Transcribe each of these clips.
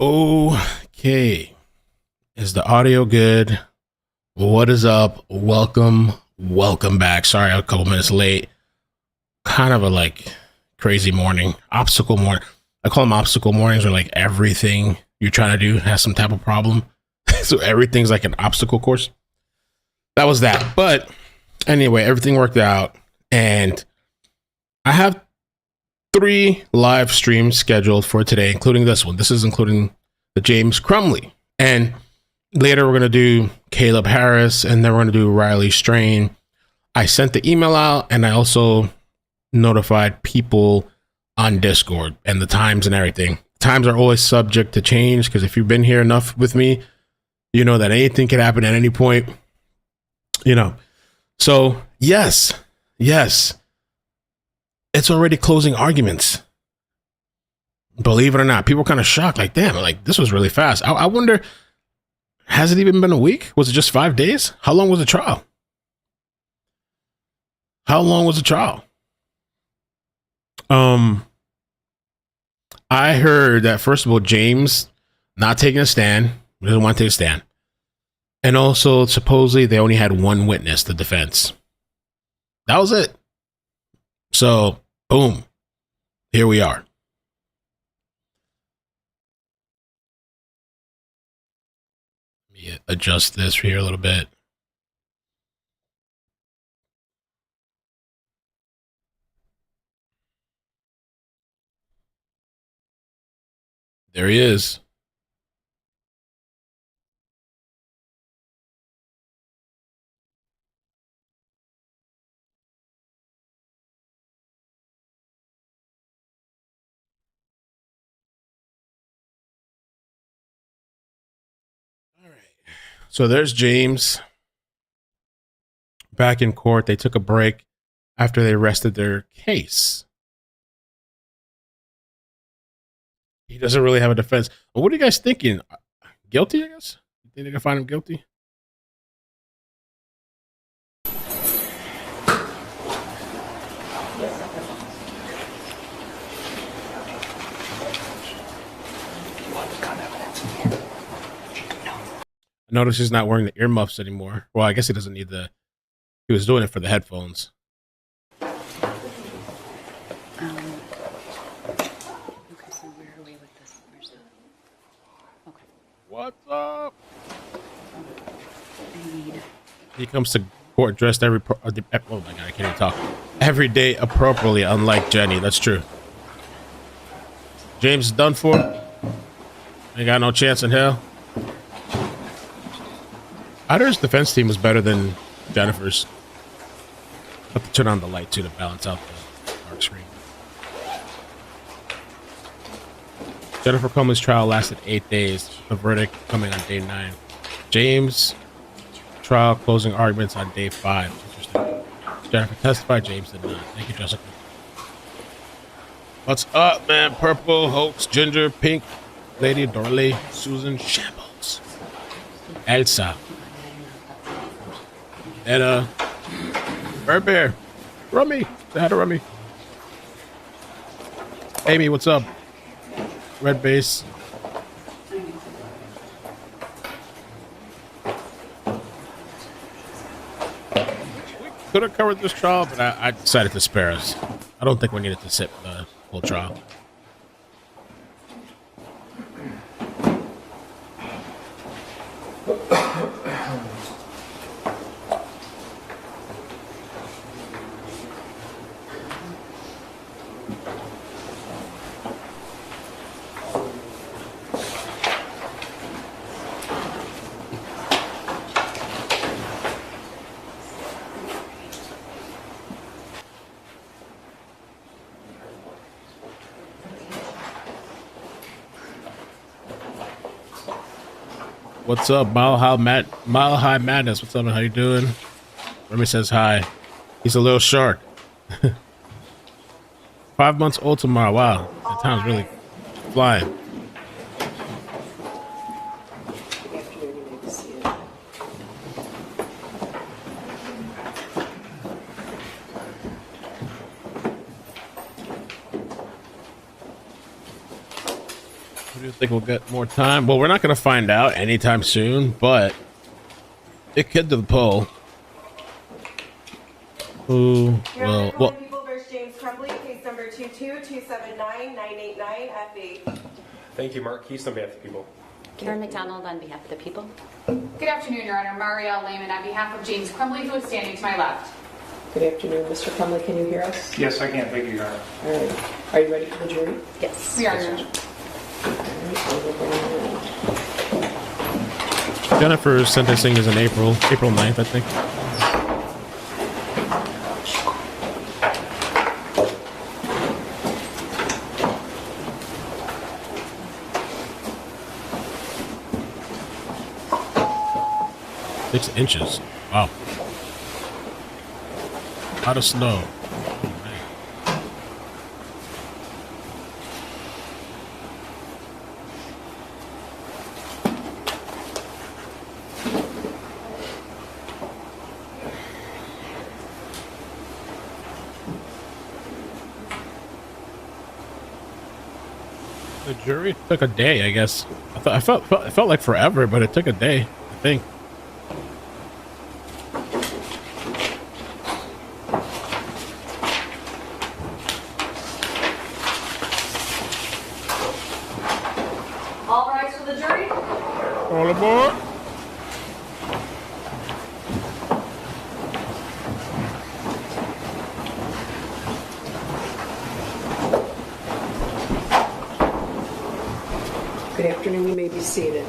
Okay. Is the audio good? What is up? Welcome back. Sorry, I'm a couple minutes late. Kind of a crazy morning, obstacle morning. I call them obstacle mornings, where like everything you're trying to do has some type of problem. So everything's like an obstacle course. That was that. But anyway, everything worked out. And I have 3 live streams scheduled for today, including this one. This is including the James Crumbley. And later we're going to do Caleb Harris, and then we're going to do Riley Strain. I sent the email out, and I also notified people on Discord and the times and everything. Times are always subject to change, because if you've been here enough with me, you know that anything can happen at any point. So yes, it's already closing arguments. Believe it or not, people are kind of shocked. Like, damn, like this was really fast. I wonder, has it even been a week? Was it just 5 days? How long was the trial? I heard that, first of all, James not taking a stand. He doesn't want to take a stand. And also, supposedly, they only had one witness, the defense. That was it. So, boom. Here we are. Let me adjust this here a little bit. There he is. All right. So there's James back in court. They took a break after they rested their case. He doesn't really have a defense. Well, what are you guys thinking? Guilty, I guess? You think they can find him guilty? I notice he's not wearing the earmuffs anymore. Well, I guess he doesn't need he was doing it for the headphones. Okay, so where are we with this? Where's the... Okay. What's up? I need... He comes to court dressed oh my god, I can't even talk. Every day appropriately, unlike Jenny. That's true. James is done for. Ain't got no chance in hell. I heard his defense team was better than Jennifer's. I have to turn on the light too to balance out the dark screen. Jennifer Coleman's trial lasted 8 days. The verdict coming on day 9. James trial closing arguments on day 5. Interesting. Jennifer testified. James did not. Thank you, Jessica. What's up, man? Purple, Hoax, Ginger, Pink, Lady, Dorley, Susan, Shambles, Elsa, Etta, Bird Bear, Rummy. Say hi to Rummy. Amy, what's up? Red Base. We could have covered this trial, but I decided to spare us. I don't think we needed to sit the whole trial. What's up, Mile High Madness? What's up, man? How you doing? Remy says hi. He's a little shark. 5 months old tomorrow. Wow, that time's really flying. Do you think we'll get more time? Well, we're not going to find out anytime soon, but it could to the poll. Who will? Well, People versus James Crumbley, case number 222799989 FE. Thank you, Mark Keast, on behalf of the people. Karen McDonald on behalf of the people. Good afternoon, Your Honor. Marielle Lehman on behalf of James Crumbley, who is standing to my left. Good afternoon, Mr. Crumbley. Can you hear us? Yes, I can. Thank you, Your Honor. All right. Are you ready for the jury? Yes. We are, Your Honor. All right. I will bring it in. Jennifer's sentencing is in April 9th, I think. Six inches. Wow. Out of snow. The jury took a day, I guess. I felt it felt like forever, but it took a day, I think. All rise for the jury. All aboard. Good afternoon. You may be seated.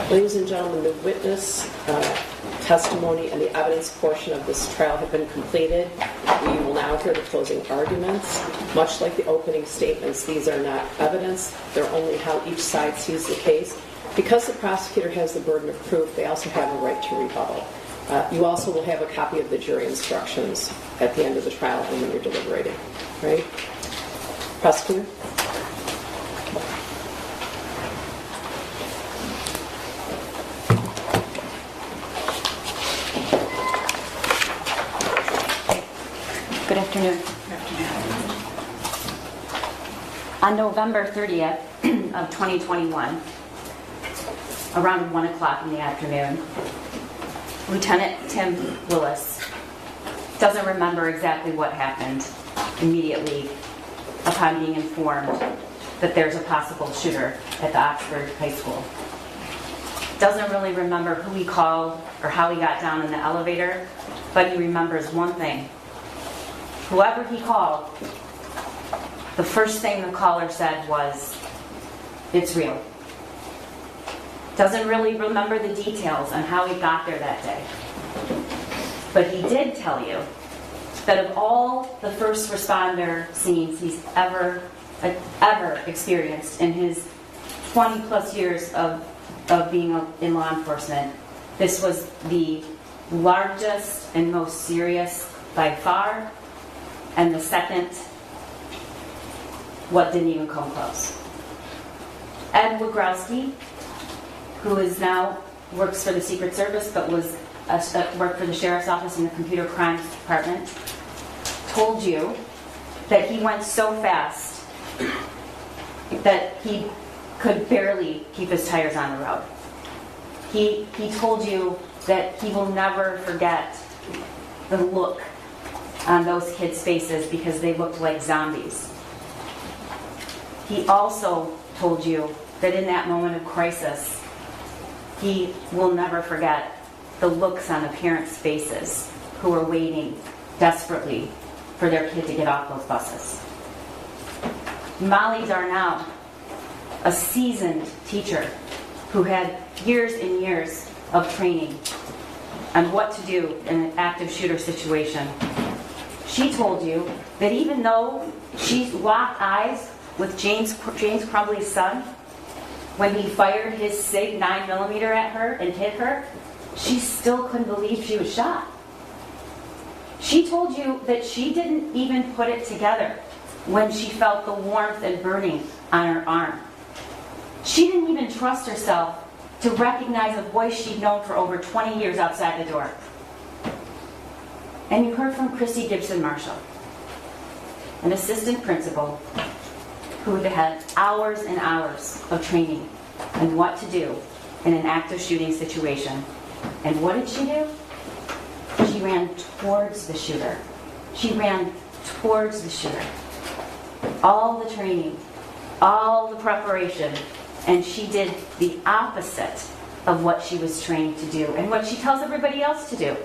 Ladies and gentlemen, the witness testimony and the evidence portion of this trial have been completed. We will now hear the closing arguments. Much like the opening statements, these are not evidence. They're only how each side sees the case. Because the prosecutor has the burden of proof, they also have a right to rebuttal. You also will have a copy of the jury instructions at the end of the trial and when you're deliberating. Right? Prosecutor? Good afternoon. On November 30th of 2021, around 1 o'clock in the afternoon, Lieutenant Tim Willis doesn't remember exactly what happened immediately upon being informed that there's a possible shooter at the Oxford High School. Doesn't really remember who he called or how he got down in the elevator, but he remembers one thing. Whoever he called, the first thing the caller said was, "It's real." Doesn't really remember the details on how he got there that day. But he did tell you that of all the first responder scenes he's ever experienced in his 20 plus years of being in law enforcement, this was the largest and most serious by far, and the second, what didn't even come close. Ed Wagrowski, who is now works for the Secret Service but was worked for the Sheriff's Office in the Computer Crimes Department, told you that he went so fast that he could barely keep his tires on the road. He told you that he will never forget the look on those kids' faces because they looked like zombies. He also told you that in that moment of crisis, he will never forget the looks on the parents' faces who were waiting desperately for their kid to get off those buses. Molly Darnell, a seasoned teacher who had years and years of training on what to do in an active shooter situation, she told you that even though she locked eyes with James Crumbley's son when he fired his SIG 9mm at her and hit her, she still couldn't believe she was shot. She told you that she didn't even put it together when she felt the warmth and burning on her arm. She didn't even trust herself to recognize a voice she'd known for over 20 years outside the door. And you heard from Christy Gibson Marshall, an assistant principal who had hours and hours of training on what to do in an active shooting situation. And what did she do? She ran towards the shooter. She ran towards the shooter. All the training, all the preparation, and she did the opposite of what she was trained to do and what she tells everybody else to do.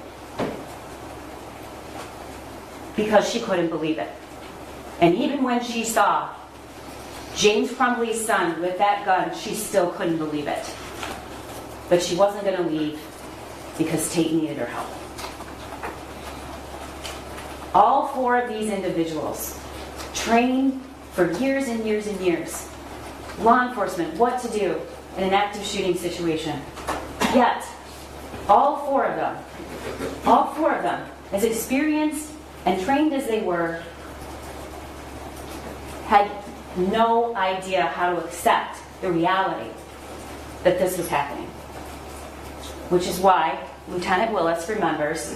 Because she couldn't believe it. And even when she saw James Crumbley's son with that gun, she still couldn't believe it. But she wasn't going to leave because Tate needed her help. All four of these individuals trained for years and years and years. Law enforcement, what to do in an active shooting situation. Yet, all four of them, as experienced and trained as they were, had no idea how to accept the reality that this was happening. Which is why Lieutenant Willis remembers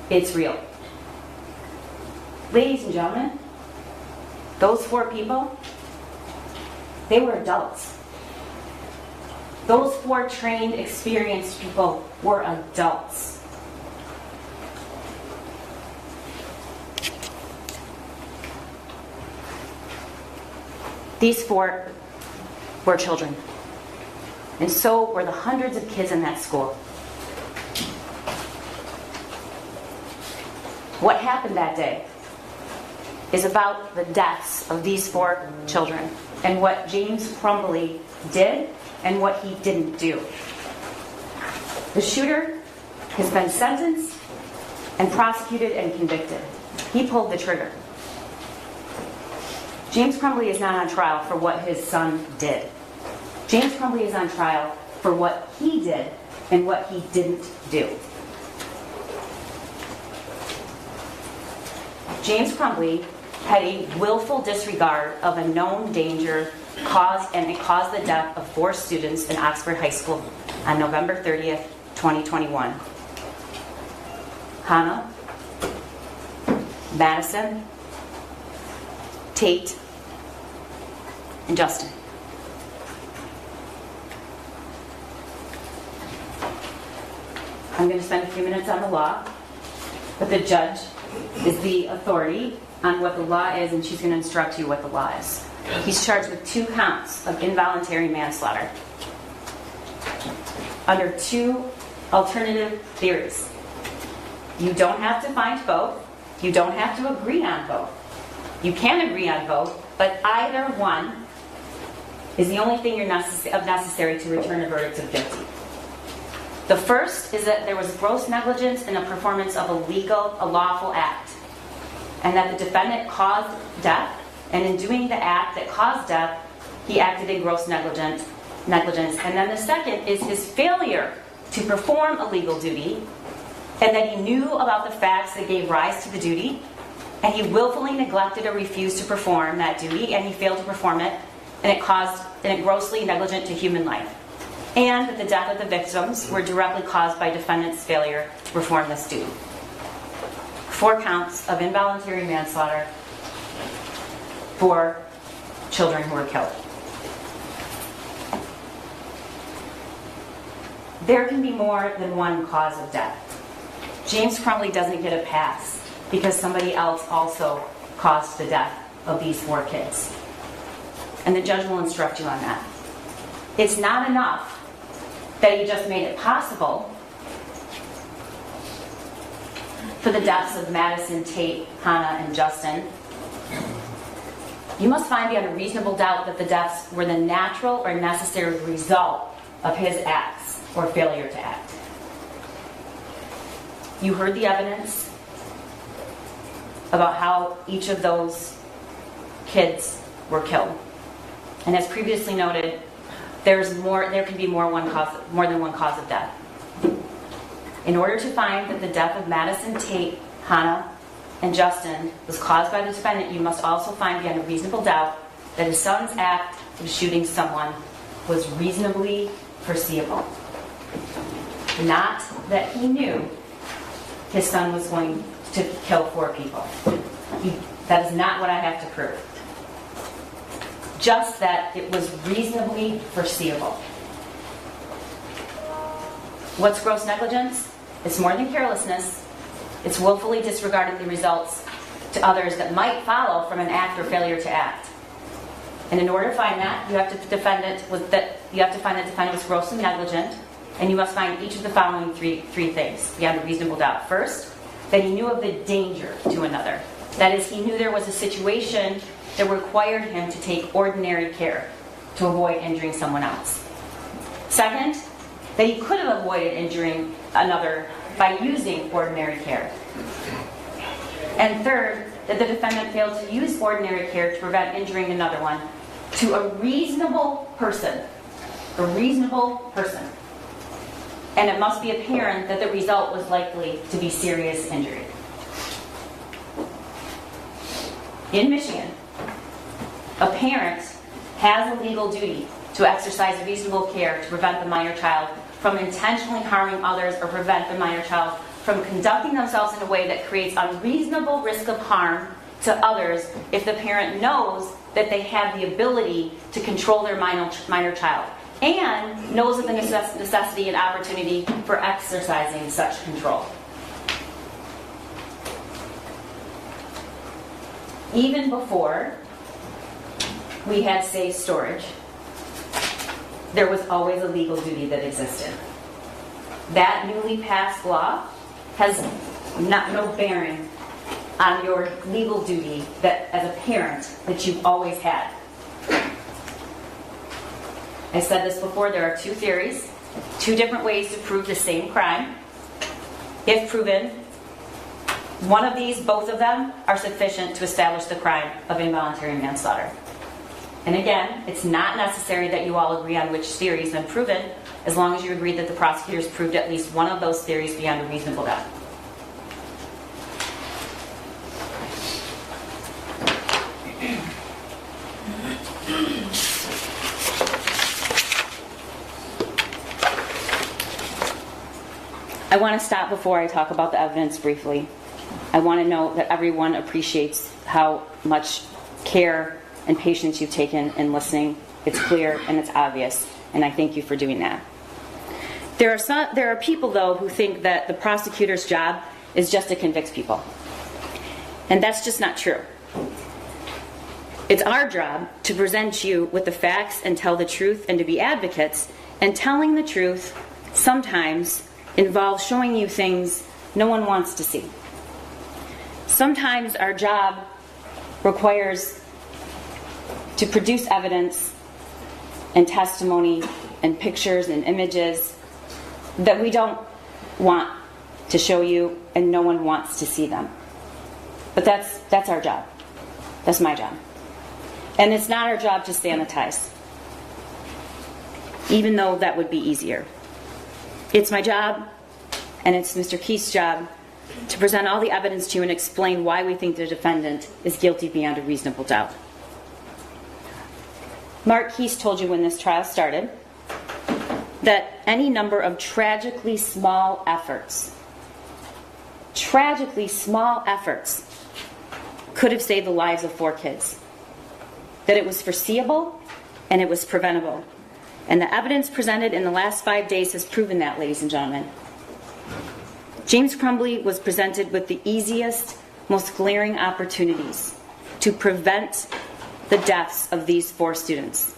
it's real. Ladies and gentlemen, those four people, they were adults. Those four trained, experienced people were adults. These four were children. And so were the hundreds of kids in that school. What happened that day is about the deaths of these four children and what James Crumbley did and what he didn't do. The shooter has been sentenced and prosecuted and convicted. He pulled the trigger. James Crumbley is not on trial for what his son did. James Crumbley is on trial for what he did and what he didn't do. James Crumbley had a willful disregard of a known danger it caused the death of 4 students in Oxford High School on November 30th, 2021. Hannah, Madison, Tate, and Justin. I'm going to spend a few minutes on the law, but the judge is the authority on what the law is, and she's going to instruct you what the law is. He's charged with 2 counts of involuntary manslaughter under 2 alternative theories. You don't have to find both. You don't have to agree on both. You can agree on both, but either one is the only thing necessary to return a verdict of guilty. The first is that there was gross negligence in the performance of a lawful act, and that the defendant caused death, and in doing the act that caused death, he acted in gross negligence. And then the second is his failure to perform a legal duty, and that he knew about the facts that gave rise to the duty, and he willfully neglected or refused to perform that duty, and he failed to perform it, and it grossly negligent to human life. And that the death of the victims were directly caused by defendant's failure to perform this duty. 4 counts of involuntary manslaughter for children who were killed. There can be more than one cause of death. James Crumbley doesn't get a pass because somebody else also caused the death of these 4 kids. And the judge will instruct you on that. It's not enough that he just made it possible for the deaths of Madison, Tate, Hannah, and Justin. You must find beyond a reasonable doubt that the deaths were the natural or necessary result of his acts or failure to act. You heard the evidence about how each of those kids were killed. And as previously noted, there can be more than one cause of death. In order to find that the death of Madison, Tate, Hannah, and Justin was caused by the defendant, you must also find beyond a reasonable doubt that his son's act of shooting someone was reasonably foreseeable. Not that he knew his son was going to kill 4 people. That is not what I have to prove. Just that it was reasonably foreseeable. What's gross negligence? It's more than carelessness. It's willfully disregarding the results to others that might follow from an act or failure to act. And in order to find that, you have to find that defendant was grossly negligent, and you must find each of the following three things beyond a reasonable doubt. First, that he knew of the danger to another. That is, he knew there was a situation that required him to take ordinary care to avoid injuring someone else. Second, that he could have avoided injuring another by using ordinary care. And third, that the defendant failed to use ordinary care to prevent injuring another one to a reasonable person. A reasonable person. And it must be apparent that the result was likely to be serious injury. In Michigan, a parent has a legal duty to exercise reasonable care to prevent the minor child from intentionally harming others or prevent the minor child from conducting themselves in a way that creates unreasonable risk of harm to others if the parent knows that they have the ability to control their minor child and knows of the necessity and opportunity for exercising such control. Even before we had safe storage, there was always a legal duty that existed. That newly passed law has no bearing on your legal duty that, as a parent, that you've always had. I said this before, there are 2 theories, 2 different ways to prove the same crime. If proven, one of these, both of them, are sufficient to establish the crime of involuntary manslaughter. And again, it's not necessary that you all agree on which theory has been proven, as long as you agree that the prosecutors proved at least one of those theories beyond a reasonable doubt. I want to stop before I talk about the evidence briefly. I want to know that everyone appreciates how much care and patience you've taken in listening. It's clear and it's obvious, and I thank you for doing that. There are people, though, who think that the prosecutor's job is just to convict people. And that's just not true. It's our job to present you with the facts and tell the truth and to be advocates, and telling the truth sometimes involves showing you things no one wants to see. Sometimes our job requires to produce evidence and testimony and pictures and images that we don't want to show you and no one wants to see them. But that's our job. That's my job. And it's not our job to sanitize, even though that would be easier. It's my job, and it's Mr. Keith's job, to present all the evidence to you and explain why we think the defendant is guilty beyond a reasonable doubt. Mark Keith told you when this trial started that any number of tragically small efforts could have saved the lives of 4 kids. That it was foreseeable and it was preventable. And the evidence presented in the last 5 days has proven that, ladies and gentlemen. James Crumbley was presented with the easiest, most glaring opportunities to prevent the deaths of these 4 students.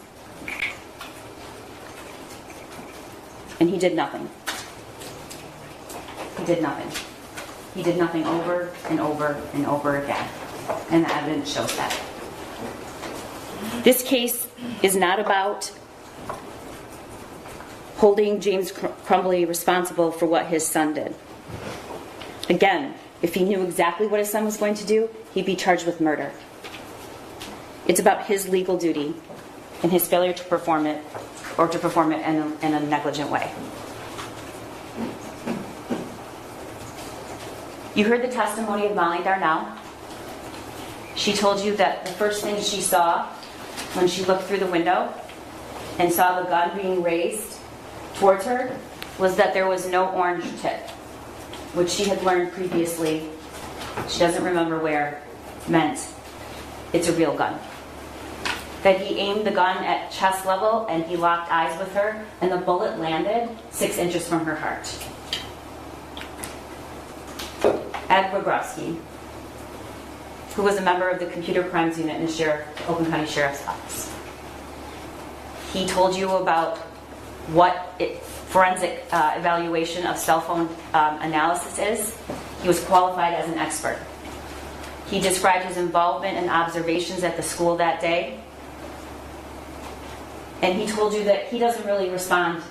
And he did nothing. He did nothing. He did nothing over and over and over again. And the evidence shows that. This case is not about holding James Crumbley responsible for what his son did. Again, if he knew exactly what his son was going to do, he'd be charged with murder. It's about his legal duty and his failure to perform it, or to perform it in a negligent way. You heard the testimony of Molly Darnell. She told you that the first thing she saw when she looked through the window and saw the gun being raised towards her was that there was no orange tip, which she had learned previously, she doesn't remember where, meant it's a real gun. That he aimed the gun at chest level and he locked eyes with her and the bullet landed 6 inches from her heart. Ed Wagrowski, who was a member of the Computer Crimes Unit in the Oakland County Sheriff's Office. He told you about what forensic evaluation of cell phone analysis is. He was qualified as an expert. He described his involvement and observations at the school that day. And he told you that he doesn't really respond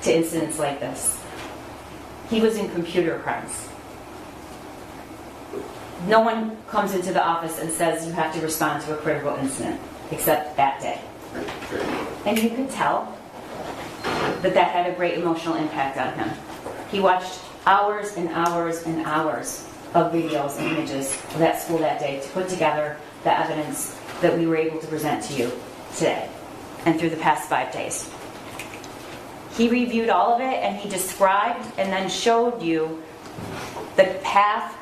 to incidents like this. He was in computer crimes. No one comes into the office and says you have to respond to a critical incident, except that day. And you could tell that that had a great emotional impact on him. He watched hours and hours and hours of videos and images of that school that day to put together the evidence that we were able to present to you today and through the past 5 days. He reviewed all of it and he described and then showed you the path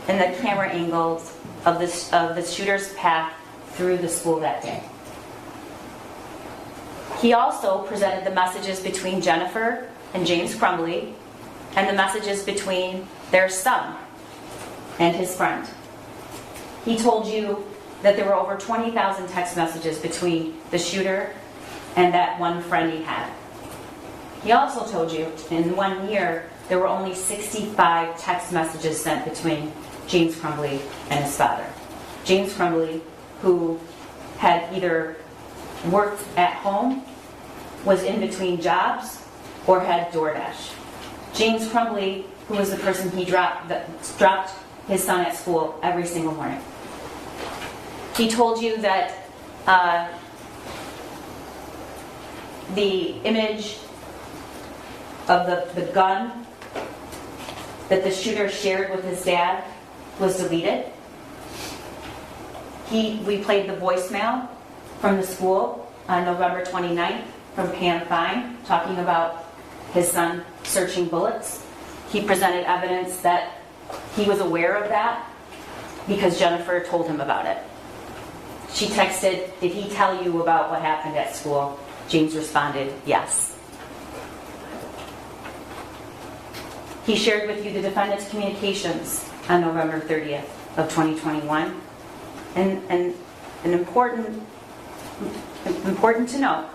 and the camera angles of the shooter's path through the school that day. He also presented the messages between Jennifer and James Crumbley and the messages between their son and his friend. He told you that there were over 20,000 text messages between the shooter and that one friend he had. He also told you in 1 year there were only 65 text messages sent between James Crumbley and his father. James Crumbley, who had either worked at home, was in between jobs, or had DoorDash. James Crumbley, who was the person he dropped his son at school every single morning. He told you that the image of the gun that the shooter shared with his dad was deleted. We played the voicemail from the school on November 29th from Pam Fine talking about his son searching bullets. He presented evidence that he was aware of that because Jennifer told him about it. She texted, "Did he tell you about what happened at school?" James responded, "Yes." He shared with you the defendant's communications on November 30th of 2021. And important to note,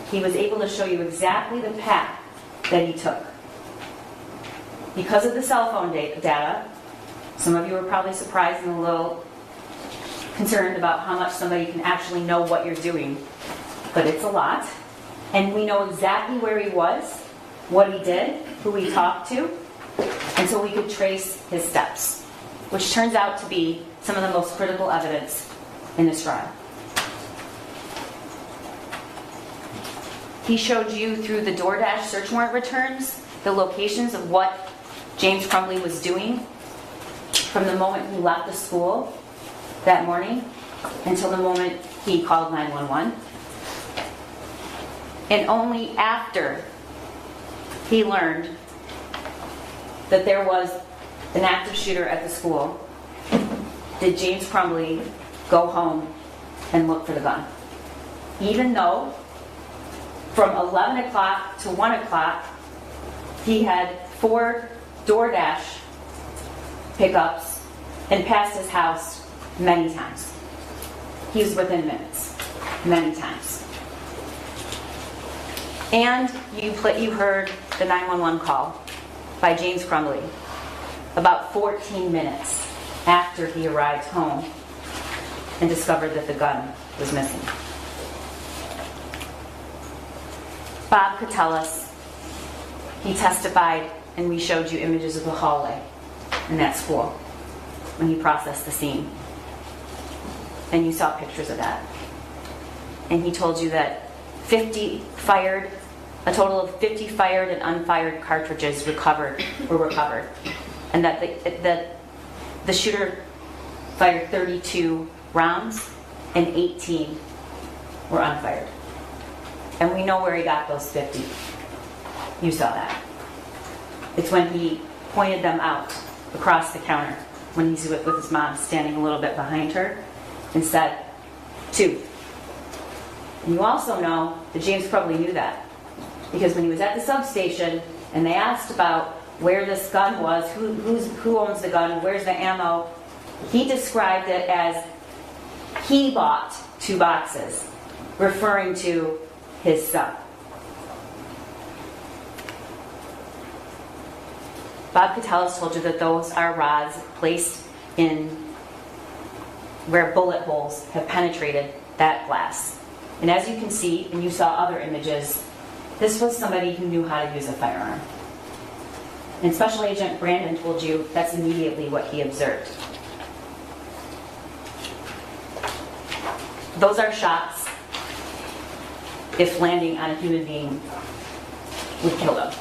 he was able to show you exactly the path that he took. Because of the cell phone data, some of you were probably surprised and a little concerned about how much somebody can actually know what you're doing. But it's a lot. And we know exactly where he was, what he did, who he talked to, and so we could trace his steps, which turns out to be some of the most critical evidence in this trial. He showed you through the DoorDash search warrant returns the locations of what James Crumbley was doing from the moment he left the school that morning until the moment he called 911. And only after he learned that there was an active shooter at the school did James Crumbley go home and look for the gun. Even though from 11 o'clock to 1 o'clock he had 4 DoorDash pickups and passed his house many times. He was within minutes, many times. And you heard the 911 call by James Crumbley about 14 minutes after he arrived home and discovered that the gun was missing. Bob could tell us, he testified and we showed you images of the hallway in that school when he processed the scene. And you saw pictures of that. And he told you that a total of 50 fired and unfired cartridges were recovered. And that the shooter fired 32 rounds and 18 were unfired. And we know where he got those 50. You saw that. It's when he pointed them out across the counter when he's with his mom standing a little bit behind her and said, 2. And you also know that James probably knew that because when he was at the substation and they asked about where this gun was, who owns the gun, where's the ammo, he described it as he bought 2 boxes, referring to his son. Bob Cattell has told you that those are rods placed in where bullet holes have penetrated that glass. And as you can see, and you saw other images, this was somebody who knew how to use a firearm. And Special Agent Brandon told you that's immediately what he observed. Those are shots, if landing on a human being, would kill them.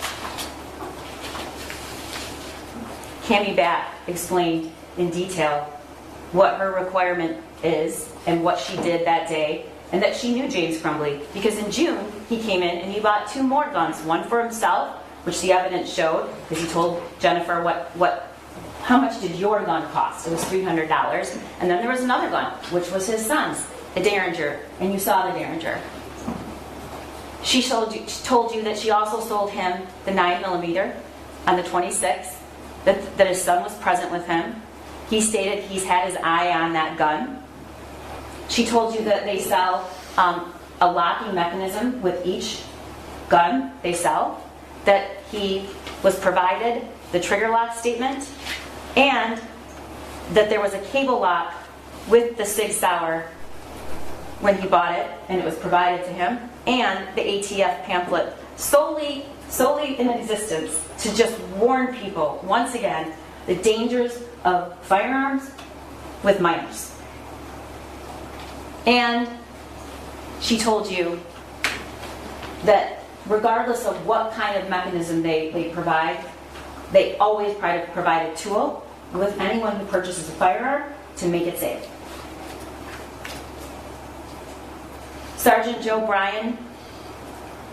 Cami Back explained in detail what her requirement is and what she did that day, and that she knew James Crumbley because in June he came in and he bought 2 more guns, one for himself, which the evidence showed because he told Jennifer how much did your gun cost? It was $300, and then there was another gun, which was his son's, a Derringer, and you saw the Derringer. She told you that she also sold him the 9mm on the 26th, that his son was present with him. He stated he's had his eye on that gun. She told you that they sell a locking mechanism with each gun they sell, that he was provided the trigger lock statement, and that there was a cable lock with the Sig Sauer when he bought it, and it was provided to him, and the ATF pamphlet solely in existence to just warn people, once again, the dangers of firearms with minors. And she told you that regardless of what kind of mechanism they provide, they always provide a tool with anyone who purchases a firearm to make it safe. Sergeant Joe Bryan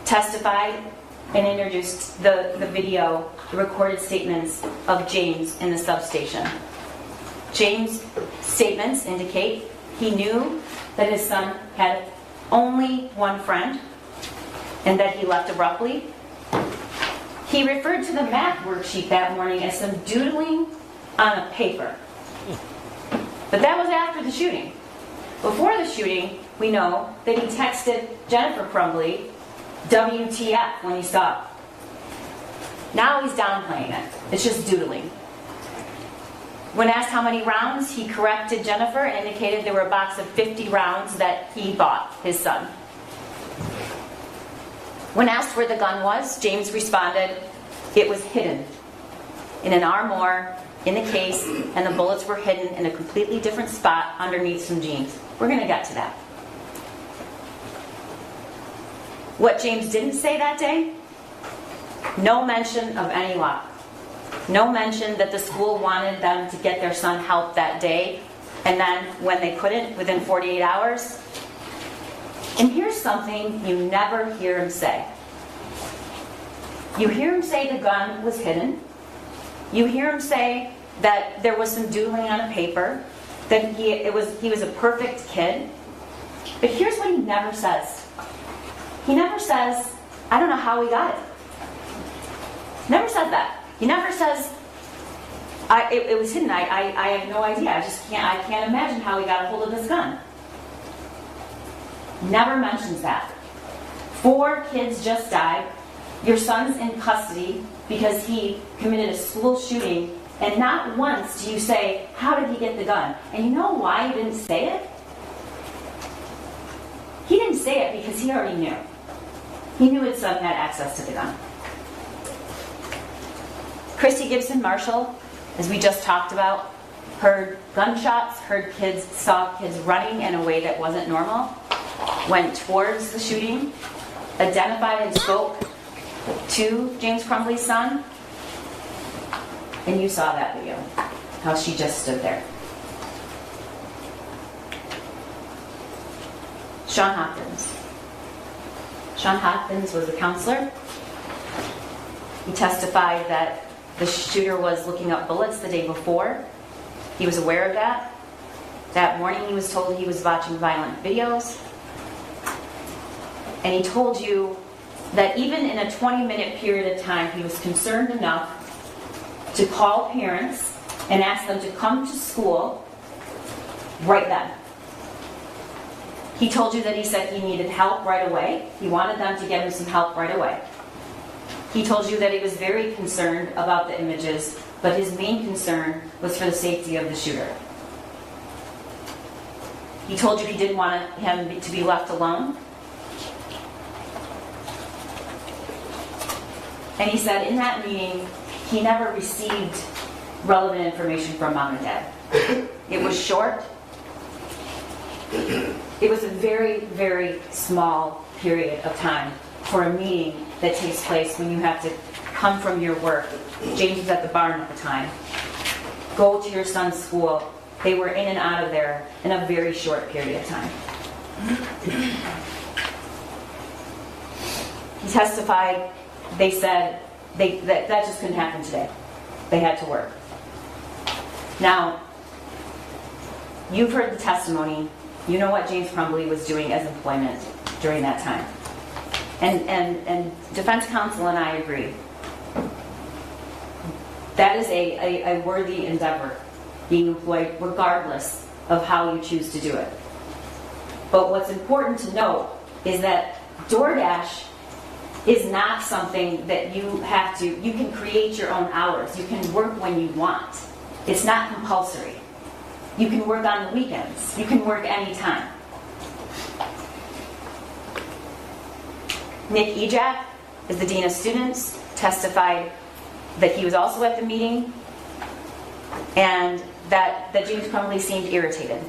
testified and introduced the video, the recorded statements of James in the substation. James' statements indicate he knew that his son had only one friend and that he left abruptly. He referred to the math worksheet that morning as some doodling on a paper. But that was after the shooting. Before the shooting, we know that he texted Jennifer Crumbley WTF when he saw it. Now he's downplaying it. It's just doodling. When asked how many rounds, he corrected Jennifer and indicated there were a box of 50 rounds that he bought his son. When asked where the gun was, James responded, it was hidden in an armoire, in the case, and the bullets were hidden in a completely different spot underneath some jeans. We're going to get to that. What James didn't say that day, no mention of any lock. No mention that the school wanted them to get their son help that day, and then when they couldn't, within 48 hours. And here's something you never hear him say. You hear him say the gun was hidden. You hear him say that there was some doodling on a paper, that he was a perfect kid. But here's what he never says. He never says, I don't know how he got it. Never said that. He never says, it was hidden. I have no idea. I can't imagine how he got a hold of this gun. Never mentions that. 4 kids just died. Your son's in custody because he committed a school shooting, and not once do you say, how did he get the gun? And you know why he didn't say it? He didn't say it because he already knew. He knew his son had access to the gun. Christy Gibson Marshall, as we just talked about, heard gunshots, saw kids running in a way that wasn't normal, went towards the shooting, identified and spoke to James Crumbley's son, and you saw that video, how she just stood there. Sean Hopkins. Sean Hopkins was a counselor He testified that the shooter was looking up bullets the day before. He was aware of that. That morning he was told he was watching violent videos. And he told you that even in a 20-minute period of time, he was concerned enough to call parents and ask them to come to school right then. He told you that he said he needed help right away. He wanted them to get him some help right away. He told you that he was very concerned about the images, but his main concern was for the safety of the shooter. He told you he didn't want him to be left alone. And he said in that meeting, he never received relevant information from mom and dad. It was short. It was a very, very small period of time for a meeting that takes place when you have to come from your work. James was at the barn at the time. Go to your son's school. They were in and out of there in a very short period of time. He testified, they said that just couldn't happen today. They had to work. Now, you've heard the testimony. You know what James Crumbley was doing as employment during that time. And defense counsel and I agree. That is a worthy endeavor, being employed regardless of how you choose to do it. But what's important to note is that DoorDash is not something that you can create your own hours. You can work when you want. It's not compulsory. You can work on the weekends. You can work anytime. Nick Ejak is the Dean of Students, testified that he was also at the meeting and that James Crumbley seemed irritated.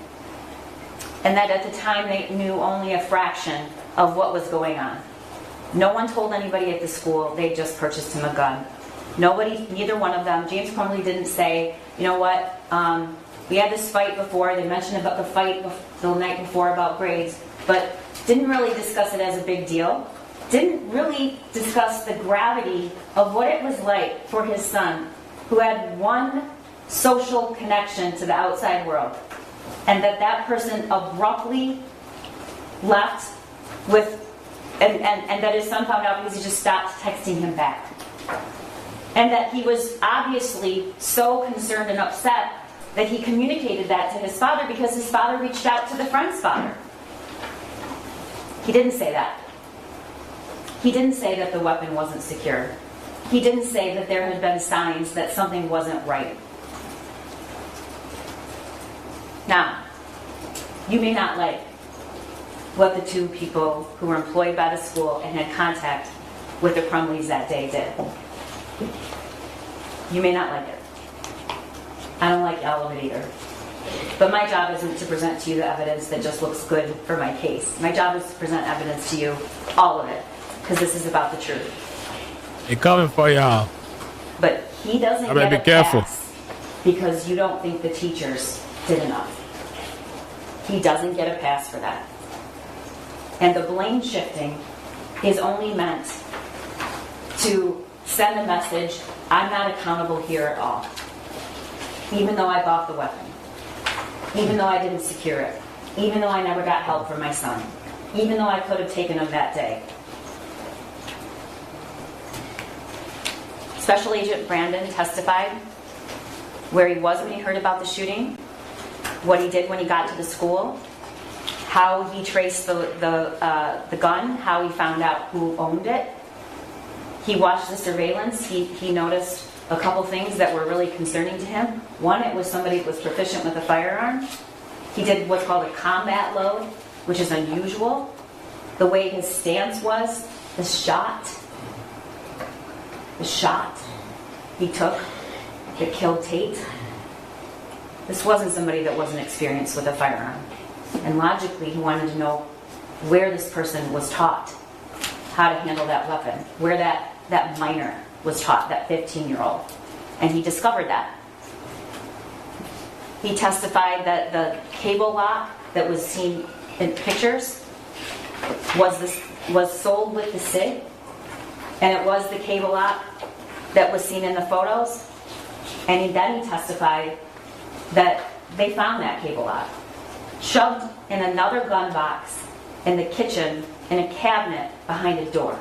And that at the time they knew only a fraction of what was going on. No one told anybody at the school. They just purchased him a gun. Neither one of them. James Crumbley didn't say, you know what, we had this fight before. They mentioned about the fight the night before about grades, but didn't really discuss it as a big deal. Didn't really discuss the gravity of what it was like for his son, who had one social connection to the outside world, and that person abruptly left with, and that his son found out because he just stopped texting him back. And that he was obviously so concerned and upset that he communicated that to his father because his father reached out to the friend's father. He didn't say that. He didn't say that the weapon wasn't secure. He didn't say that there had been signs that something wasn't right. Now, you may not like what the two people who were employed by the school and had contact with the Crumbleys that day did. You may not like it. I don't like all of it either. But my job isn't to present to you the evidence that just looks good for my case. My job is to present evidence to you, all of it, because this is about the truth. They coming for y'all. But he doesn't I better get be careful. pass because you don't think the teachers did enough. He doesn't get a pass for that. And the blame shifting is only meant to send a message, I'm not accountable here at all. Even though I bought the weapon. Even though I didn't secure it. Even though I never got help from my son. Even though I could have taken him that day. Special Agent Brandon testified where he was when he heard about the shooting, what he did when he got to the school, how he traced the gun, how he found out who owned it. He watched the surveillance. He noticed a couple things that were really concerning to him. One, it was somebody that was proficient with a firearm. He did what's called a combat load, which is unusual. The way his stance was, the shot he took that killed Tate. This wasn't somebody that wasn't experienced with a firearm. And logically, he wanted to know where this person was taught how to handle that weapon, where that minor was taught, that 15-year-old. And he discovered that. He testified that the cable lock that was seen in pictures was sold with the SIG, and it was the cable lock that was seen in the photos. And then he testified that they found that cable lock shoved in another gun box in the kitchen in a cabinet behind a door.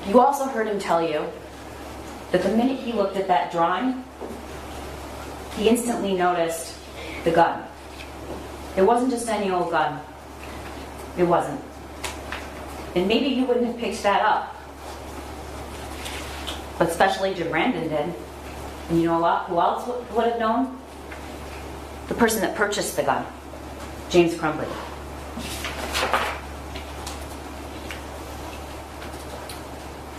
You also heard him tell you that the minute he looked at that drawing, he instantly noticed the gun. It wasn't just any old gun. It wasn't. And maybe you wouldn't have picked that up. But Special Agent Brandon did. And you know what? Who else would have known? The person that purchased the gun, James Crumbley.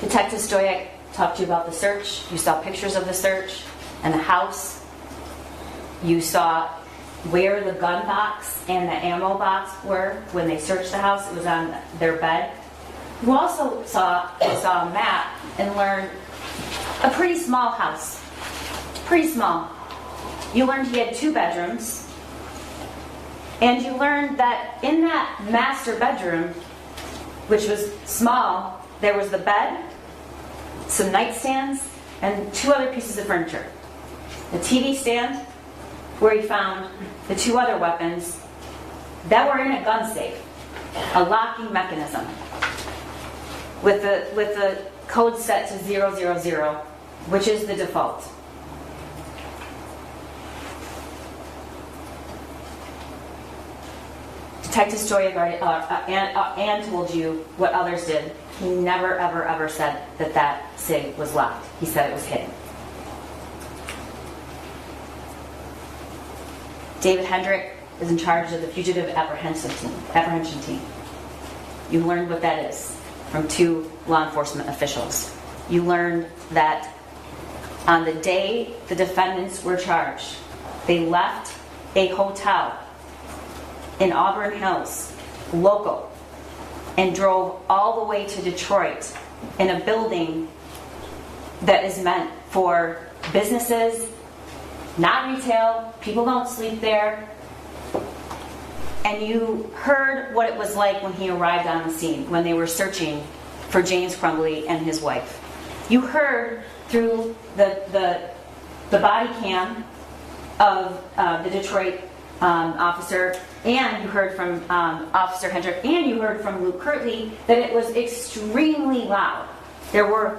Detective Stoyak talked to you about the search. You saw pictures of the search and the house. You saw where the gun box and the ammo box were when they searched the house. It was on their bed. You also saw a map and learned a pretty small house. Pretty small. You learned he had 2 bedrooms. And you learned that in that master bedroom, which was small, there was the bed, some nightstands, and 2 other pieces of furniture. The TV stand, where he found the 2 other weapons that were in a gun safe, a locking mechanism with the code set to 000, which is the default. Detective Stoyak and told you what others did. He never, ever, ever said that SIG was locked. He said it was hidden. David Hendrick is in charge of the fugitive apprehension team. You learned what that is from 2 law enforcement officials. You learned that on the day the defendants were charged, they left a hotel in Auburn Hills, local, and drove all the way to Detroit in a building that is meant for businesses, not retail. People don't sleep there. And you heard what it was like when he arrived on the scene, when they were searching for James Crumbley and his wife. You heard through the body cam of the Detroit officer, and you heard from Officer Hendrick, and you heard from Luke Kirtley that it was extremely loud. There were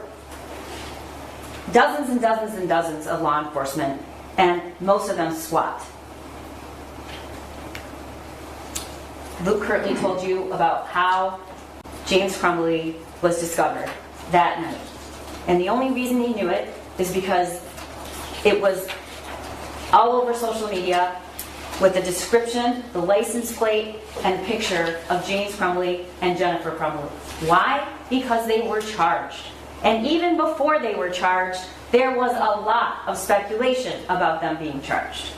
dozens and dozens and dozens of law enforcement, and most of them SWAT. Luke Kirtley told you about how James Crumbley was discovered that night. And the only reason he knew it is because it was all over social media with the description, the license plate, and picture of James Crumbley and Jennifer Crumbley. Why? Because they were charged. And even before they were charged, there was a lot of speculation about them being charged.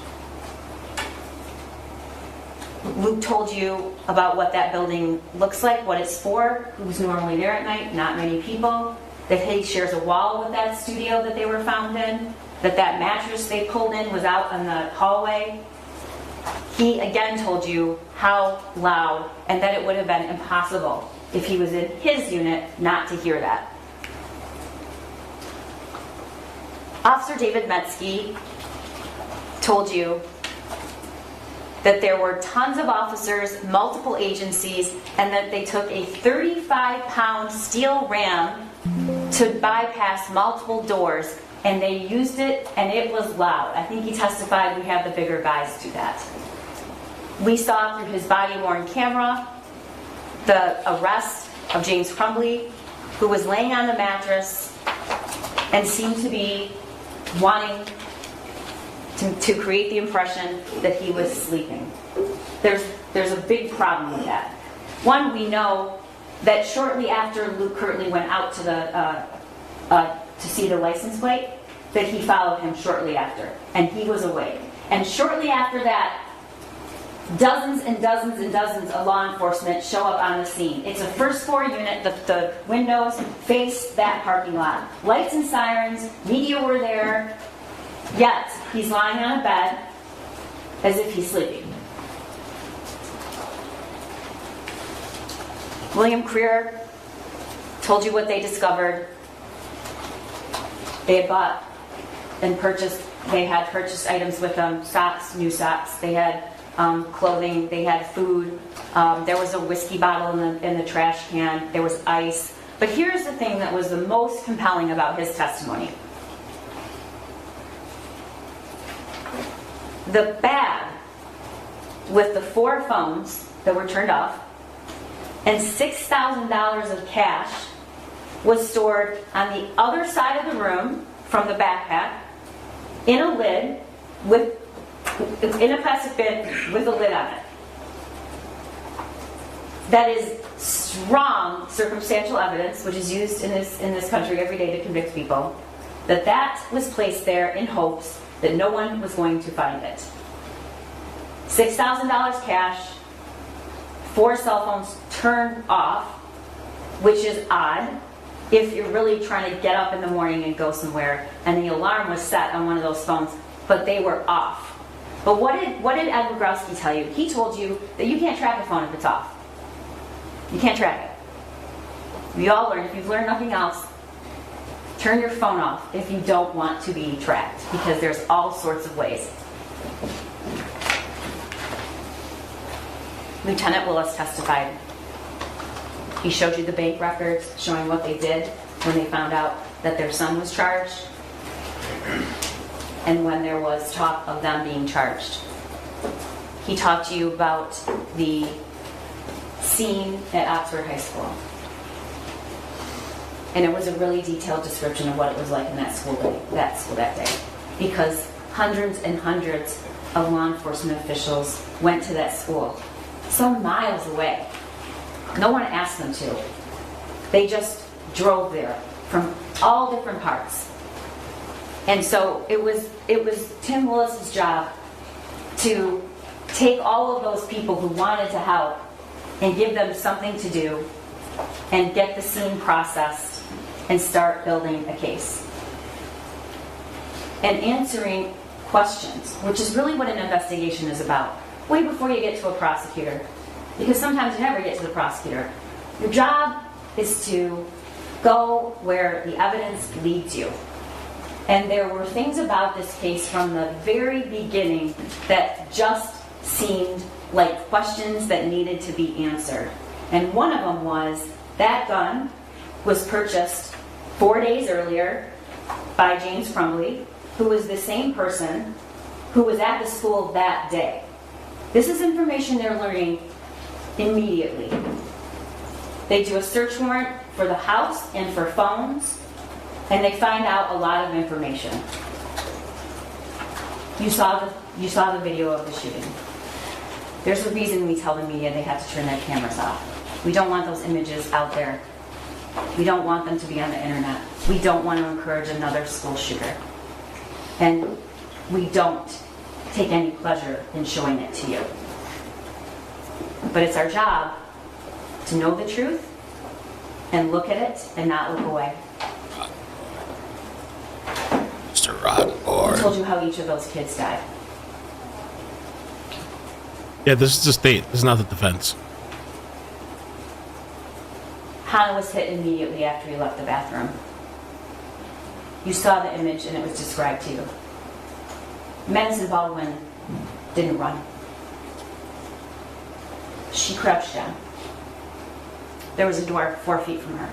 Luke told you about what that building looks like, what it's for, who's normally there at night, not many people, that he shares a wall with that studio that they were found in, that mattress they pulled in was out in the hallway. He again told you how loud, and that it would have been impossible if he was in his unit not to hear that. Officer David Metzke told you that there were tons of officers, multiple agencies, and that they took a 35-pound steel ram to bypass multiple doors, and they used it, and it was loud. I think he testified we have the bigger guys do that. We saw through his body-worn camera the arrest of James Crumbley, who was laying on the mattress and seemed to be wanting to create the impression that he was sleeping. There's a big problem with that. One, we know that shortly after Luke Kirtley went out to see the license plate, that he followed him shortly after, and he was awake. And shortly after that, dozens and dozens and dozens of law enforcement show up on the scene. It's a first floor unit. The windows face that parking lot. Lights and sirens, media were there, yet he's lying on a bed as if he's sleeping. William Creer told you what they discovered. They had bought and purchased, they had purchased items with them, socks, new socks, they had clothing, they had food, there was a whiskey bottle in the trash can, there was ice. But here's the thing that was the most compelling about his testimony. The bag with the 4 phones that were turned off and $6,000 of cash was stored on the other side of the room from the backpack in a lid in a plastic bin with a lid on it. That is strong circumstantial evidence, which is used in this country every day to convict people, that was placed there in hopes that no one was going to find it. $6,000 cash, 4 cell phones turned off, which is odd if you're really trying to get up in the morning and go somewhere, and the alarm was set on one of those phones, but they were off. But what did Ed Wagrowski tell you? He told you that you can't track a phone if it's off. You can't track it. We all learned, if you've learned nothing else, turn your phone off if you don't want to be tracked, because there's all sorts of ways. Lieutenant Willis testified. He showed you the bank records showing what they did when they found out that their son was charged and when there was talk of them being charged. He talked to you about the scene at Oxford High School. And it was a really detailed description of what it was like in that school that day. Because hundreds and hundreds of law enforcement officials went to that school, some miles away. No one asked them to. They just drove there from all different parts. And so it was Tim Willis's job to take all of those people who wanted to help and give them something to do and get the scene processed and start building a case. And answering questions, which is really what an investigation is about, way before you get to a prosecutor. Because sometimes you never get to the prosecutor. Your job is to go where the evidence leads you. And there were things about this case from the very beginning that just seemed like questions that needed to be answered. And one of them was, that gun was purchased 4 days earlier by James Crumbley, who was the same person who was at the school that day. This is information they're learning immediately. They do a search warrant for the house and for phones, and they find out a lot of information. You saw the video of the shooting. There's a reason we tell the media they have to turn their cameras off. We don't want those images out there. We don't want them to be on the internet. We don't want to encourage another school shooter. And we don't take any pleasure in showing it to you. But it's our job to know the truth and look at it and not look away. Mr. Roddenborn. I told you how each of those kids died. Yeah, this is the state. This is not the defense. Hannah was hit immediately after he left the bathroom. You saw the image and it was described to you. Madison Baldwin didn't run. She crouched down. There was a door 4 feet from her.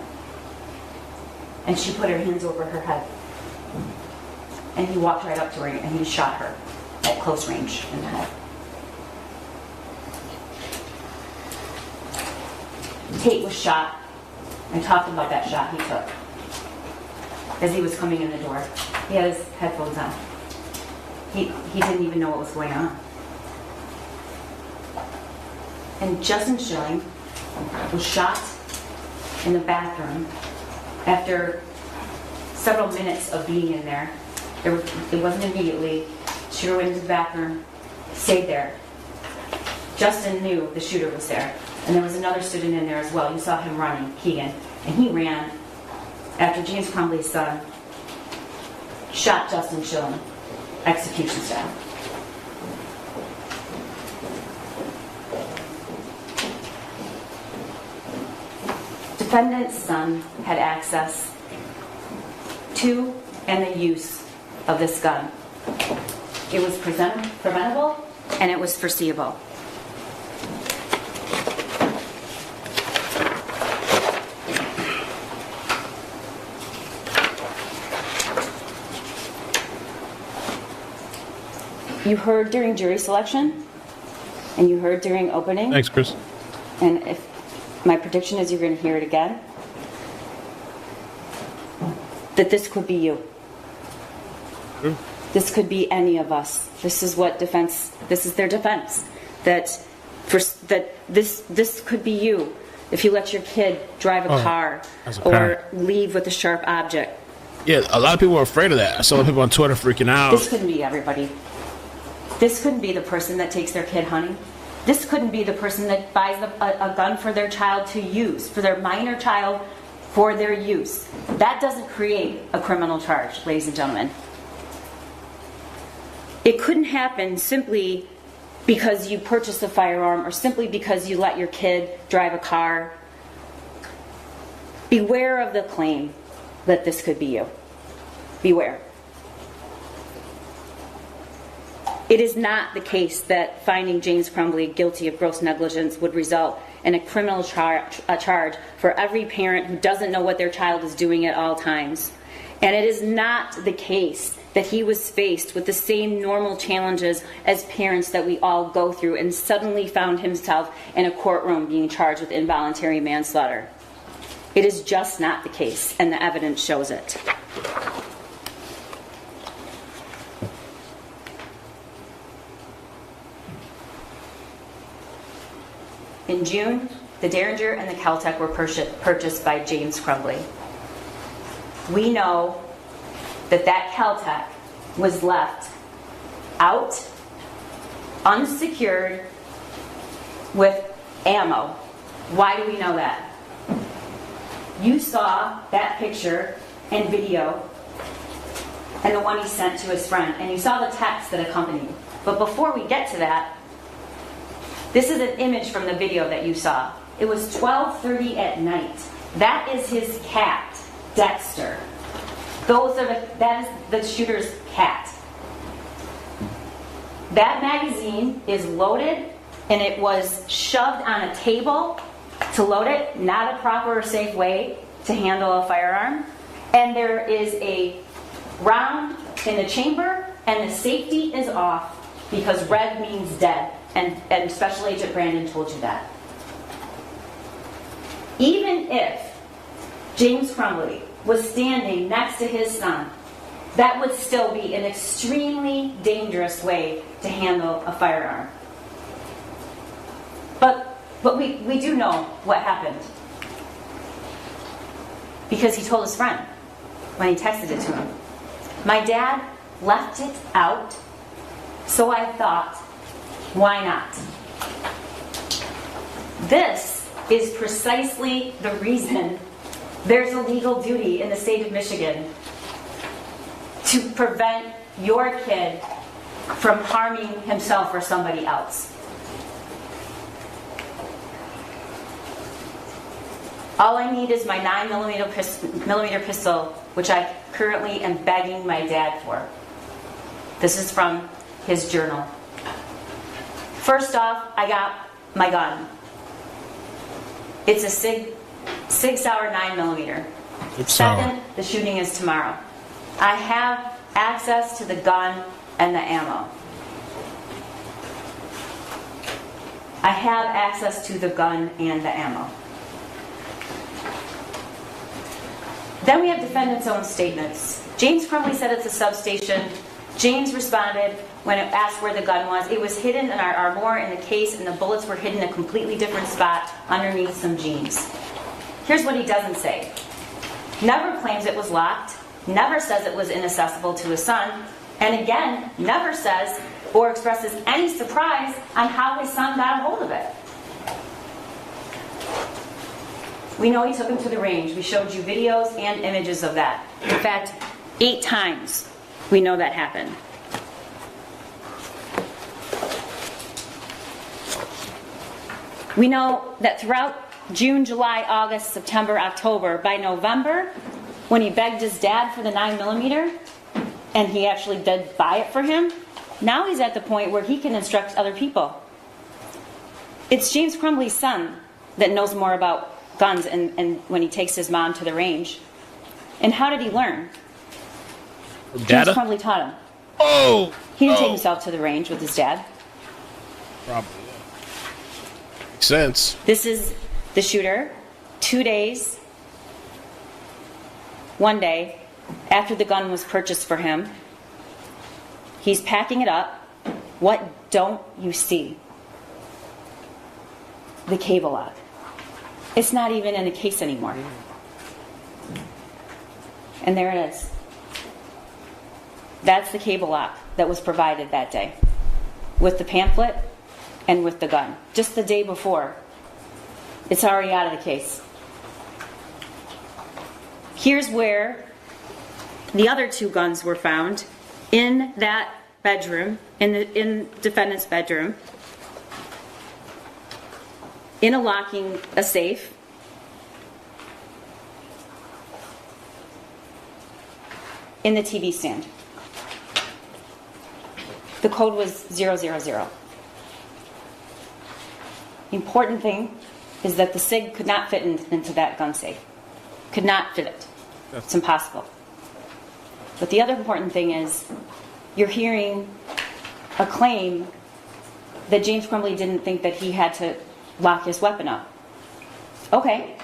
And she put her hands over her head. And he walked right up to her and he shot her at close range in the head. Tate was shot. I talked about that shot he took as he was coming in the door. He had his headphones on. He didn't even know what was going on. And Justin Schilling was shot in the bathroom after several minutes of being in there. It wasn't immediately. Shooter went into the bathroom, stayed there. Justin knew the shooter was there. And there was another student in there as well. You saw him running, Keegan. And he ran after James Crumbley's son shot Justin Schilling, execution style. defendant's son had access to and the use of this gun. It was preventable and it was foreseeable. You heard during jury selection, and you heard during opening. Thanks, Chris. And if my prediction is you're going to hear it again, that this could be you. This could be any of us. This is what defense. This is their defense. That this could be you if you let your kid drive a car as a or parent. leave with a sharp object. Yeah, a lot of people are afraid of that. I saw people on Twitter freaking out. This couldn't be everybody. This couldn't be the person that takes their kid hunting. This couldn't be the person that buys a gun for their child to use, for their minor child, for their use. That doesn't create a criminal charge, ladies and gentlemen. It couldn't happen simply because you purchased a firearm or simply because you let your kid drive a car. Beware of the claim that this could be you. Beware. It is not the case that finding James Crumbley guilty of gross negligence would result in a criminal charge for every parent who doesn't know what their child is doing at all times. And it is not the case that he was faced with the same normal challenges as parents that we all go through and suddenly found himself in a courtroom being charged with involuntary manslaughter. It is just not the case, and the evidence shows it. In June, the Derringer and the Caltech were purchased by James Crumbley. We know that Caltech was left out, unsecured, with ammo. Why do we know that? You saw that picture and video and the one he sent to his friend, and you saw the text that accompanied. But before we get to that, this is an image from the video that you saw. It was 12:30 at night. That is his cat, Dexter. That is the shooter's cat. That magazine is loaded, and it was shoved on a table to load it, not a proper or safe way to handle a firearm. And there is a round in the chamber, and the safety is off because red means dead. And Special Agent Brandon told you that. Even if James Crumbley was standing next to his son, that would still be an extremely dangerous way to handle a firearm. But we do know what happened. Because he told his friend when he texted it to him. My dad left it out, so I thought, why not? This is precisely the reason there's a legal duty in the state of Michigan to prevent your kid from harming himself or somebody else. All I need is my 9mm pistol, which I currently am begging my dad for. This is from his journal. First off, I got my gun. It's a Sig Sauer 9mm. Second, the shooting is tomorrow. I have access to the gun and the ammo. I have access to the gun and the ammo. Then we have defendant's own statements. James Crumbley said it's a substation. James responded when it asked where the gun was. It was hidden in our armoire in the case, and the bullets were hidden in a completely different spot underneath some jeans. Here's what he doesn't say. Never claims it was locked, never says it was inaccessible to his son, and again, never says or expresses any surprise on how his son got a hold of it. We know he took him to the range. We showed you videos and images of that. In fact, 8 times we know that happened. We know that throughout June, July, August, September, October. By November, when he begged his dad for the 9mm, and he actually did buy it for him, now he's at the point where he can instruct other people. It's James Crumbley's son that knows more about guns and when he takes his mom to the range. And how did he learn? James Data? Crumbley taught him. Oh! He didn't take himself to the range with his dad. Probably. Yeah. Makes sense. This is the shooter, 2 days, 1 day, after the gun was purchased for him. He's packing it up. What don't you see? The cable lock. It's not even in a case anymore. And there it is. That's the cable lock that was provided that day, with the pamphlet and with the gun. Just the day before. It's already out of the case. Here's where the other 2 guns were found, in that bedroom, in defendant's bedroom, in a safe. In the TV stand. The code was 000. The important thing is that the SIG could not fit into that gun safe. Could not fit it. It's impossible. But the other important thing is you're hearing a claim that James Crumbley didn't think that he had to lock his weapon up. Okay.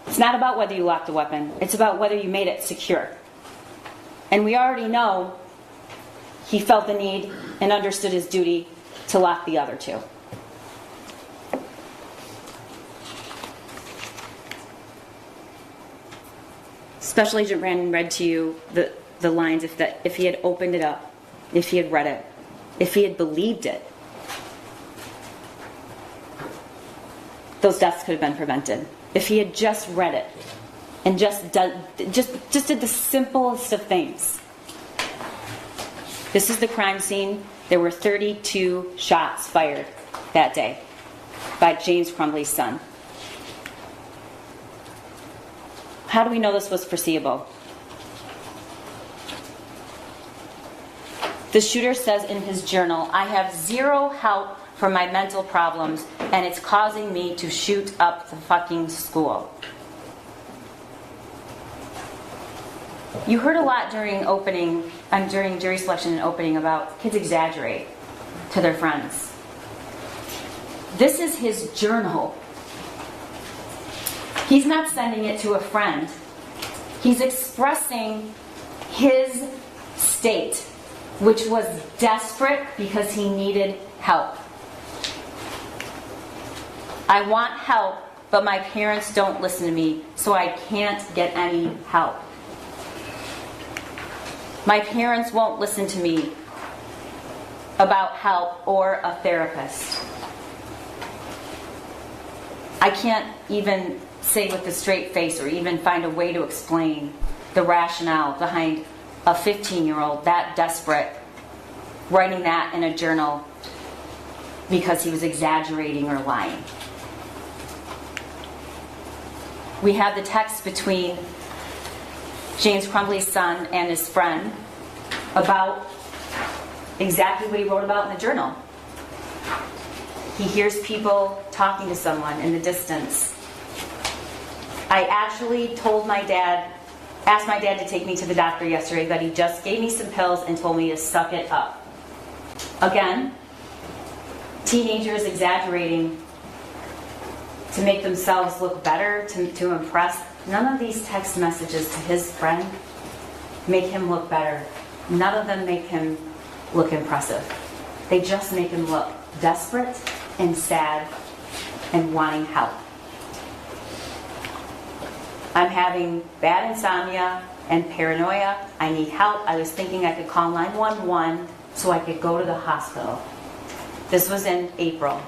It's not about whether you locked the weapon. It's about whether you made it secure. And we already know he felt the need and understood his duty to lock the other 2. Special Agent Brandon read to you the lines, if he had opened it up, if he had read it, if he had believed it, those deaths could have been prevented. If he had just read it and just did the simplest of things. This is the crime scene. There were 32 shots fired that day by James Crumbley's son. How do we know this was foreseeable? The shooter says in his journal, "I have zero help for my mental problems, and it's causing me to shoot up the fucking school." You heard a lot during jury selection and opening about kids exaggerate to their friends. This is his journal. He's not sending it to a friend. He's expressing his state, which was desperate because he needed help. I want help, but my parents don't listen to me, so I can't get any help. My parents won't listen to me about help or a therapist. I can't even say with a straight face or even find a way to explain the rationale behind a 15-year-old that desperate writing that in a journal because he was exaggerating or lying. We have the text between James Crumbley's son and his friend about exactly what he wrote about in the journal. He hears people talking to someone in the distance. I actually asked my dad to take me to the doctor yesterday, but he just gave me some pills and told me to suck it up. Again, teenagers exaggerating to make themselves look better, to impress. None of these text messages to his friend make him look better. None of them make him look impressive. They just make him look desperate and sad and wanting help. I'm having bad insomnia and paranoia. I need help. I was thinking I could call 911 so I could go to the hospital. This was in April.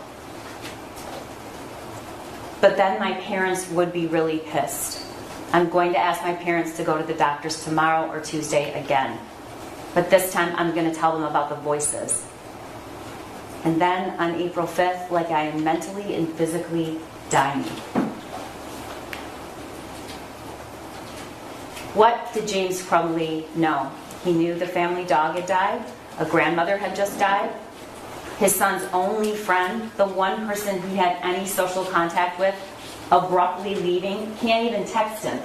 But then my parents would be really pissed. I'm going to ask my parents to go to the doctors tomorrow or Tuesday again. But this time I'm going to tell them about the voices. And then on April 5th, like I am mentally and physically dying. What did James Crumbley know? He knew the family dog had died, a grandmother had just died, his son's only friend, the one person he had any social contact with, abruptly leaving, can't even text him.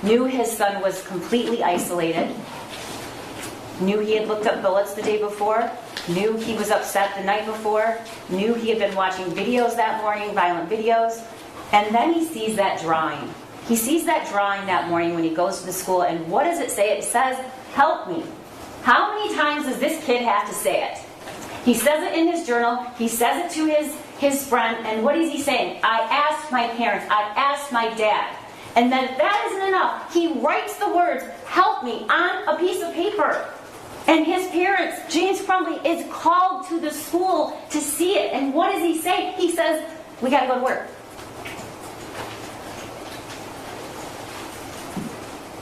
Knew his son was completely isolated, knew he had looked up bullets the day before, knew he was upset the night before, knew he had been watching videos that morning, violent videos, and then he sees that drawing. He sees that drawing that morning when he goes to the school, and what does it say? It says, "Help me." How many times does this kid have to say it? He says it in his journal, he says it to his friend, and what is he saying? I asked my parents, I asked my dad. And then if that isn't enough, he writes the words, "Help me," on a piece of paper. And his parents, James Crumbley, is called to the school to see it. And what does he say? He says, "We gotta go to work."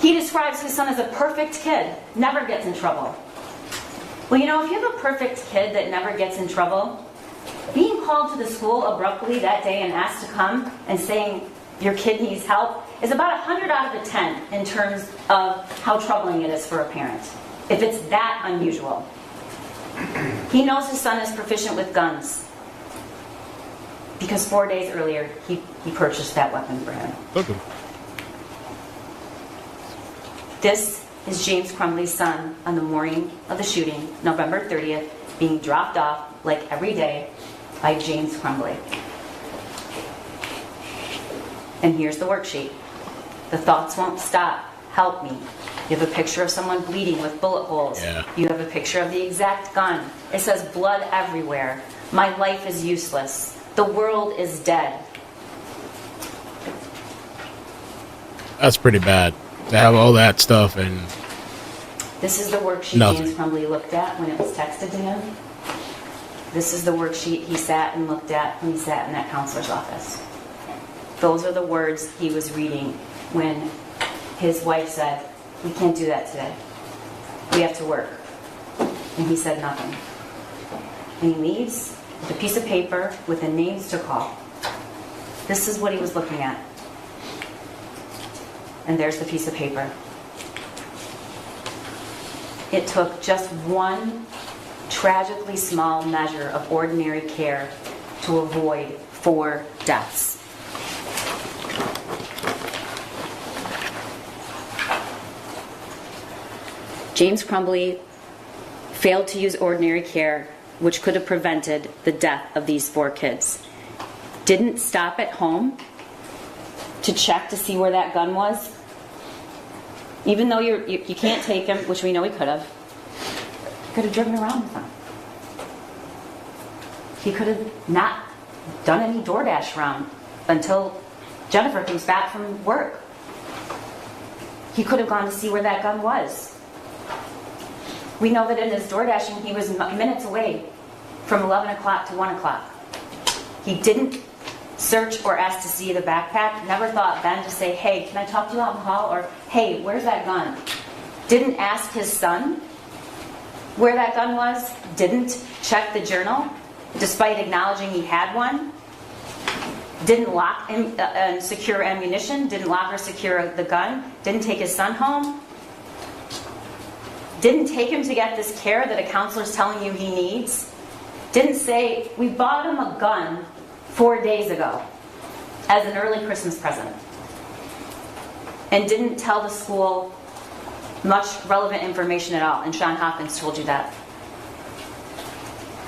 He describes his son as a perfect kid, never gets in trouble. Well, you know, if you have a perfect kid that never gets in trouble, being called to the school abruptly that day and asked to come and saying your kid needs help is about 100 out of a 10 in terms of how troubling it is for a parent, if it's that unusual. He knows his son is proficient with guns because 4 days earlier he purchased that weapon for him. Okay. This is James Crumbley's son on the morning of the shooting, November 30th, being dropped off, like every day, by James Crumbley. And here's the worksheet. The thoughts won't stop. Help me. You have a picture of someone bleeding with bullet holes. Yeah. You have a picture of the exact gun. It says blood everywhere. My life is useless. The world is dead. That's pretty bad. To have all that stuff and This is the worksheet Nothing. James Crumbley looked at when it was texted to him. This is the worksheet he sat and looked at when he sat in that counselor's office. Those are the words he was reading when his wife said, "We can't do that today. We have to work." And he said nothing. And he leaves with a piece of paper with the names to call. This is what he was looking at. And there's the piece of paper. It took just one tragically small measure of ordinary care to avoid 4 deaths. James Crumbley failed to use ordinary care, which could have prevented the death of these 4 kids. Didn't stop at home to check to see where that gun was. Even though you can't take him, which we know he could have driven around with him. He could have not done any DoorDash round until Jennifer comes back from work. He could have gone to see where that gun was. We know that in his DoorDashing, he was minutes away from 11 o'clock to 1 o'clock. He didn't search or ask to see the backpack. Never thought then to say, "Hey, can I talk to you out in the hall?" Or, "Hey, where's that gun?" Didn't ask his son where that gun was. Didn't check the journal, despite acknowledging he had one. Didn't lock and secure ammunition. Didn't lock or secure the gun. Didn't take his son home. Didn't take him to get this care that a counselor's telling you he needs. Didn't say, "We bought him a gun 4 days ago as an early Christmas present." And didn't tell the school much relevant information at all. And Sean Hopkins told you that.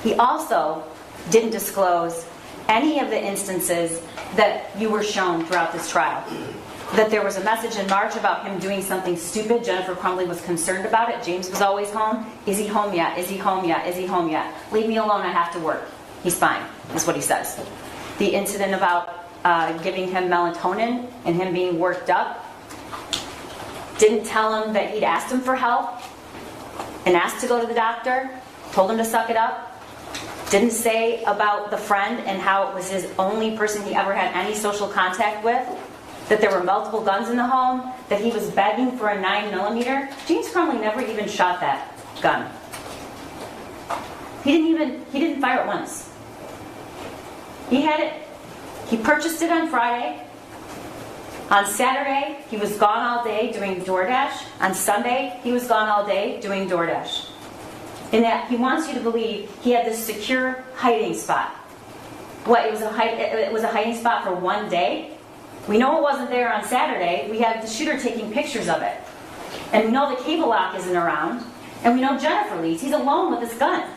He also didn't disclose any of the instances that you were shown throughout this trial. That there was a message in March about him doing something stupid. Jennifer Crumbley was concerned about it. James was always home. Is he home yet? Is he home yet? Is he home yet? Leave me alone, I have to work. He's fine, is what he says. The incident about giving him melatonin and him being worked up, didn't tell him that he'd asked him for help and asked to go to the doctor, told him to suck it up. Didn't say about the friend and how it was his only person he ever had any social contact with, that there were multiple guns in the home, that he was begging for a 9mm. James Crumbley never even shot that gun. He didn't fire it once. He had it He purchased it on Friday. On Saturday, he was gone all day doing DoorDash. On Sunday, he was gone all day doing DoorDash. In that he wants you to believe he had this secure hiding spot. What, it was a hiding spot for one day? We know it wasn't there on Saturday. We have the shooter taking pictures of it. And we know the cable lock isn't around. And we know Jennifer leaves. He's alone with his gun.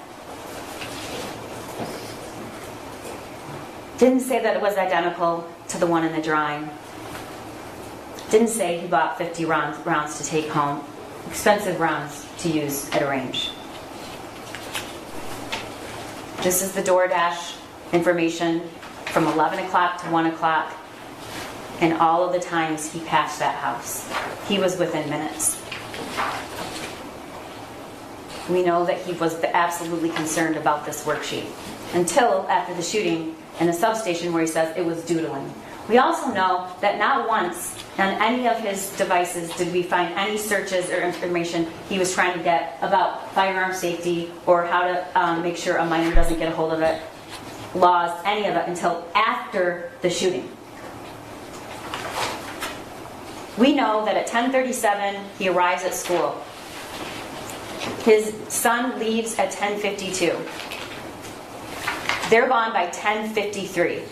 Didn't say that it was identical to the one in the drawing. Didn't say he bought 50 rounds to take home. Expensive rounds to use at a range. This is the DoorDash information from 11 o'clock to 1 o'clock and all of the times he passed that house. He was within minutes. We know that he was absolutely concerned about this worksheet until after the shooting in the substation where he says it was doodling. We also know that not once on any of his devices did we find any searches or information he was trying to get about firearm safety or how to make sure a minor doesn't get a hold of it, laws, any of it, until after the shooting. We know that at 10:37 he arrives at school. His son leaves at 10:52. They're gone by 10:53.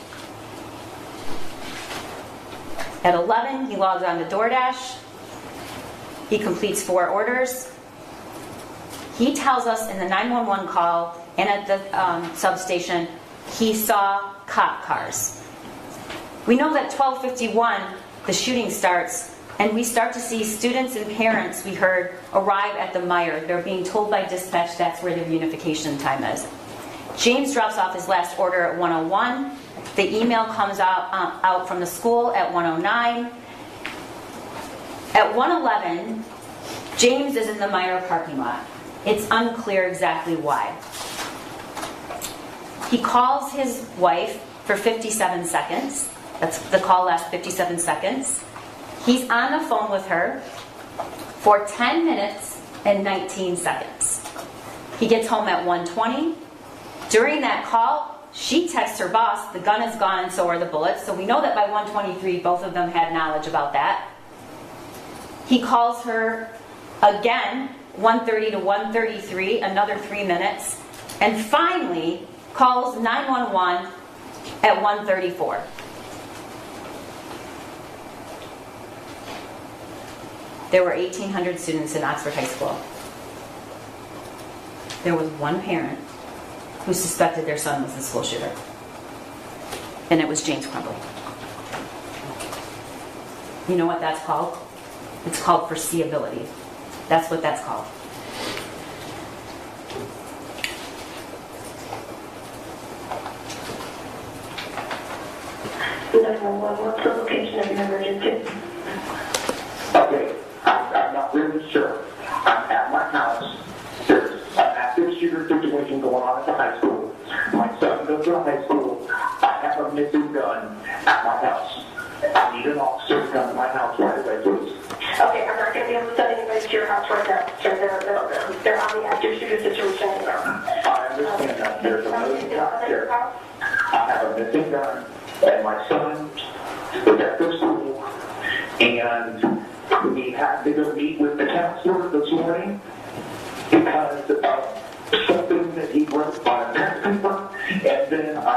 At 11, he logs on to DoorDash. He completes 4 orders. He tells us in the 911 call and at the substation, he saw cop cars. We know that 12:51, the shooting starts, and we start to see students and parents, we heard, arrive at the Meijer. They're being told by dispatch that's where the unification time is. James drops off his last order at 1:01. The email comes out from the school at 1:09. At 1:11, James is in the Meijer parking lot. It's unclear exactly why. He calls his wife for 57 seconds. That's the call lasts 57 seconds. He's on the phone with her for 10 minutes and 19 seconds. He gets home at 1:20. During that call, she texts her boss, the gun is gone and so are the bullets. So we know that by 1:23, both of them had knowledge about that. He calls her again, 1:30 to 1:33, another 3 minutes. And finally, calls 911 at 1:34. There were 1,800 students in Oxford High School. There was one parent who suspected their son was the school shooter. And it was James Crumbley. You know what that's called? It's called foreseeability. That's what that's called. What's the location of your emergency? Okay, I'm not really sure. I'm at my house. There's an active shooter situation going on at the high school. My son goes to the high school. I have a missing gun at my house. I need an officer to come to my house right away, please. Okay, I'm not going to be able to send anybody to your house right now. So they're on the active shooter situation. I understand that. There's a missing gun here. I have a missing gun, and my son was at the school, and we had to go meet with the counselor this morning because of something that he wrote on a test paper, and then I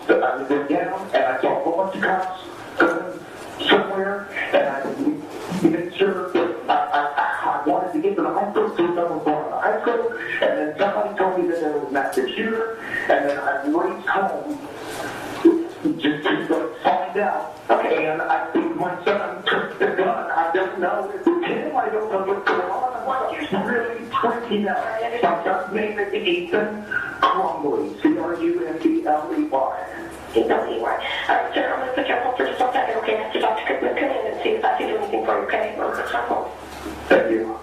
went down and I saw a whole bunch of cops going somewhere, and I made sure that I wanted to get to the high school, so someone was going to the high school, and then somebody told me that there was an active shooter, and then I raced home just to find out. Okay, and I think my son took the gun. I don't know if it's him. I don't know what's going on. I'm really freaking out. My son's name is Ethan Crumbley. Crumbley. Ethan All right, sir, I'm going to put you on hold for just a second, okay? I have to talk to Cookman. Come in and see if I can do anything for you, okay? I'll put you on hold. Thank you.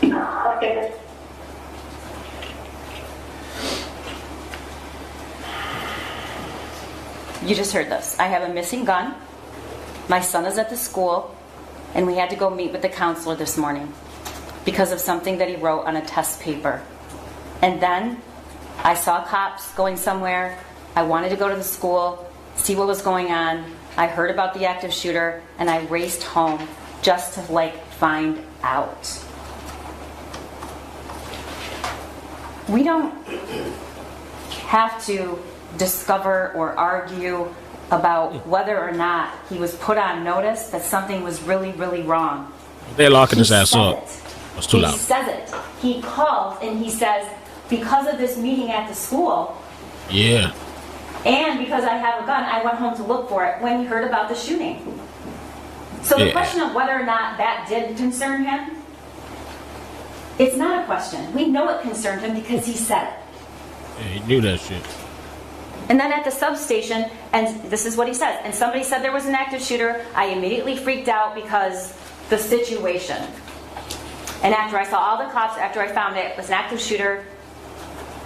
Okay, good. You just heard this. I have a missing gun. My son is at the school, and we had to go meet with the counselor this morning because of something that he wrote on a test paper. And then I saw cops going somewhere. I wanted to go to the school, see what was going on. I heard about the active shooter, and I raced home just to find out. We don't have to discover or argue about whether or not he was put on notice that something was really, really wrong. They're locking He his ass says up. it. That's too He loud. says it. He calls and he says, because of this meeting at the school, Yeah. and because I have a gun, I went home to look for it when he heard about the shooting. So the Yeah. question of whether or not that did concern him, it's not a question. We know it concerned him because he said it. Yeah, he knew that shit. And then at the substation, and this is what he says, and somebody said there was an active shooter, I immediately freaked out because the situation. And after I saw all the cops, after I found it was an active shooter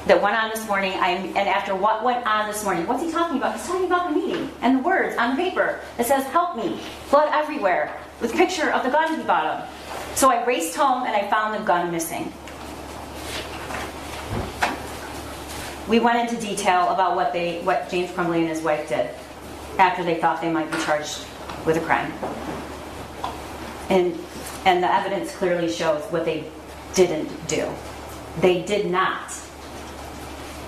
that went on this morning, and after what went on this morning, what's he talking about? He's talking about the meeting and the words on paper that says, help me, blood everywhere, with a picture of the gun he bought him. So I raced home and I found the gun missing. We went into detail about what James Crumbley and his wife did after they thought they might be charged with a crime. And the evidence clearly shows what they didn't do. They did not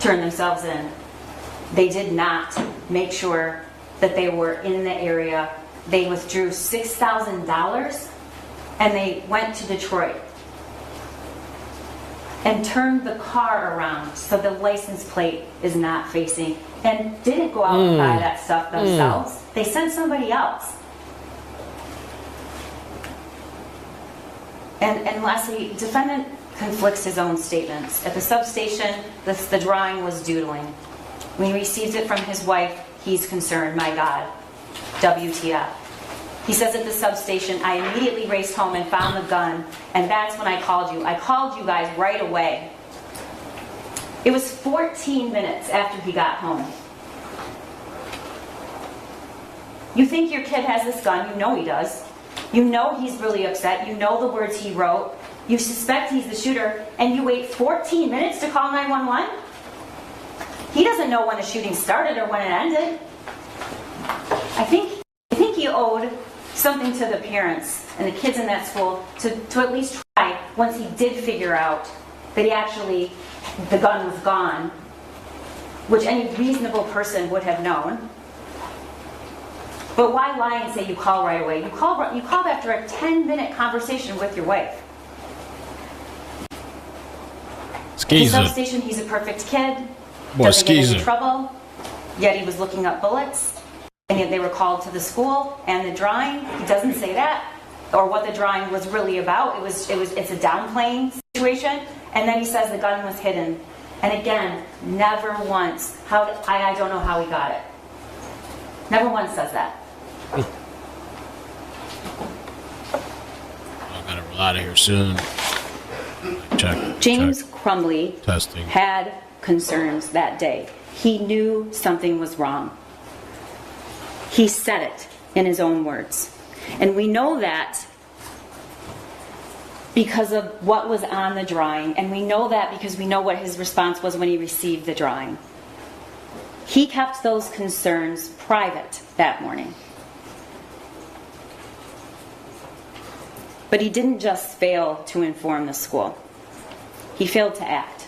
turn themselves in. They did not make sure that they were in the area. They withdrew $6,000 and they went to Detroit and turned the car around so the license plate is not facing, and didn't go out and buy that stuff themselves. They sent somebody else. And lastly, defendant conflicts his own statements. At the substation, the drawing was doodling. When he received it from his wife, he's concerned, my God, WTF. He says at the substation, I immediately raced home and found the gun, and that's when I called you. I called you guys right away. It was 14 minutes after he got home. You think your kid has this gun, you know he does. You know he's really upset, you know the words he wrote, you suspect he's the shooter, and you wait 14 minutes to call 911? He doesn't know when the shooting started or when it ended. I think he owed something to the parents and the kids in that school to at least try, once he did figure out that the gun was gone, which any reasonable person would have known. But why lie and say you call right away? You called after a 10-minute conversation with your wife. At the Skeezer. substation, he's a perfect kid. Boy, Doesn't get skeezer. into trouble. Yet he was looking up bullets. And yet they were called to the school and the drawing. He doesn't say that, or what the drawing was really about. It's a downplaying situation. And then he says the gun was hidden. And again, never once. I don't know how he got it. Never once says that. I gotta roll out of here soon. Check. James check. Crumbley Testing. had concerns that day. He knew something was wrong. He said it in his own words. And we know that because of what was on the drawing, and we know that because we know what his response was when he received the drawing. He kept those concerns private that morning. But he didn't just fail to inform the school. He failed to act.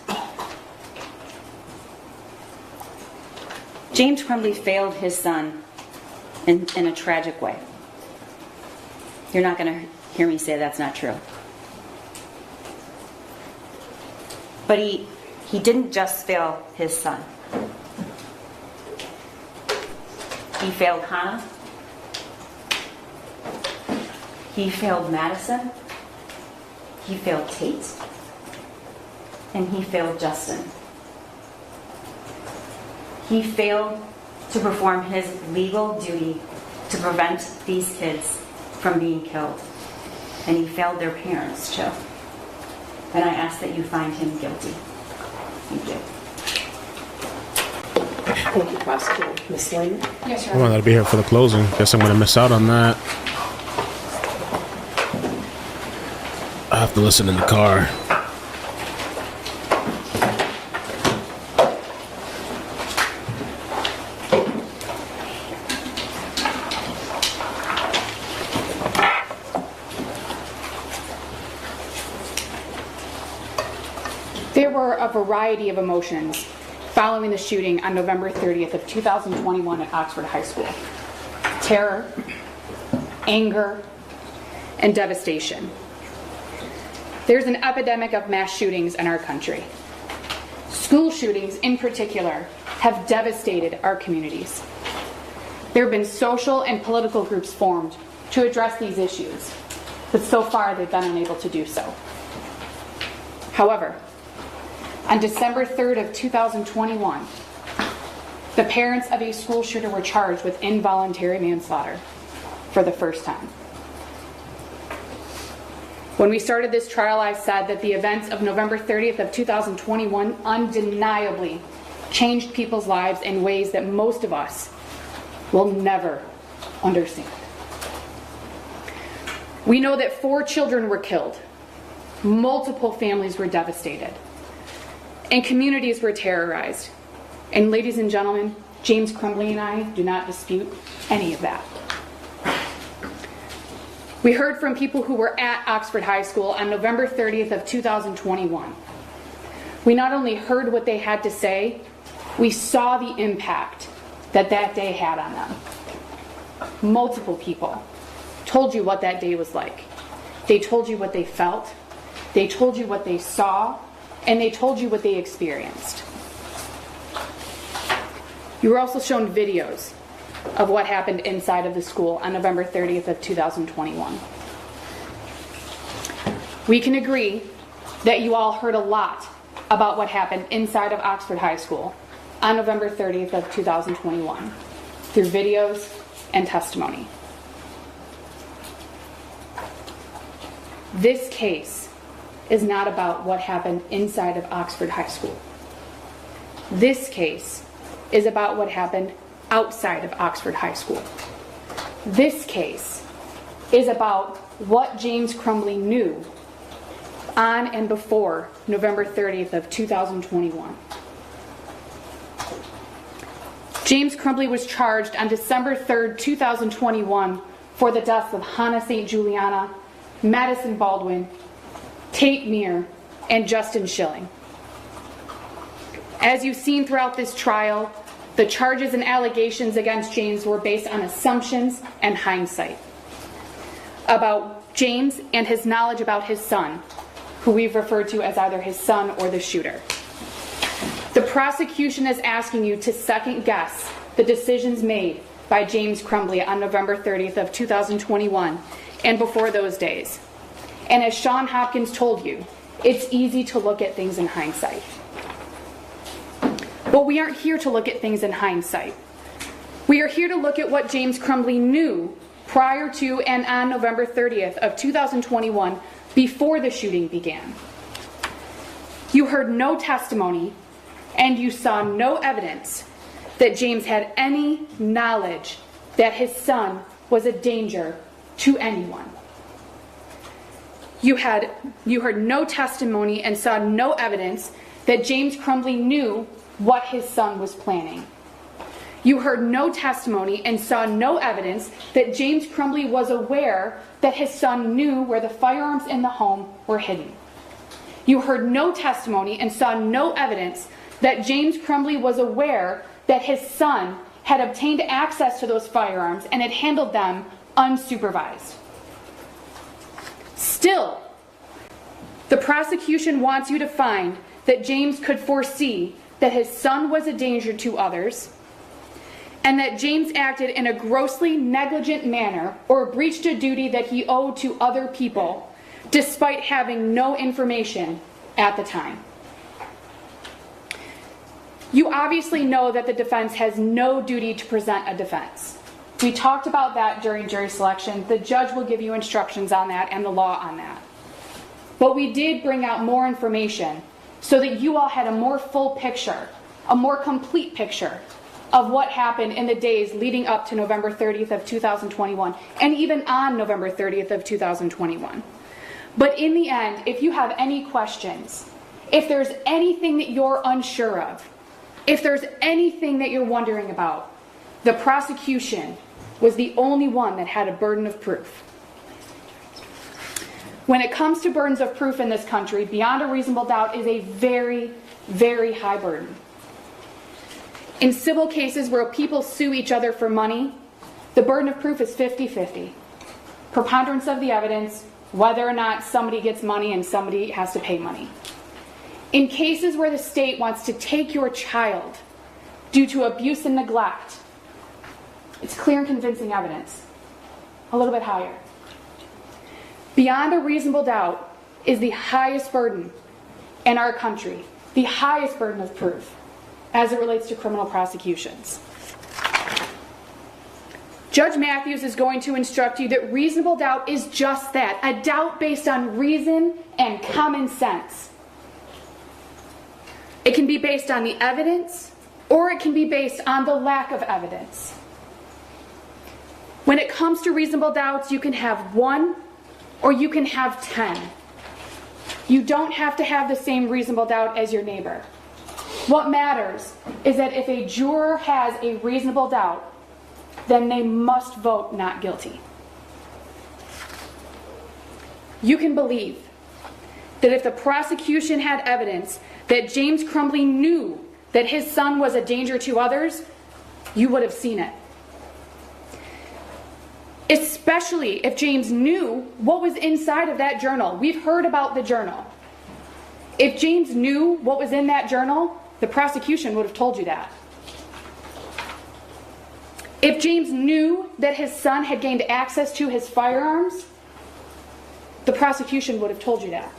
James Crumbley failed his son in a tragic way. You're not going to hear me say that's not true. But he didn't just fail his son. He failed Hannah. He failed Madison. He failed Tate. And he failed Justin. He failed to perform his legal duty to prevent these kids from being killed. And he failed their parents too. And I ask that you find him guilty. Thank you. Thank you, Prosecutor. Ms. Lane? Yes, Your I Honor. wanted to be here for the closing. Guess I'm gonna miss out on that. I have to listen in the car. were a variety of emotions following the shooting on November 30th of 2021 at Oxford High School. Terror, anger, and devastation. There's an epidemic of mass shootings in our country. School shootings in particular have devastated our communities. There have been social and political groups formed to address these issues, but so far they've been unable to do so. However, on December 3rd of 2021, the parents of a school shooter were charged with involuntary manslaughter for the first time. When we started this trial, I said that the events of November 30th of 2021 undeniably changed people's lives in ways that most of us will never understand. We know that 4 children were killed, multiple families were devastated, and communities were terrorized. And ladies and gentlemen, James Crumbley and I do not dispute any of that. We heard from people who were at Oxford High School on November 30th of 2021. We not only heard what they had to say, we saw the impact that that day had on them. Multiple people told you what that day was like. They told you what they felt, they told you what they saw, and they told you what they experienced. You were also shown videos of what happened inside of the school on November 30th of 2021. We can agree that you all heard a lot about what happened inside of Oxford High School on November 30th of 2021 through videos and testimony. This case is not about what happened inside of Oxford High School. This case is about what happened outside of Oxford High School. This case is about what James Crumbley knew on and before November 30th of 2021. James Crumbley was charged on December 3rd, 2021 for the deaths of Hannah St. Juliana, Madison Baldwin, Tate Meir, and Justin Schilling. As you've seen throughout this trial, the charges and allegations against James were based on assumptions and hindsight about James and his knowledge about his son, who we've referred to as either his son or the shooter. The prosecution is asking you to second guess the decisions made by James Crumbley on November 30th of 2021 and before those days. And as Sean Hopkins told you, it's easy to look at things in hindsight. But we aren't here to look at things in hindsight. We are here to look at what James Crumbley knew prior to and on November 30th of 2021 before the shooting began. You heard no testimony and you saw no evidence that James had any knowledge that his son was a danger to anyone. You heard no testimony and saw no evidence that James Crumbley knew what his son was planning. You heard no testimony and saw no evidence that James Crumbley was aware that his son knew where the firearms in the home were hidden. You heard no testimony and saw no evidence that James Crumbley was aware that his son had obtained access to those firearms and had handled them unsupervised. Still, the prosecution wants you to find that James could foresee that his son was a danger to others, and that James acted in a grossly negligent manner or breached a duty that he owed to other people, despite having no information at the time. You obviously know that the defense has no duty to present a defense. We talked about that during jury selection. The judge will give you instructions on that and the law on that. But we did bring out more information so that you all had a more full picture, a more complete picture of what happened in the days leading up to November 30th of 2021 and even on November 30th of 2021. But in the end, if you have any questions, if there's anything that you're unsure of, if there's anything that you're wondering about, the prosecution was the only one that had a burden of proof. when it comes to burdens of proof in this country, beyond a reasonable doubt is a very, very high burden. In civil cases where people sue each other for money, the burden of proof is 50-50. Preponderance of the evidence, whether or not somebody gets money and somebody has to pay money. In cases where the state wants to take your child due to abuse and neglect, it's clear and convincing evidence. A little bit higher. Beyond a reasonable doubt is the highest burden in our country, the highest burden of proof as it relates to criminal prosecutions. Judge Matthews is going to instruct you that reasonable doubt is just that, a doubt based on reason and common sense. It can be based on the evidence, or it can be based on the lack of evidence. When it comes to reasonable doubts, you can have 1 or you can have 10. You don't have to have the same reasonable doubt as your neighbor. What matters is that if a juror has a reasonable doubt, then they must vote not guilty. You can believe that if the prosecution had evidence that James Crumbley knew that his son was a danger to others, you would have seen it. Especially if James knew what was inside of that journal. We've heard about the journal. If James knew what was in that journal, the prosecution would have told you that. If James knew that his son had gained access to his firearms, the prosecution would have told you that.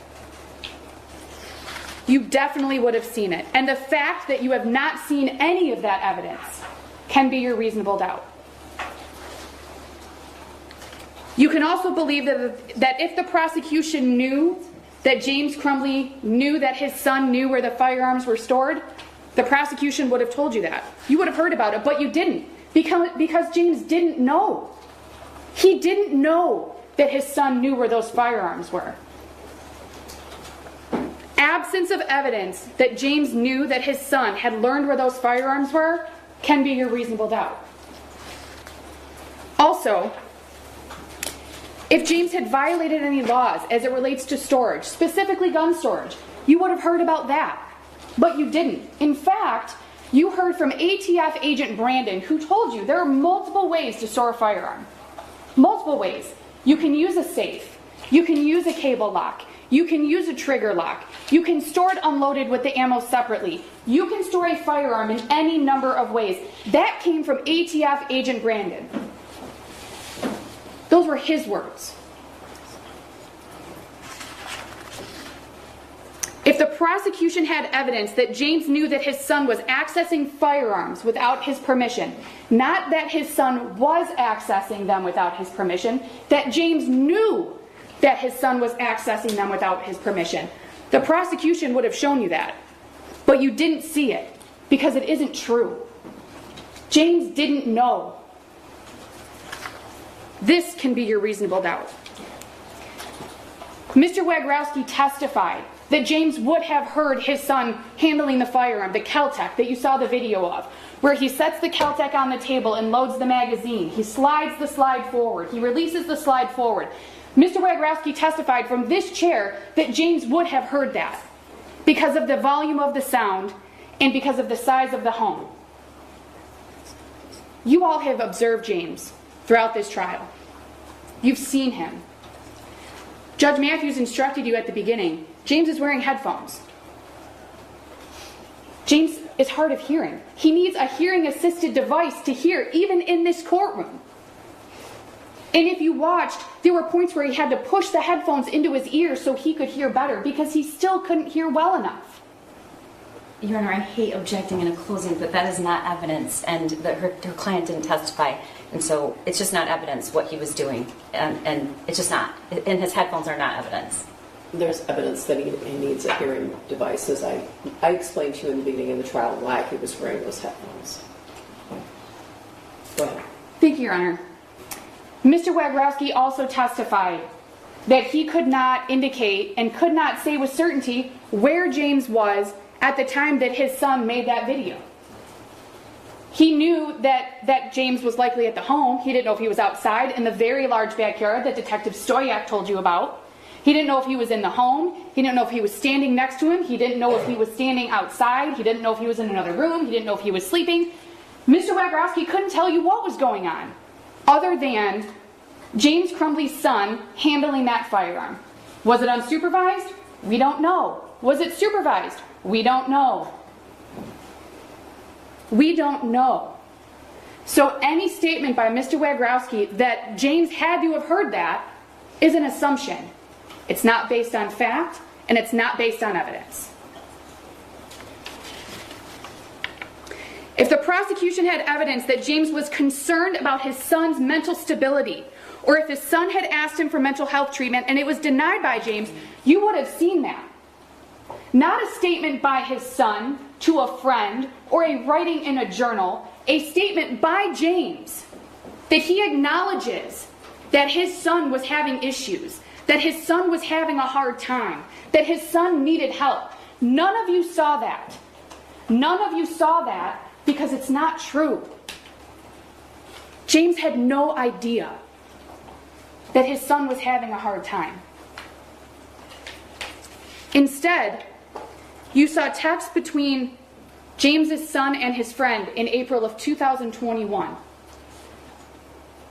You definitely would have seen it. And the fact that you have not seen any of that evidence can be your reasonable doubt. You can also believe that if the prosecution knew that James Crumbley knew that his son knew where the firearms were stored, the prosecution would have told you that. You would have heard about it, but you didn't. Because James didn't know. He didn't know that his son knew where those firearms were. Absence of evidence that James knew that his son had learned where those firearms were can be your reasonable doubt. Also, if James had violated any laws as it relates to storage, specifically gun storage, you would have heard about that. But you didn't. In fact, you heard from ATF agent Brandon, who told you there are multiple ways to store a firearm. Multiple ways. You can use a safe. You can use a cable lock. You can use a trigger lock. You can store it unloaded with the ammo separately. You can store a firearm in any number of ways. That came from ATF agent Brandon. Those were his words. If the prosecution had evidence that James knew that his son was accessing firearms without his permission, not that his son was accessing them without his permission, that James knew that his son was accessing them without his permission, the prosecution would have shown you that. But you didn't see it because it isn't true. James didn't know. This can be your reasonable doubt. Mr. Wagrowski testified that James would have heard his son handling the firearm, the Kel-Tec that you saw the video of, where he sets the Kel-Tec on the table and loads the magazine. He slides the slide forward. He releases the slide forward. Mr. Wagrowski testified from this chair that James would have heard that because of the volume of the sound and because of the size of the home. You all have observed James throughout this trial. You've seen him. Judge Matthews instructed you at the beginning, James is wearing headphones. James is hard of hearing. He needs a hearing-assisted device to hear, even in this courtroom. And if you watched, there were points where he had to push the headphones into his ears so he could hear better because he still couldn't hear well enough. Your Honor, I hate objecting in a closing, but that is not evidence, and that her client didn't testify. And so it's just not evidence what he was doing. And it's just not. And his headphones are not evidence. There's evidence that he needs a hearing device, as I explained to you in the beginning of the trial why he was wearing those headphones. Go ahead. Thank you, Your Honor. Mr. Wagrowski also testified that he could not indicate and could not say with certainty where James was at the time that his son made that video. He knew that James was likely at the home. He didn't know if he was outside in the very large backyard that Detective Stoyak told you about. He He didn't know if he was in the home. He didn't know if he was standing next to him. He didn't know if he was standing outside. He didn't know if he was in another room. He didn't know if he was sleeping. Mr. Wagrowski couldn't tell you what was going on, other than James Crumbley's son handling that firearm. Was it unsupervised? We don't know. Was it supervised? We don't know. We don't know. So any statement by Mr. Wagrowski that James had to have heard that is an assumption. It's not based on fact, and it's not based on evidence. If the prosecution had evidence that James was concerned about his son's mental stability, or if his son had asked him for mental health treatment and it was denied by James, you would have seen that. Not a statement by his son to a friend or a writing in a journal, a statement by James that he acknowledges that his son was having issues, that his son was having a hard time, that his son needed help. None of you saw that. None of you saw that because it's not true. James had no idea that his son was having a hard time. Instead, you saw text between James's son and his friend in April of 2021,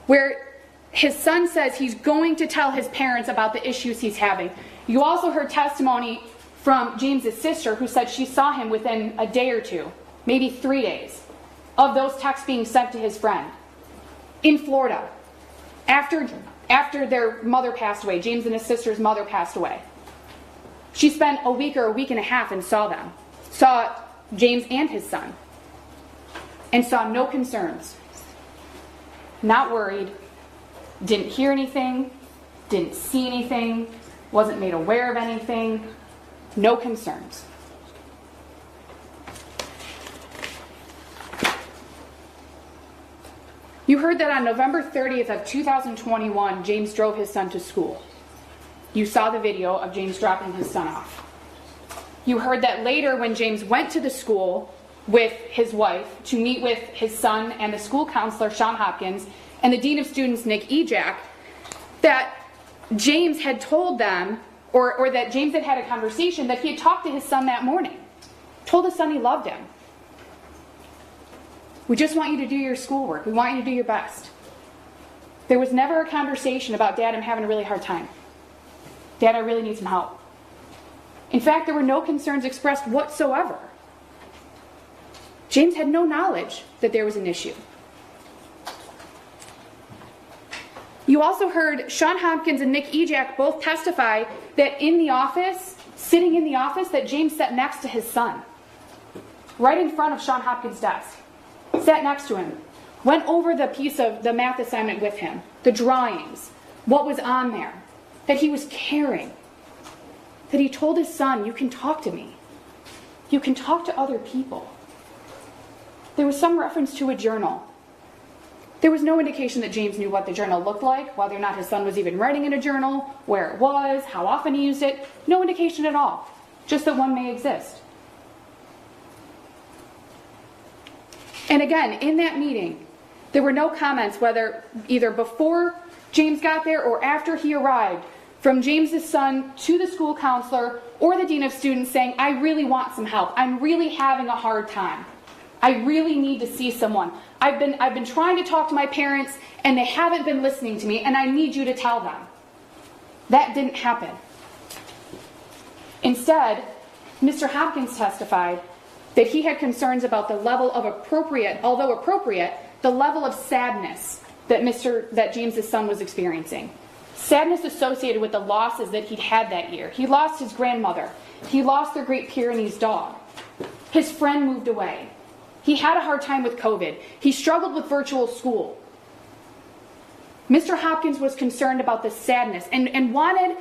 where his son says he's going to tell his parents about the issues he's having. You also heard testimony from James's sister, who said she saw him within a day or two, maybe 3 days, of those texts being sent to his friend in Florida after their mother passed away. James and his sister's mother passed away. She spent a week or a week and a half and saw them. Saw James and his son. And saw no concerns. Not worried. Didn't hear anything. Didn't see anything. Wasn't made aware of anything. No concerns. You heard that on November 30th of 2021, James drove his son to school. You saw the video of James dropping his son off. You heard that later when James went to the school with his wife to meet with his son and the school counselor, Sean Hopkins, and the dean of students, Nick Ejak, that James had told them, or that James had had a conversation that he had talked to his son that morning. Told his son he loved him. We just want you to do your schoolwork. We want you to do your best. There was never a conversation about, Dad, I'm having a really hard time. Dad, I really need some help. In fact, there were no concerns expressed whatsoever. James had no knowledge that there was an issue. You also heard Sean Hopkins and Nick Ejak both testify that in the office, sitting in the office, that James sat next to his son. Right in front of Sean Hopkins' desk. Sat next to him. Went over the piece of the math assignment with him. The drawings. What was on there. That he was caring. That he told his son, you can talk to me. You can talk to other people. There was some reference to a journal. There was no indication that James knew what the journal looked like, whether or not his son was even writing in a journal, where it was, how often he used it. No indication at all. Just that one may exist. And again, in that meeting, there were no comments, whether either before James got there or after he arrived, from James's son to the school counselor or the dean of students saying, I really want some help. I'm really having a hard time. I really need to see someone. I've been trying to talk to my parents and they haven't been listening to me and I need you to tell them. That didn't happen. Instead, Mr. Hopkins testified that he had concerns about the level of although appropriate, the level of sadness that James's son was experiencing. Sadness associated with the losses that he'd had that year. He lost his grandmother. He lost their Great Pyrenees dog. His friend moved away. He had a hard time with COVID. He struggled with virtual school. Mr. Hopkins was concerned about the sadness and wanted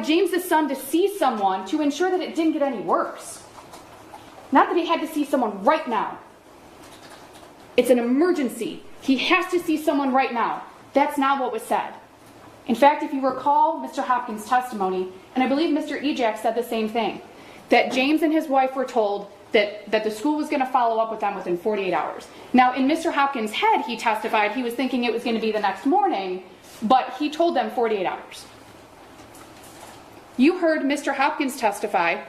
James's son to see someone to ensure that it didn't get any worse. Not that he had to see someone right now. It's an emergency. He has to see someone right now. That's not what was said. In fact, if you recall Mr. Hopkins' testimony, and I believe Mr. Ejak said the same thing, that James and his wife were told that the school was going to follow up with them within 48 hours. Now, in Mr. Hopkins' head, he testified he was thinking it was going to be the next morning, but he told them 48 hours. You heard Mr. Hopkins testify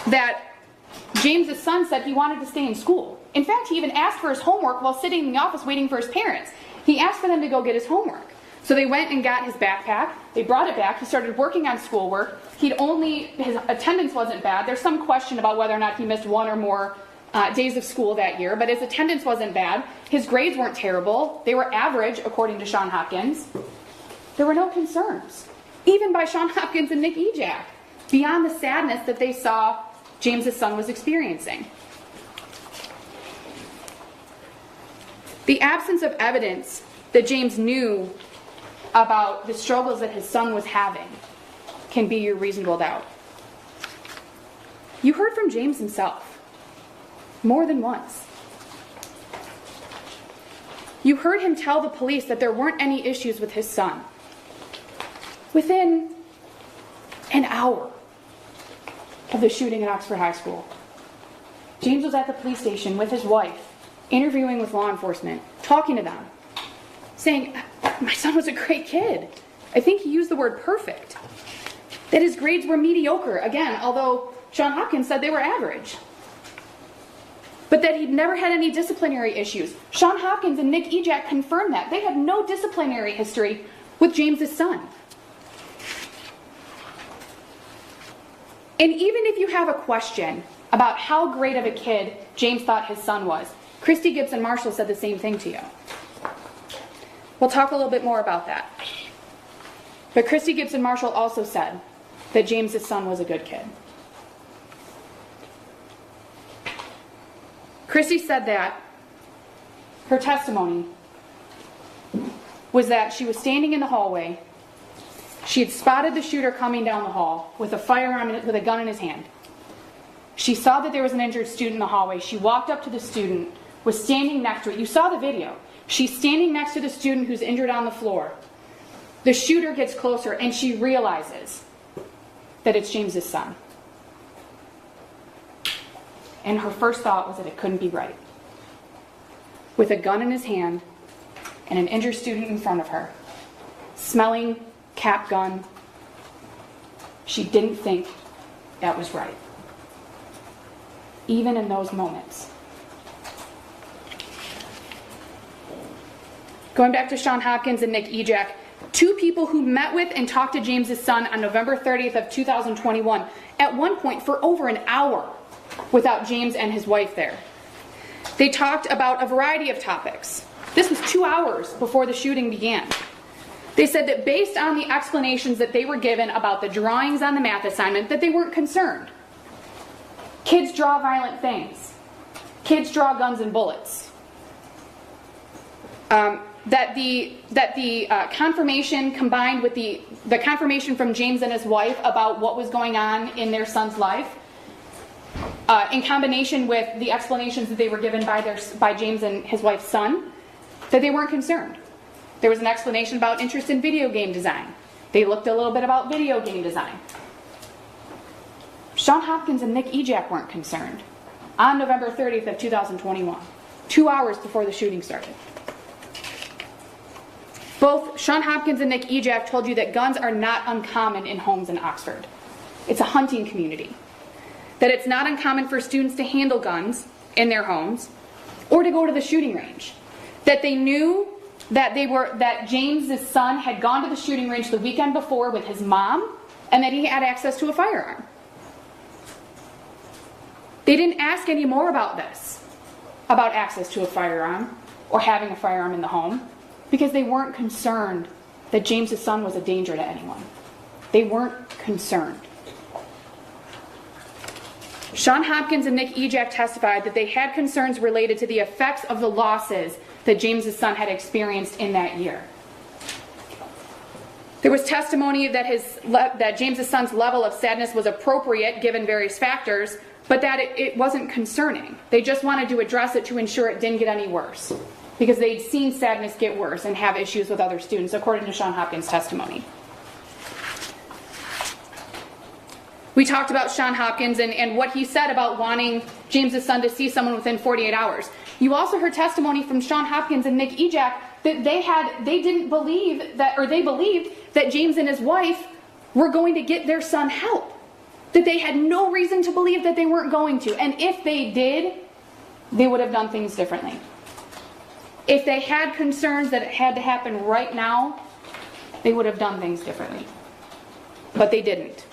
that James's son said he wanted to stay in school. In fact, he even asked for his homework while sitting in the office waiting for his parents. He asked for them to go get his homework. So they went and got his backpack. They brought it back. He started working on schoolwork. His attendance wasn't bad. There's some question about whether or not he missed one or more days of school that year, but his attendance wasn't bad. His grades weren't terrible. They were average, according to Sean Hopkins. There were no concerns, even by Sean Hopkins and Nick Ejak, beyond the sadness that they saw James's son was experiencing. The absence of evidence that James knew about the struggles that his son was having can be your reasonable doubt. You heard from James himself more than once. You heard him tell the police that there weren't any issues with his son. Within an hour of the shooting at Oxford High School, James was at the police station with his wife, interviewing with law enforcement, talking to them, saying, my son was a great kid. I think he used the word perfect. That his grades were mediocre, again, although Sean Hopkins said they were average. But that he'd never had any disciplinary issues. Sean Hopkins and Nick Ejak confirmed that. They had no disciplinary history with James's son. And even if you have a question about how great of a kid James thought his son was, Christy Gibson Marshall said the same thing to you. We'll talk a little bit more about that. But Christy Gibson Marshall also said that James's son was a good kid. Christy said that her testimony was that she was standing in the hallway. She had spotted the shooter coming down the hall with a firearm, with a gun in his hand. She saw that there was an injured student in the hallway. She walked up to the student, was standing next to it. You saw the video. She's standing next to the student who's injured on the floor. The shooter gets closer and she realizes that it's James's son. And her first thought was that it couldn't be right. With a gun in his hand and an injured student in front of her, smelling cap gun, she didn't think that was right. Even in those moments. Going back to Sean Hopkins and Nick Ejak, two people who met with and talked to James's son on November 30th of 2021, at one point for over an hour without James and his wife there. They talked about a variety of topics. This was 2 hours before the shooting began. They said that based on the explanations that they were given about the drawings on the math assignment, that they weren't concerned. Kids draw violent things. Kids draw guns and bullets. That the confirmation combined with the confirmation from James and his wife about what was going on in their son's life, in combination with the explanations that they were given by James and his wife's son, that they weren't concerned. There was an explanation about interest in video game design. They looked a little bit about video game design. Sean Hopkins and Nick Ejak weren't concerned on November 30th of 2021, 2 hours before the shooting started. Both Sean Hopkins and Nick Ejak told you that guns are not uncommon in homes in Oxford. It's a hunting community. That it's not uncommon for students to handle guns in their homes or to go to the shooting range. That they knew that James's son had gone to the shooting range the weekend before with his mom and that he had access to a firearm. They didn't ask any more about this, about access to a firearm or having a firearm in the home, because they weren't concerned that James's son was a danger to anyone. They weren't concerned. Sean Hopkins and Nick Ejak testified that they had concerns related to the effects of the losses that James's son had experienced in that year. There was testimony that James's son's level of sadness was appropriate given various factors, but that it wasn't concerning. They just wanted to address it to ensure it didn't get any worse, because they'd seen sadness get worse and have issues with other students, according to Sean Hopkins' testimony. We talked about Sean Hopkins and what he said about wanting James's son to see someone within 48 hours. You also heard testimony from Sean Hopkins and Nick Ejak that they didn't believe that, or they believed that James and his wife were going to get their son help. That they had no reason to believe that they weren't going to. And if they did, they would have done things differently. If they had concerns that it had to happen right now, they would have done things differently. But they didn't.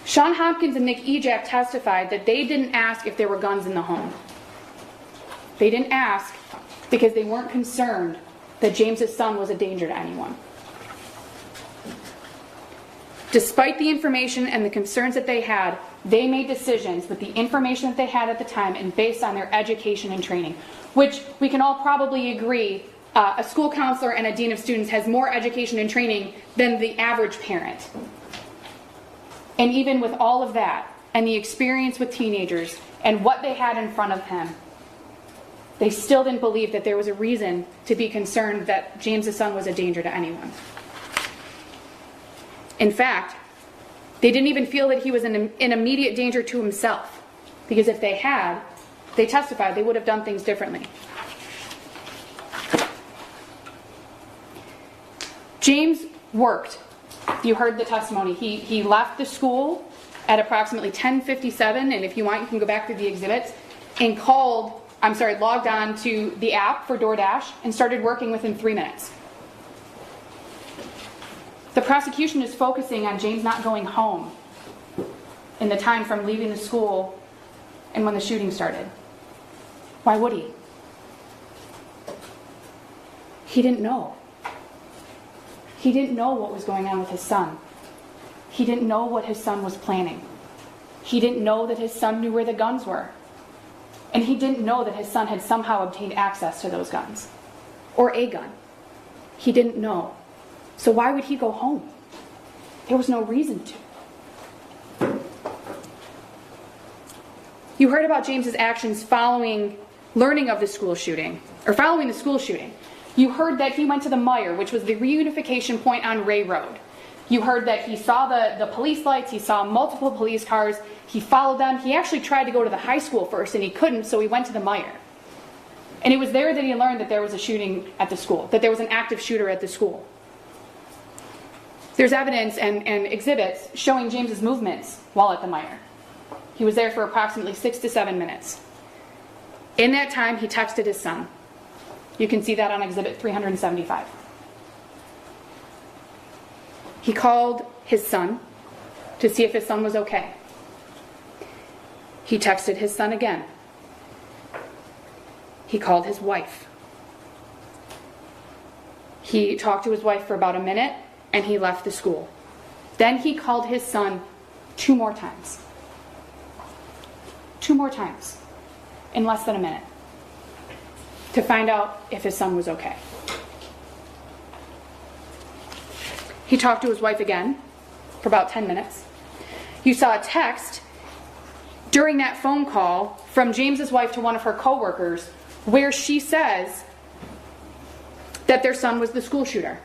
Sean Hopkins and Nick Ejak testified that they didn't ask if there were guns in the home. They didn't ask because they weren't concerned that James's son was a danger to anyone. Despite the information and the concerns that they had, they made decisions with the information that they had at the time and based on their education and training, which we can all probably agree a school counselor and a dean of students has more education and training than the average parent. And even with all of that and the experience with teenagers and what they had in front of him, they still didn't believe that there was a reason to be concerned that James's son was a danger to anyone. In fact, they didn't even feel that he was in immediate danger to himself, because if they had, they testified they would have done things differently. James worked. You heard the testimony. He left the school at approximately 10:57, and if you want, you can go back through the exhibits, and logged on to the app for DoorDash and started working within 3 minutes. The prosecution is focusing on James not going home in the time from leaving the school and when the shooting started. Why would he? He didn't know. He didn't know what was going on with his son. He didn't know what his son was planning. He didn't know that his son knew where the guns were. And he didn't know that his son had somehow obtained access to those guns. Or a gun. He didn't know. So why would he go home? There was no reason to. You heard about James's actions following learning of the school shooting, or following the school shooting. You heard that he went to the Meijer, which was the reunification point on Ray Road. You heard that he saw the police lights, he saw multiple police cars, he followed them. He actually tried to go to the high school first and he couldn't, so he went to the Meijer. And it was there that he learned that there was a shooting at the school, that there was an active shooter at the school. There's evidence and exhibits showing James's movements while at the Meijer. He was there for approximately 6 to 7 minutes. In that time, he texted his son. You can see that on exhibit 375. He called his son to see if his son was okay. He texted his son again. He called his wife. He talked to his wife for about a minute, and he left the school. Then he called his son 2 more times. 2 more times in less than a minute to find out if his son was okay. He talked to his wife again for about 10 minutes. You saw a text during that phone call from James's wife to one of her coworkers where she says that their son was the school shooter.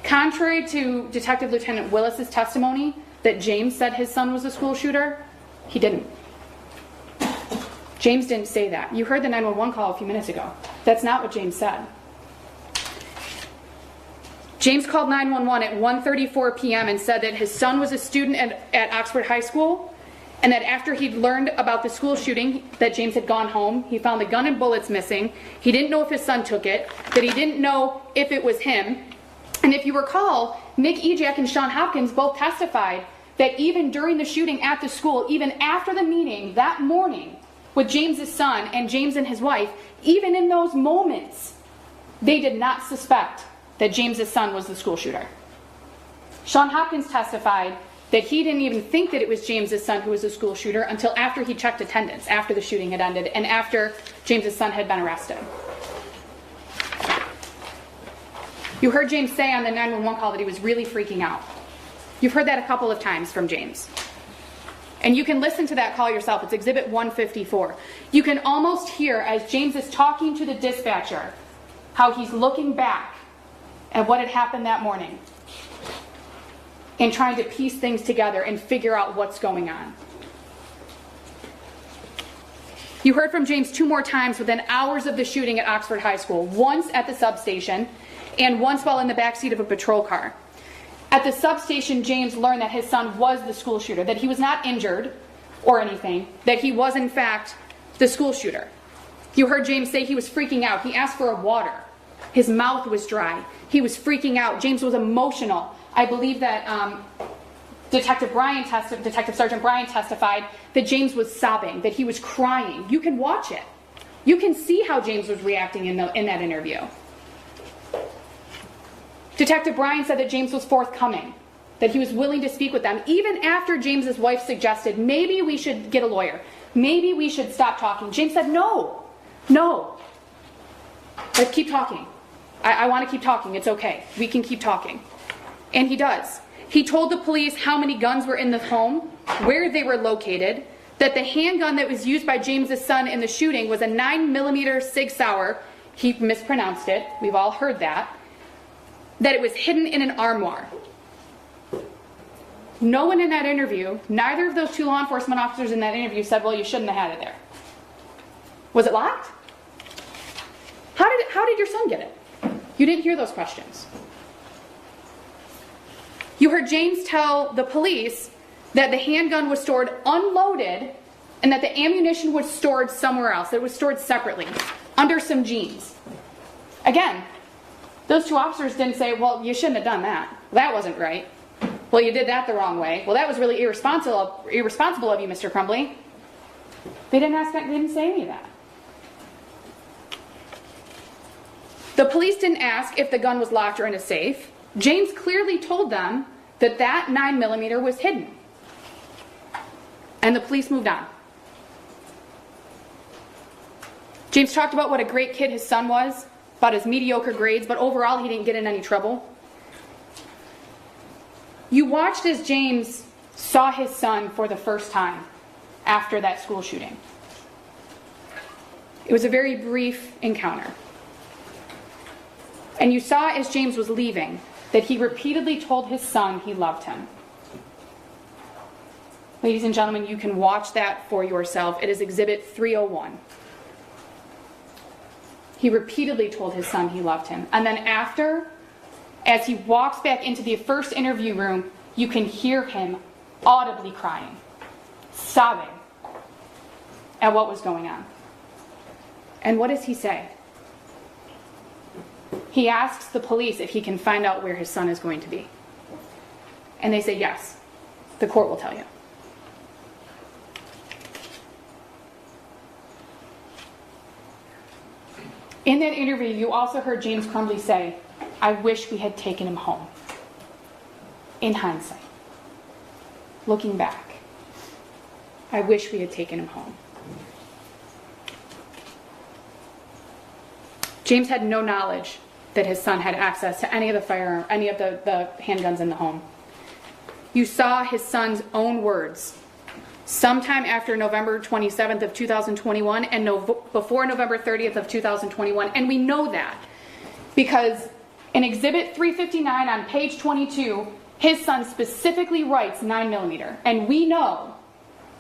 Contrary to Detective Lieutenant Willis's testimony that James said his son was the school shooter, he didn't. James didn't say that. You heard the 911 call a few minutes ago. That's not what James said. James called 911 at 1:34 p.m. and said that his son was a student at Oxford High School, and that after he'd learned about the school shooting, that James had gone home, he found the gun and bullets missing. He didn't know if his son took it, that he didn't know if it was him. And if you recall, Nick Ejak and Sean Hopkins both testified that even during the shooting at the school, even after the meeting that morning with James's son and James and his wife, even in those moments, they did not suspect that James's son was the school shooter. Sean Hopkins testified that he didn't even think that it was James's son who was the school shooter until after he checked attendance, after the shooting had ended, and after James's son had been arrested. You heard James say on the 911 call that he was really freaking out. You've heard that a couple of times from James. And you can listen to that call yourself. It's exhibit 154. You can almost hear, as James is talking to the dispatcher, how he's looking back at what had happened that morning and trying to piece things together and figure out what's going on. You heard from James 2 more times within hours of the shooting at Oxford High School, once at the substation and once while in the backseat of a patrol car. At the substation, James learned that his son was the school shooter, that he was not injured or anything, that he was in fact the school shooter. You heard James say he was freaking out. He asked for a water. His mouth was dry. He was freaking out. James was emotional. I believe that Detective Sergeant Bryan testified that James was sobbing, that he was crying. You can watch it. You can see how James was reacting in that interview. Detective Bryan said that James was forthcoming, that he was willing to speak with them, even after James's wife suggested, maybe we should get a lawyer. Maybe we should stop talking. James said, no. Let's keep talking. I want to keep talking. It's okay. We can keep talking. And he does. He told the police how many guns were in the home, where they were located, that the handgun that was used by James's son in the shooting was a 9mm Sig Sauer. He mispronounced it. We've all heard that. That it was hidden in an armoire. No one in that interview, neither of those 2 law enforcement officers in that interview said, well, you shouldn't have had it there. Was it locked? How did your son get it? You didn't hear those questions. You heard James tell the police that the handgun was stored unloaded and that the ammunition was stored somewhere else. It was stored separately, under some jeans. Again, those 2 officers didn't say, well, you shouldn't have done that. That wasn't right. Well, you did that the wrong way. Well, that was really irresponsible of you, Mr. Crumbley. They didn't say any of that. The police didn't ask if the gun was locked or in a safe. James clearly told them that that 9mm was hidden. And the police moved on. James talked about what a great kid his son was, about his mediocre grades, but overall he didn't get in any trouble. You watched as James saw his son for the first time after that school shooting. It was a very brief encounter. And you saw as James was leaving that he repeatedly told his son he loved him. Ladies and gentlemen, you can watch that for yourself. It is Exhibit 301. He repeatedly told his son he loved him. And then after, as he walks back into the first interview room, you can hear him audibly crying, sobbing at what was going on. And what does he say? He asks the police if he can find out where his son is going to be. And they say, yes, the court will tell you. In that interview, you also heard James Crumbley say, I wish we had taken him home. In hindsight, looking back, I wish we had taken him home. James had no knowledge that his son had access to any of the handguns in the home. You saw his son's own words sometime after November 27th of 2021 and before November 30th of 2021. And we know that because in Exhibit 359 on page 22, his son specifically writes 9mm. And we know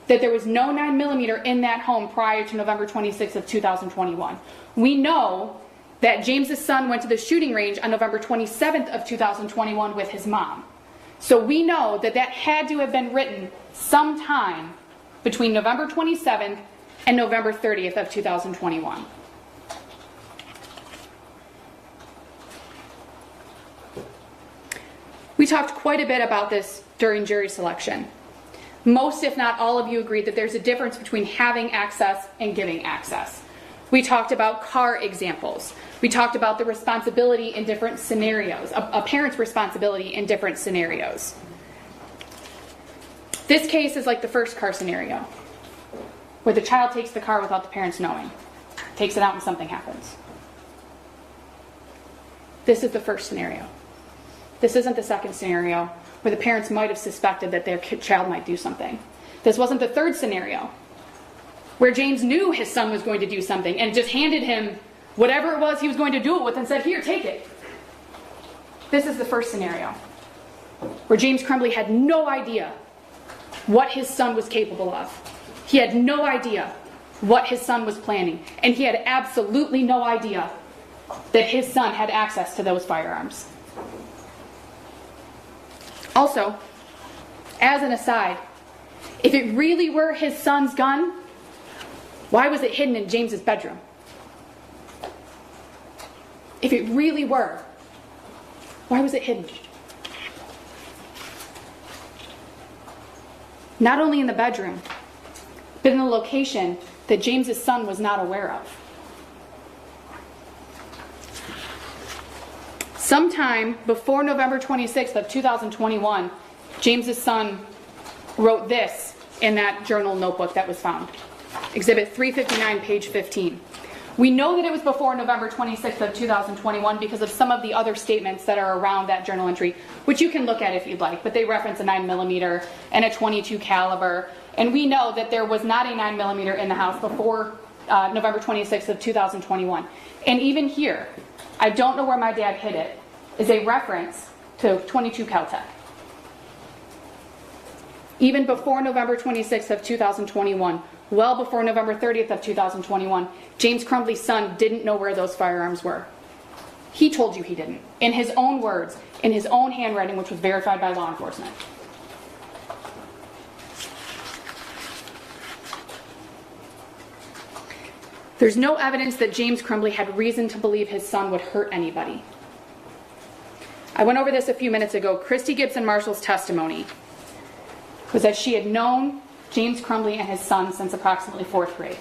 that there was no 9mm in that home prior to November 26th of 2021. We know that James's son went to the shooting range on November 27th of 2021 with his mom. So we know that that had to have been written sometime between November 27th and November 30th of 2021. We talked quite a bit about this during jury selection. Most, if not all of you, agreed that there's a difference between having access and giving access. We talked about car examples. We talked about the responsibility in different scenarios, a parent's responsibility in different scenarios. This case is like the first car scenario, where the child takes the car without the parents knowing, takes it out and something happens. This is the first scenario. This isn't the second scenario, where the parents might have suspected that their child might do something. This wasn't the third scenario, where James knew his son was going to do something and just handed him whatever it was he was going to do it with and said, here, take it. This is the first scenario, where James Crumbley had no idea what his son was capable of. He had no idea what his son was planning, and he had absolutely no idea that his son had access to those firearms. Also, as an aside, if it really were his son's gun, why was it hidden in James's bedroom? If it really were, why was it hidden? Not only in the bedroom, but in a location that James's son was not aware of. Sometime before November 26th of 2021, James's son wrote this in that journal notebook that was found. Exhibit 359, page 15. We know that it was before November 26th of 2021 because of some of the other statements that are around that journal entry, which you can look at if you'd like, but they reference a 9mm and a .22 caliber, and we know that there was not a 9mm in the house before November 26th of 2021. And even here, I don't know where my dad hid it, is a reference to .22 Cal-Tech. Even before November 26th of 2021, well before November 30th of 2021, James Crumbley's son didn't know where those firearms were. He told you he didn't, in his own words, in his own handwriting, which was verified by law enforcement. There's no evidence that James Crumbley had reason to believe his son would hurt anybody. I went over this a few minutes ago. Christy Gibson Marshall's testimony was that she had known James Crumbley and his son since approximately 4th grade.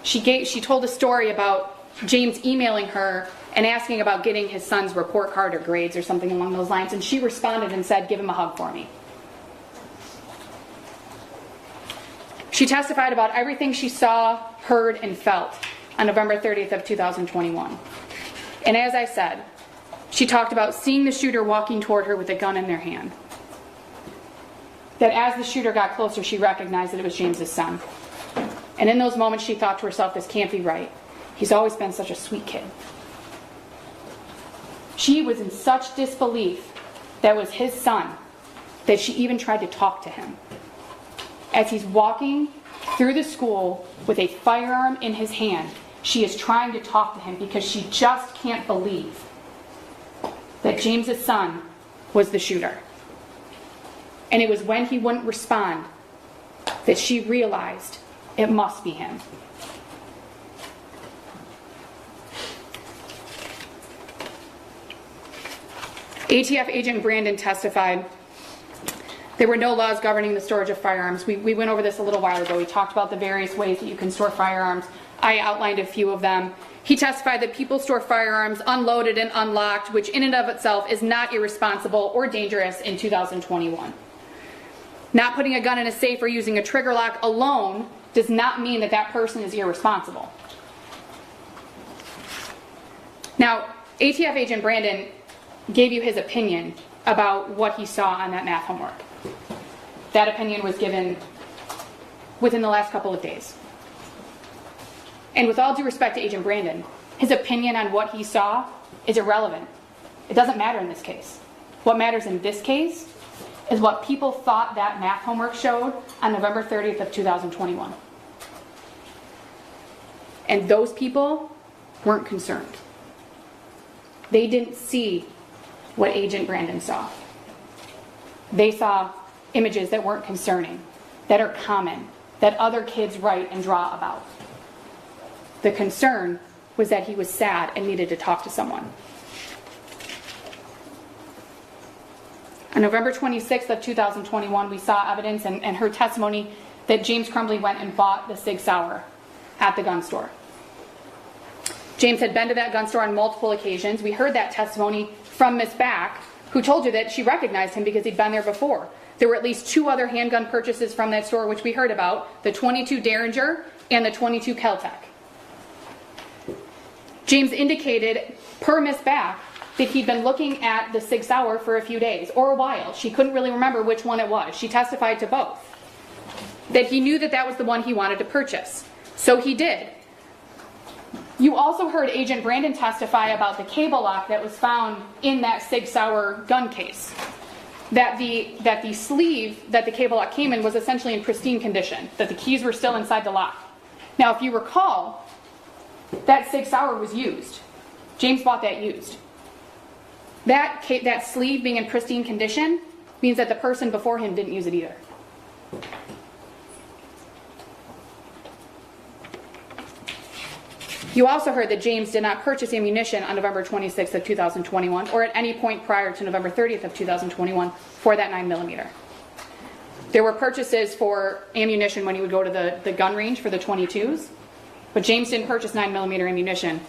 She told a story about James emailing her and asking about getting his son's report card or grades or something along those lines, and she responded and said, "Give him a hug for me." She testified about everything she saw, heard, and felt on November 30th of 2021. And as I said, she talked about seeing the shooter walking toward her with a gun in their hand. That as the shooter got closer, she recognized that it was James's son. And in those moments, she thought to herself, this can't be right. He's always been such a sweet kid. She was in such disbelief that was his son that she even tried to talk to him. As he's walking through the school with a firearm in his hand, she is trying to talk to him because she just can't believe that James's son was the shooter. And it was when he wouldn't respond that she realized it must be him. ATF agent Brandon testified there were no laws governing the storage of firearms. We went over this a little while ago. We talked about the various ways that you can store firearms. I outlined a few of them. He testified that people store firearms unloaded and unlocked, which in and of itself is not irresponsible or dangerous in 2021. Not putting a gun in a safe or using a trigger lock alone does not mean that that person is irresponsible. Now, ATF agent Brandon gave you his opinion about what he saw on that math homework. That opinion was given within the last couple of days. And with all due respect to Agent Brandon, his opinion on what he saw is irrelevant. It doesn't matter in this case. What matters in this case is what people thought that math homework showed on November 30th of 2021. And those people weren't concerned. They didn't see what Agent Brandon saw. They saw images that weren't concerning, that are common, that other kids write and draw about. The concern was that he was sad and needed to talk to someone. On November 26th of 2021, we saw evidence and heard testimony that James Crumbley went and bought the Sig Sauer at the gun store. James had been to that gun store on multiple occasions. We heard that testimony from Miss Back, who told you that she recognized him because he'd been there before. There were at least 2 other handgun purchases from that store, which we heard about, the .22 Derringer and the .22 Kel-Tec. James indicated, per Miss Back, that he'd been looking at the Sig Sauer for a few days, or a while. She couldn't really remember which one it was. She testified to both. That he knew that that was the one he wanted to purchase. So he did. You also heard Agent Brandon testify about the cable lock that was found in that Sig Sauer gun case. That the sleeve that the cable lock came in was essentially in pristine condition, that the keys were still inside the lock. Now, if you recall, that 6 hour was used. James bought that used. That sleeve being in pristine condition means that the person before him didn't use it either. You also heard that James did not purchase ammunition on November 26th of 2021 or at any point prior to November 30th of 2021 for that 9mm. There were purchases for ammunition when he would go to the gun range for the 22s, but James didn't purchase 9mm ammunition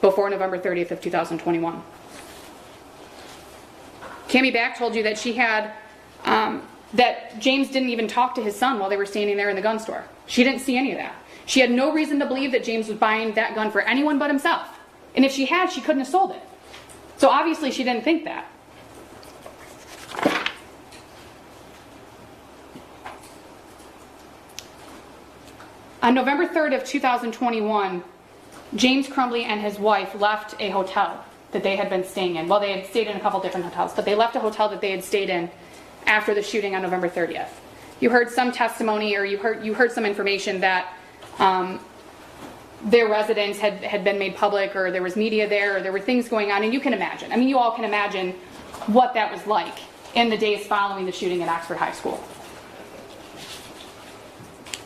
before November 30th of 2021. Cammie Back told you that she had, that James didn't even talk to his son while they were standing there in the gun store. She didn't see any of that. She had no reason to believe that James was buying that gun for anyone but himself. And if she had, she couldn't have sold it. So obviously she didn't think that. On November 3rd of 2021, James Crumbley and his wife left a hotel that they had been staying in. Well, they had stayed in a couple different hotels, but they left a hotel that they had stayed in after the shooting on November 30th. You heard some testimony, or you heard some information that their residence had been made public, or there was media there, or there were things going on, and you can imagine. I mean, you all can imagine what that was like in the days following the shooting at Oxford High School.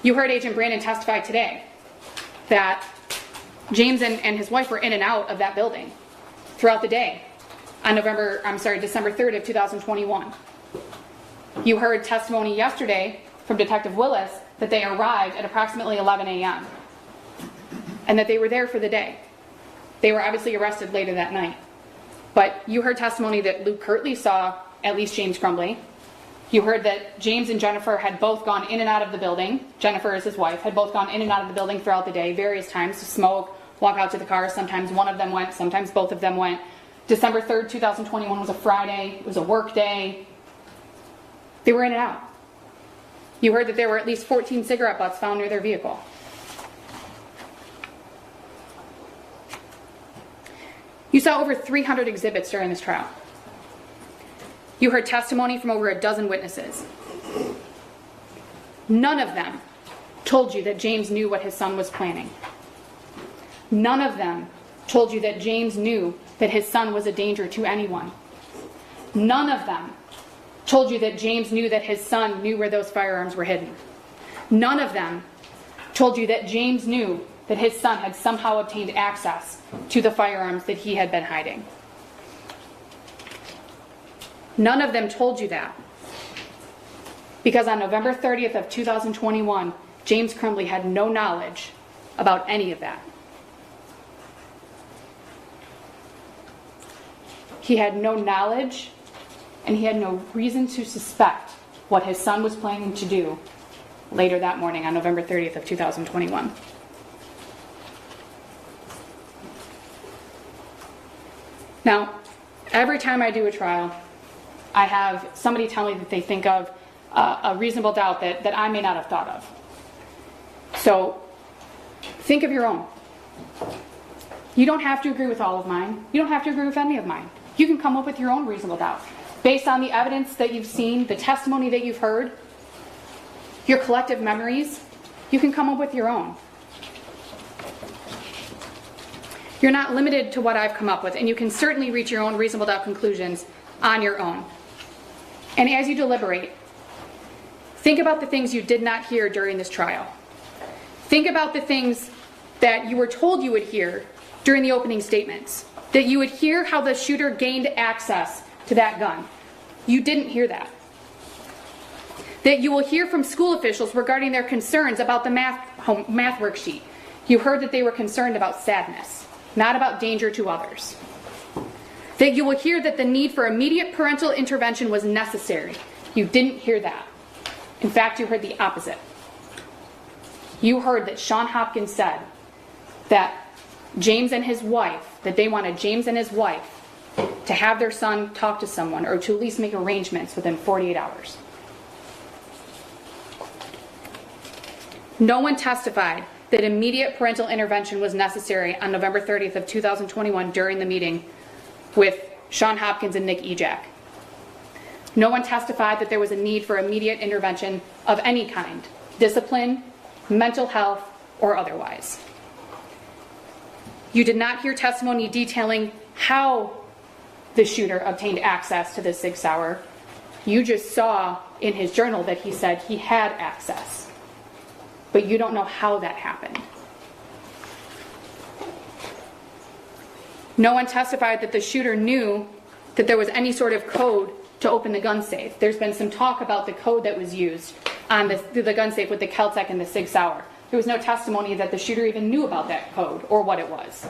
You heard Agent Brandon testify today that James and his wife were in and out of that building throughout the day on December 3rd of 2021. You heard testimony yesterday from Detective Willis that they arrived at approximately 11 a.m. and that they were there for the day. They were obviously arrested later that night. But you heard testimony that Luke Kirtley saw at least James Crumbley. You heard that James and Jennifer had both gone in and out of the building. Jennifer is his wife, had both gone in and out of the building throughout the day, various times to smoke, walk out to the car. Sometimes one of them went, sometimes both of them went. December 3rd, 2021 was a Friday. It was a work day. They were in and out. You heard that there were at least 14 cigarette butts found near their vehicle. You saw over 300 exhibits during this trial. You heard testimony from over a dozen witnesses. None of them told you that James knew what his son was planning. None of them told you that James knew that his son was a danger to anyone. None of them told you that James knew that his son knew where those firearms were hidden. None of them told you that James knew that his son had somehow obtained access to the firearms that he had been hiding. None of them told you that. Because on November 30th of 2021, James Crumbley had no knowledge about any of that. He had no knowledge, and he had no reason to suspect what his son was planning to do later that morning on November 30th of 2021. Now, every time I do a trial, I have somebody tell me that they think of a reasonable doubt that I may not have thought of. So, think of your own. You don't have to agree with all of mine. You don't have to agree with any of mine. You can come up with your own reasonable doubt. Based on the evidence that you've seen, the testimony that you've heard, your collective memories, you can come up with your own. You're not limited to what I've come up with, and you can certainly reach your own reasonable doubt conclusions on your own. And as you deliberate, think about the things you did not hear during this trial. Think about the things that you were told you would hear during the opening statements. That you would hear how the shooter gained access to that gun. You didn't hear that. That you will hear from school officials regarding their concerns about the math worksheet. You heard that they were concerned about sadness, not about danger to others. That you will hear that the need for immediate parental intervention was necessary. You didn't hear that. In fact, you heard the opposite. You heard that Sean Hopkins said that James and his wife, that they wanted James and his wife to have their son talk to someone or to at least make arrangements within 48 hours. No one testified that immediate parental intervention was necessary on November 30th of 2021 during the meeting with Sean Hopkins and Nick Ejak. No one testified that there was a need for immediate intervention of any kind, discipline, mental health, or otherwise. You did not hear testimony detailing how the shooter obtained access to the Sig Sauer. You just saw in his journal that he said he had access, but you don't know how that happened. No one testified that the shooter knew that there was any sort of code to open the gun safe. There's been some talk about the code that was used on the gun safe with the Keltec and the Sig Sauer. There was no testimony that the shooter even knew about that code or what it was.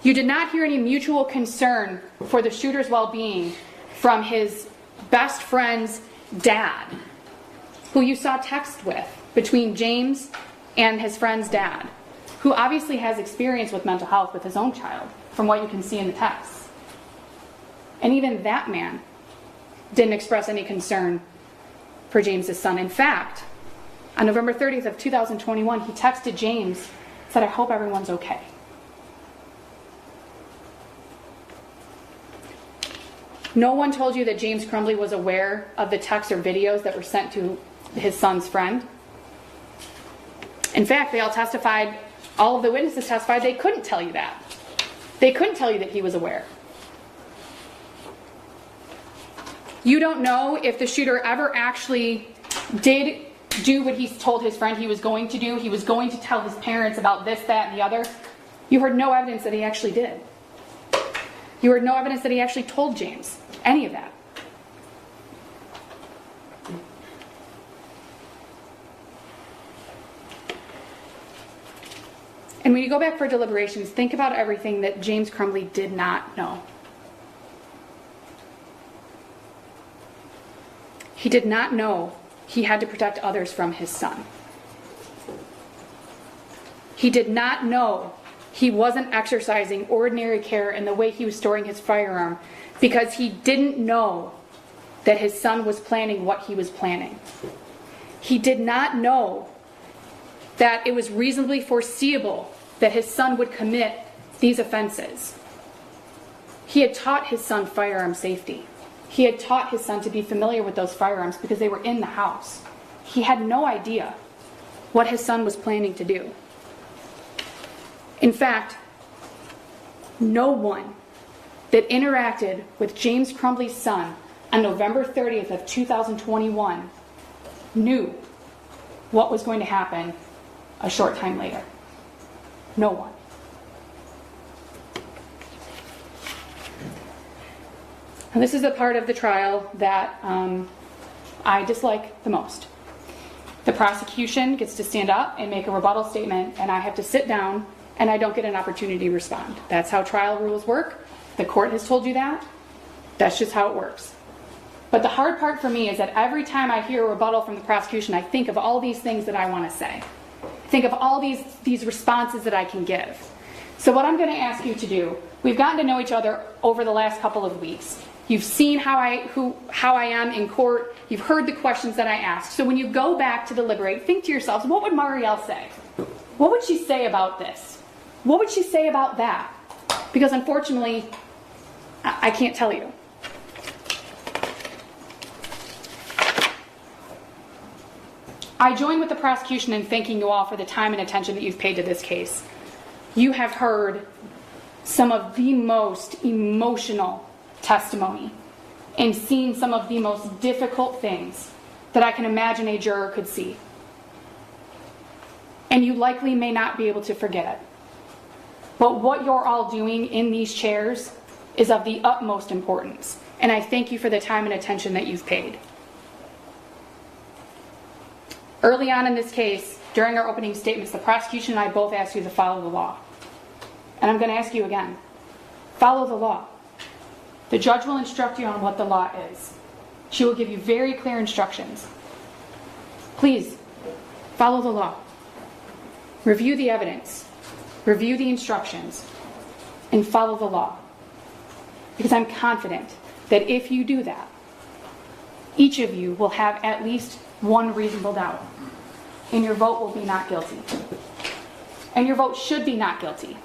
You did not hear any mutual concern for the shooter's well-being from his best friend's dad, who you saw text with between James and his friend's dad, who obviously has experience with mental health with his own child, from what you can see in the texts. And even that man didn't express any concern for James's son. In fact, on November 30th of 2021, he texted James, said, "I hope everyone's okay." No one told you that James Crumbley was aware of the texts or videos that were sent to his son's friend. In fact, they all testified, all of the witnesses testified they couldn't tell you that. They couldn't tell you that he was aware. You don't know if the shooter ever actually did do what he told his friend he was going to do. He was going to tell his parents about this, that, and the other. You heard no evidence that he actually did. You heard no evidence that he actually told James any of that. And when you go back for deliberations, think about everything that James Crumbley did not know. He did not know he had to protect others from his son. He did not know he wasn't exercising ordinary care in the way he was storing his firearm because he didn't know that his son was planning what he was planning. He did not know that it was reasonably foreseeable that his son would commit these offenses. He had taught his son firearm safety. He had taught his son to be familiar with those firearms because they were in the house. He had no idea what his son was planning to do. In fact, no one that interacted with James Crumbley's son on November 30th of 2021 knew what was going to happen a short time later. No one. And this is the part of the trial that I dislike the most. The prosecution gets to stand up and make a rebuttal statement, and I have to sit down and I don't get an opportunity to respond. That's how trial rules work. The court has told you that. That's just how it works. But the hard part for me is that every time I hear a rebuttal from the prosecution, I think of all these things that I want to say. Think of all these responses that I can give. So what I'm going to ask you to do, we've gotten to know each other over the last couple of weeks. You've seen how I am in court. You've heard the questions that I ask. So when you go back to deliberate, think to yourselves, what would Marielle say? What would she say about this? What would she say about that? Because unfortunately, I can't tell you. I join with the prosecution in thanking you all for the time and attention that you've paid to this case. You have heard some of the most emotional testimony and seen some of the most difficult things that I can imagine a juror could see. And you likely may not be able to forget it. But what you're all doing in these chairs is of the utmost importance. And I thank you for the time and attention that you've paid. Early on in this case, during our opening statements, the prosecution and I both asked you to follow the law. And I'm going to ask you again. Follow the law. The judge will instruct you on what the law is. She will give you very clear instructions. Please, follow the law. Review the evidence. Review the instructions. And follow the law. Because I'm confident that if you do that, each of you will have at least one reasonable doubt. And your vote will be not guilty. And your vote should be not guilty.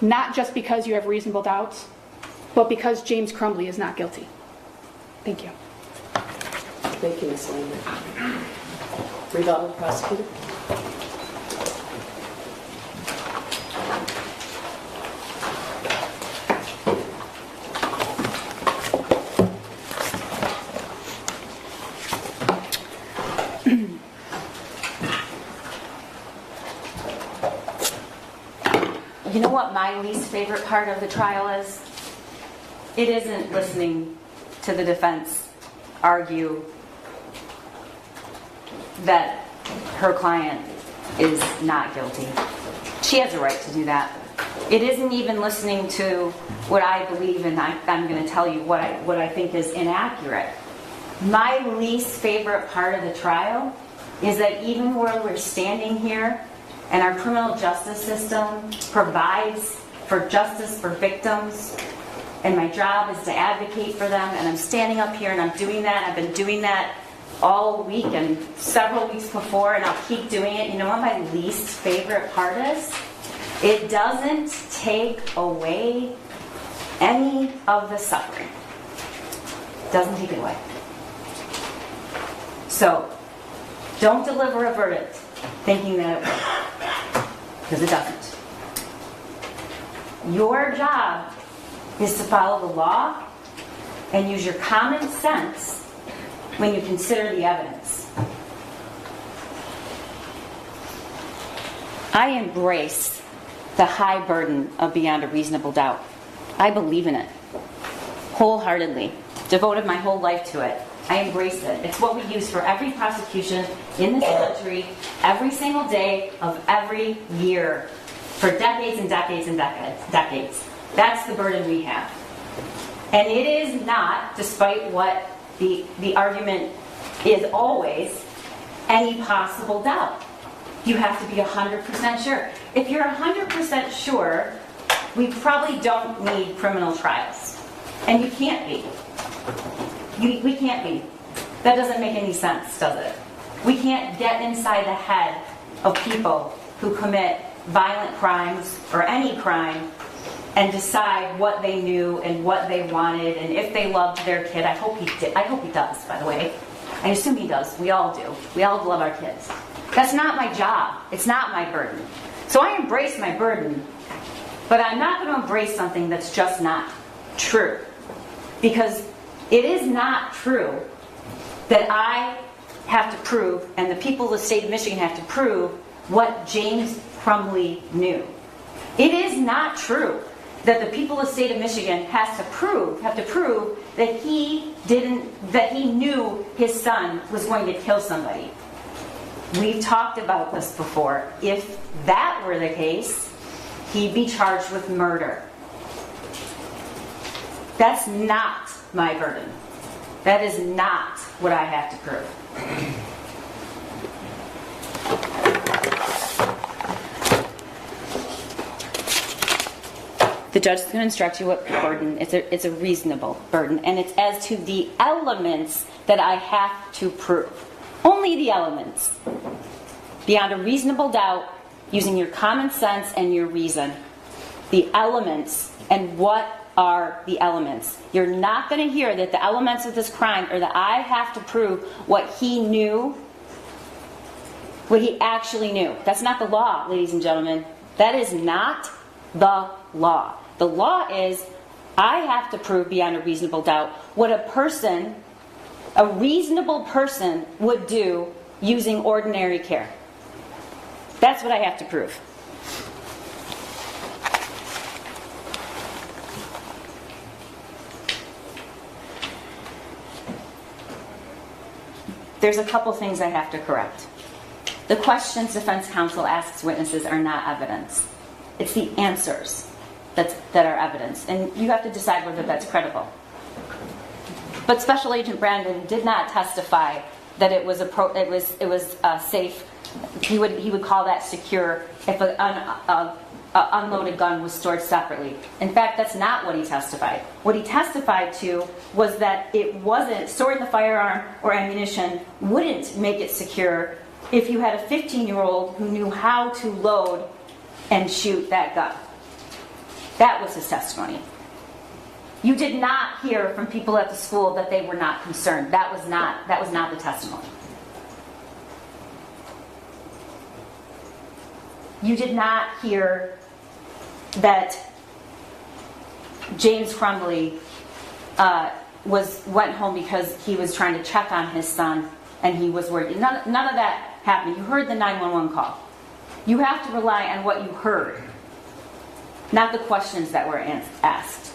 Not just because you have reasonable doubts, but because James Crumbley is not guilty. Thank you. Thank you, Ms. Lehman. Rebuttal, prosecutor. You know what my least favorite part of the trial is? It isn't listening to the defense argue that her client is not guilty. She has a right to do that. It isn't even listening to what I believe, and I'm going to tell you what I think is inaccurate. My least favorite part of the trial is that even where we're standing here and our criminal justice system provides for justice for victims, and my job is to advocate for them, and I'm standing up here and I'm doing that. I've been doing that all week and several weeks before, and I'll keep doing it. You know what my least favorite part is? It doesn't take away any of the suffering. It doesn't take it away. So, don't deliver a verdict thinking that it will, because it doesn't. Your job is to follow the law and use your common sense when you consider the evidence. I embrace the high burden of beyond a reasonable doubt. I believe in it wholeheartedly, devoted my whole life to it. I embrace it. It's what we use for every prosecution in this country, every single day of every year, for decades and decades and decades. That's the burden we have. And it is not, despite what the argument is always, any possible doubt. You have to be 100% sure. If you're 100% sure, we probably don't need criminal trials. And you can't be. We can't be. That doesn't make any sense, does it? We can't get inside the head of people who commit violent crimes or any crime and decide what they knew and what they wanted and if they loved their kid. I hope he did. I hope he does, by the way. I assume he does. We all do. We all love our kids. That's not my job. It's not my burden. So I embrace my burden, but I'm not going to embrace something that's just not true. Because it is not true that I have to prove, and the people of the state of Michigan have to prove, what James Crumbley knew. It is not true that the people of the state of Michigan have to prove that he knew his son was going to kill somebody. We've talked about this before. If that were the case, he'd be charged with murder. That's not my burden. That is not what I have to prove. The judge is going to instruct you what burden. It's a reasonable burden, and it's as to the elements that I have to prove. Only the elements. Beyond a reasonable doubt, using your common sense and your reason. The elements, and what are the elements? You're not going to hear that the elements of this crime are that I have to prove what he knew, what he actually knew. That's not the law, ladies and gentlemen. That is not the law. The law is I have to prove beyond a reasonable doubt what a reasonable person would do using ordinary care. That's what I have to prove. There's a couple things I have to correct. The questions defense counsel asks witnesses are not evidence. It's the answers that are evidence, and you have to decide whether that's credible. But Special Agent Brandon did not testify that it was safe. He would call that secure if an unloaded gun was stored separately. In fact, that's not what he testified. What he testified to was that it wasn't storing the firearm or ammunition wouldn't make it secure if you had a 15-year-old who knew how to load and shoot that gun. That was his testimony. You did not hear from people at the school that they were not concerned. That was not the testimony. you did not hear that James Crumbley went home because he was trying to check on his son and he was worried. None of that happened. You heard the 911 call. You have to rely on what you heard, not the questions that were asked.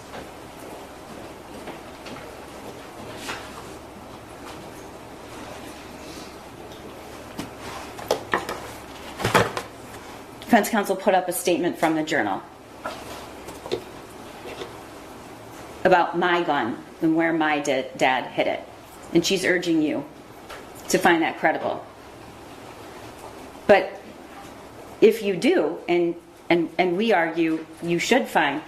Defense counsel put up a statement from the Journal about my gun and where my dad hid it. And she's urging you to find that credible. But if you do, and we argue you should find,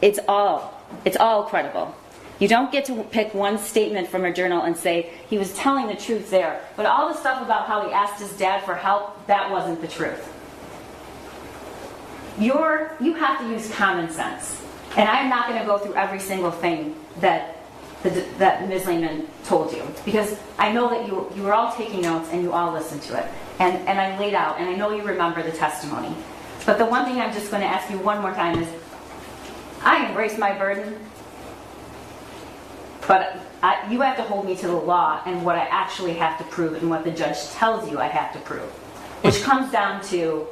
it's all credible. You don't get to pick one statement from a journal and say he was telling the truth there. But all the stuff about how he asked his dad for help, that wasn't the truth. You have to use common sense. And I'm not going to go through every single thing that Ms. Lehman told you, because I know that you were all taking notes and you all listened to it. And I laid out, and I know you remember the testimony. But the one thing I'm just going to ask you one more time is, I embrace my burden, but you have to hold me to the law and what I actually have to prove and what the judge tells you I have to prove, which comes down to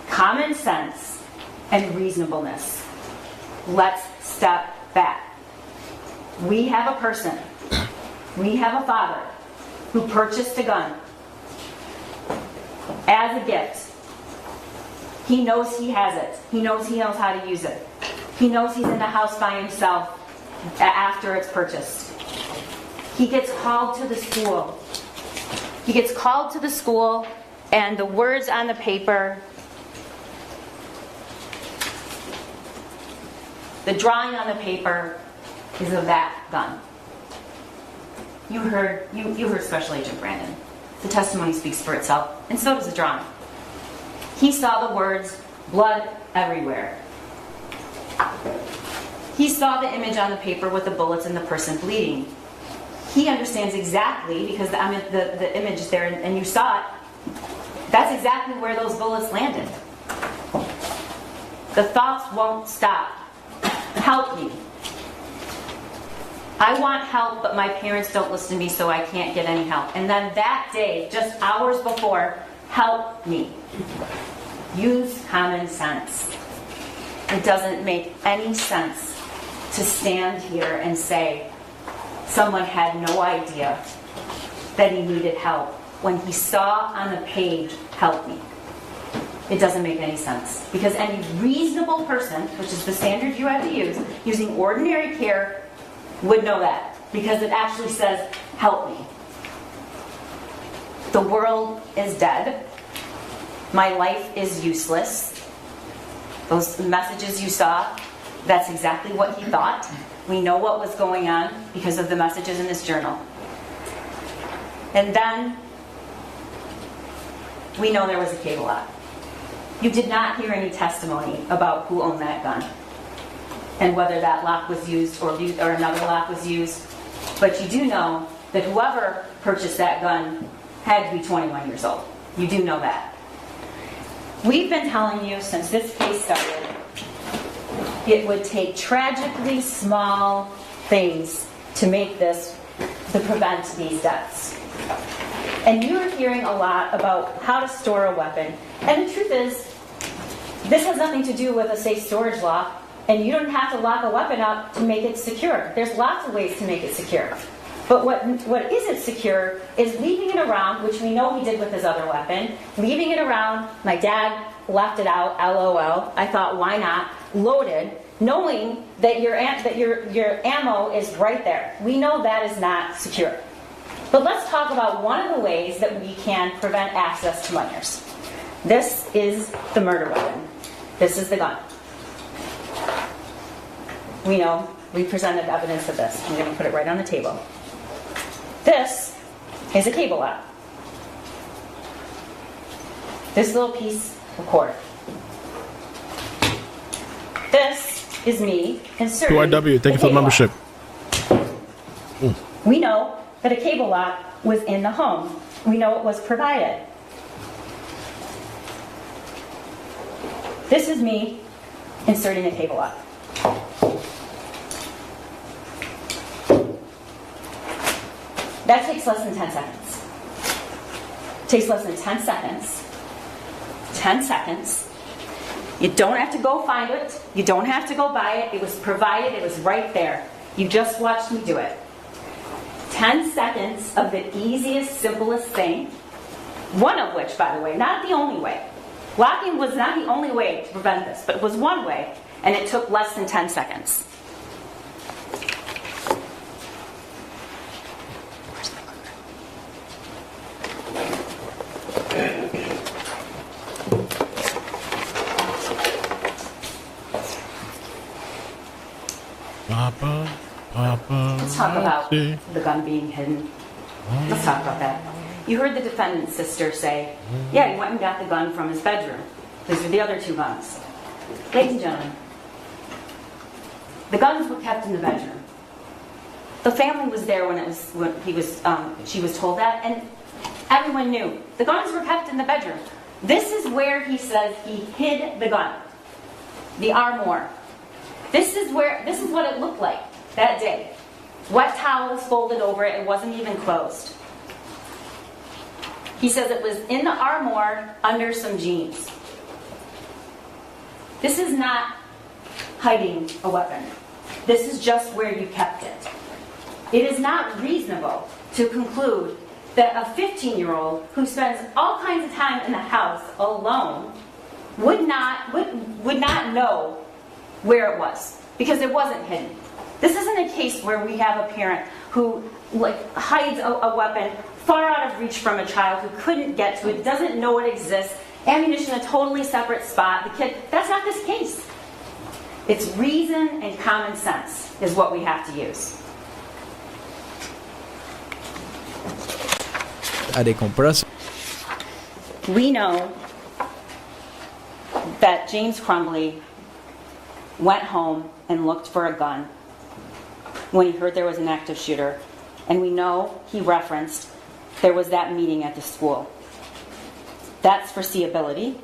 common sense and reasonableness. Let's step back. We have a person, we have a father who purchased a gun as a gift. He knows he has it. He knows how to use it. He knows he's in the house by himself after it's purchased. He gets called to the school. He gets called to the school, and the words on the paper, the drawing on the paper is of that gun. You heard Special Agent Brandon. The testimony speaks for itself, and so does the drawing. He saw the words, blood everywhere. He saw the image on the paper with the bullets and the person bleeding. He understands exactly, because the image is there and you saw it, that's exactly where those bullets landed. The thoughts won't stop. Help me. I want help, but my parents don't listen to me, so I can't get any help. And then that day, just hours before, help me. Use common sense. It doesn't make any sense to stand here and say someone had no idea that he needed help when he saw on the page, help me. It doesn't make any sense. Because any reasonable person, which is the standard you have to use, using ordinary care, would know that. Because it actually says, help me. The world is dead. My life is useless. Those messages you saw, that's exactly what he thought. We know what was going on because of the messages in this journal. And then, we know there was a cable lock. You did not hear any testimony about who owned that gun and whether that lock was used or another lock was used. But you do know that whoever purchased that gun had to be 21 years old. You do know that. We've been telling you since this case started, it would take tragically small things to prevent these deaths. And you're hearing a lot about how to store a weapon. And the truth is, this has nothing to do with a safe storage law, and you don't have to lock a weapon up to make it secure. There's lots of ways to make it secure. But what isn't secure is leaving it around, which we know he did with his other weapon, leaving it around. My dad left it out, LOL. I thought, why not? Loaded, knowing that your ammo is right there. We know that is not secure. But let's talk about one of the ways that we can prevent access to minors. This is the murder weapon. This is the gun. We know, we presented evidence of this. I'm going to put it right on the table. This is a cable lock. This little piece of cord. This is me inserting UIW, thank you for the membership. We know that a cable lock was in the home. We know it was provided. This is me inserting a cable up. That takes less than 10 seconds. Takes less than 10 seconds. 10 seconds. You don't have to go find it. You don't have to go buy it. It was provided. It was right there. You just watched me do it. 10 seconds of the easiest, simplest thing. One of which, by the way, not the only way. Locking was not the only way to prevent this, but it was one way, and it took less than 10 seconds. Let's talk about the gun being hidden. Let's talk about that. You heard the defendant's sister say, yeah, he went and got the gun from his bedroom. These are the other two guns. Ladies and gentlemen, the guns were kept in the bedroom. The family was there when she was told that, and everyone knew. The guns were kept in the bedroom. This is where he says he hid the gun. The armoire. This is what it looked like that day. Wet towels folded over it. It wasn't even closed. He says it was in the armoire under some jeans. This is not hiding a weapon. This is just where you kept it. It is not reasonable to conclude that a 15-year-old who spends all kinds of time in the house alone would not know where it was, because it wasn't hidden. This isn't a case where we have a parent who hides a weapon far out of reach from a child who couldn't get to it, doesn't know it exists, ammunition in a totally separate spot. The kid, that's not this case. It's reason and common sense is what we have to use. We know that James Crumbley went home and looked for a gun when he heard there was an active shooter. And we know he referenced there was that meeting at the school. That's foreseeability,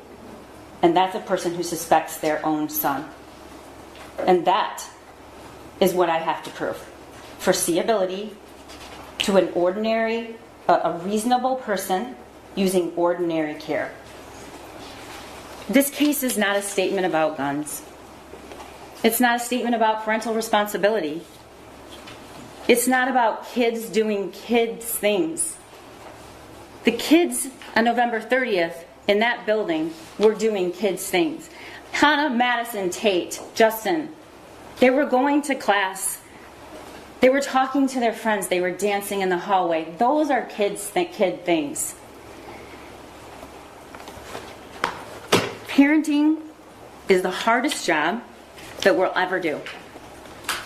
and that's a person who suspects their own son. And that is what I have to prove. Foreseeability to an ordinary, a reasonable person using ordinary care. This case is not a statement about guns. It's not a statement about parental responsibility. It's not about kids doing kids things. The kids on November 30th in that building were doing kids things. Hannah, Madison, Tate, Justin, they were going to class. They were talking to their friends. They were dancing in the hallway. Those are kid things. Parenting is the hardest job that we'll ever do.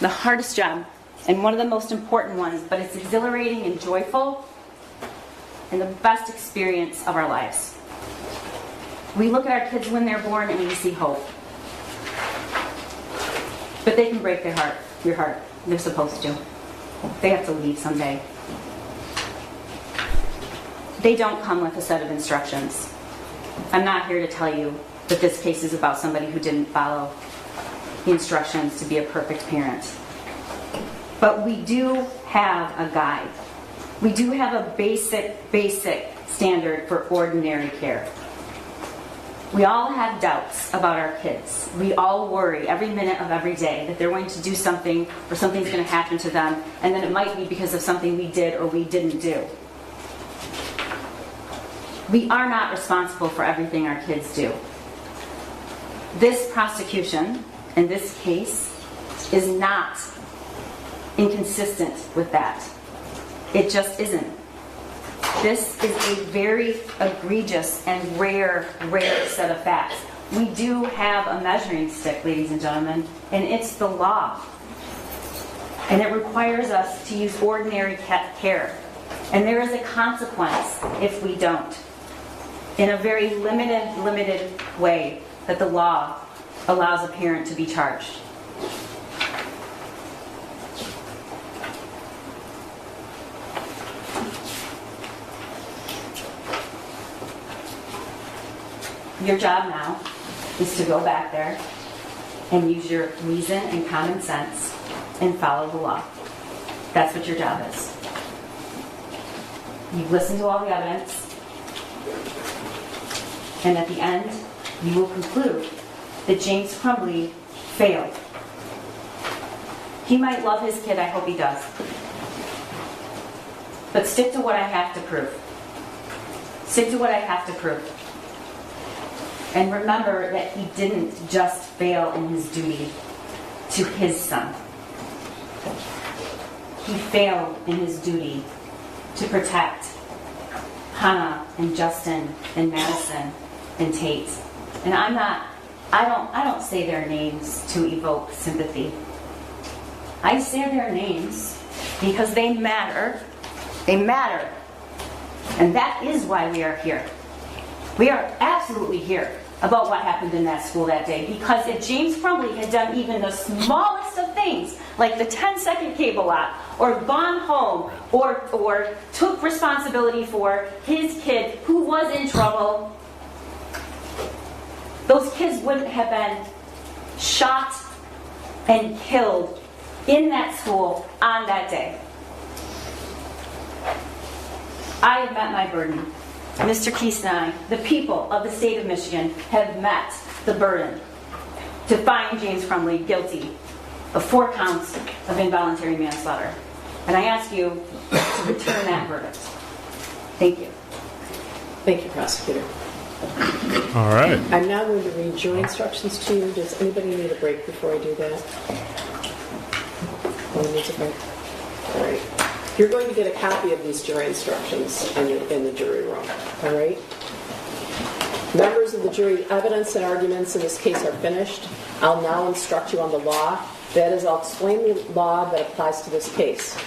The hardest job, and one of the most important ones, but it's exhilarating and joyful and the best experience of our lives. We look at our kids when they're born and we see hope. But they can break your heart. They're supposed to. They have to leave someday. They don't come with a set of instructions. I'm not here to tell you that this case is about somebody who didn't follow the instructions to be a perfect parent. But we do have a guide. We do have a basic standard for ordinary care. We all have doubts about our kids. We all worry every minute of every day that they're going to do something or something's going to happen to them, and then it might be because of something we did or we didn't do. We are not responsible for everything our kids do. This prosecution in this case is not inconsistent with that. It just isn't. This is a very egregious and rare set of facts. We do have a measuring stick, ladies and gentlemen, and it's the law. And it requires us to use ordinary care. And there is a consequence if we don't. In a very limited way that the law allows a parent to be charged. Your job now is to go back there and use your reason and common sense and follow the law. That's what your job is. You've listened to all the evidence, and at the end, you will conclude that James Crumbley failed. He might love his kid, I hope he does. But stick to what I have to prove. Stick to what I have to prove. And remember that he didn't just fail in his duty to his son. He failed in his duty to protect Hannah and Justin and Madison and Tate. And I don't say their names to evoke sympathy. I say their names because they matter. They matter. And that is why we are here. We are absolutely here about what happened in that school that day, because if James Crumbley had done even the smallest of things, like the 10-second cable lock, or gone home, or took responsibility for his kid who was in trouble, those kids wouldn't have been shot and killed in that school on that day. I have met my burden. Mr. Keese and I, the people of the state of Michigan, have met the burden to find James Crumbley guilty of 4 counts of involuntary manslaughter. And I ask you to return that verdict. Thank you. Thank you, prosecutor. All right. I'm now going to read jury instructions to you. Does anybody need a break before I do that? No one needs a break? All right. You're going to get a copy of these jury instructions in the jury room. All right? Members of the jury, evidence and arguments in this case are finished. I'll now instruct you on the law. That is, I'll explain the law that applies to this case.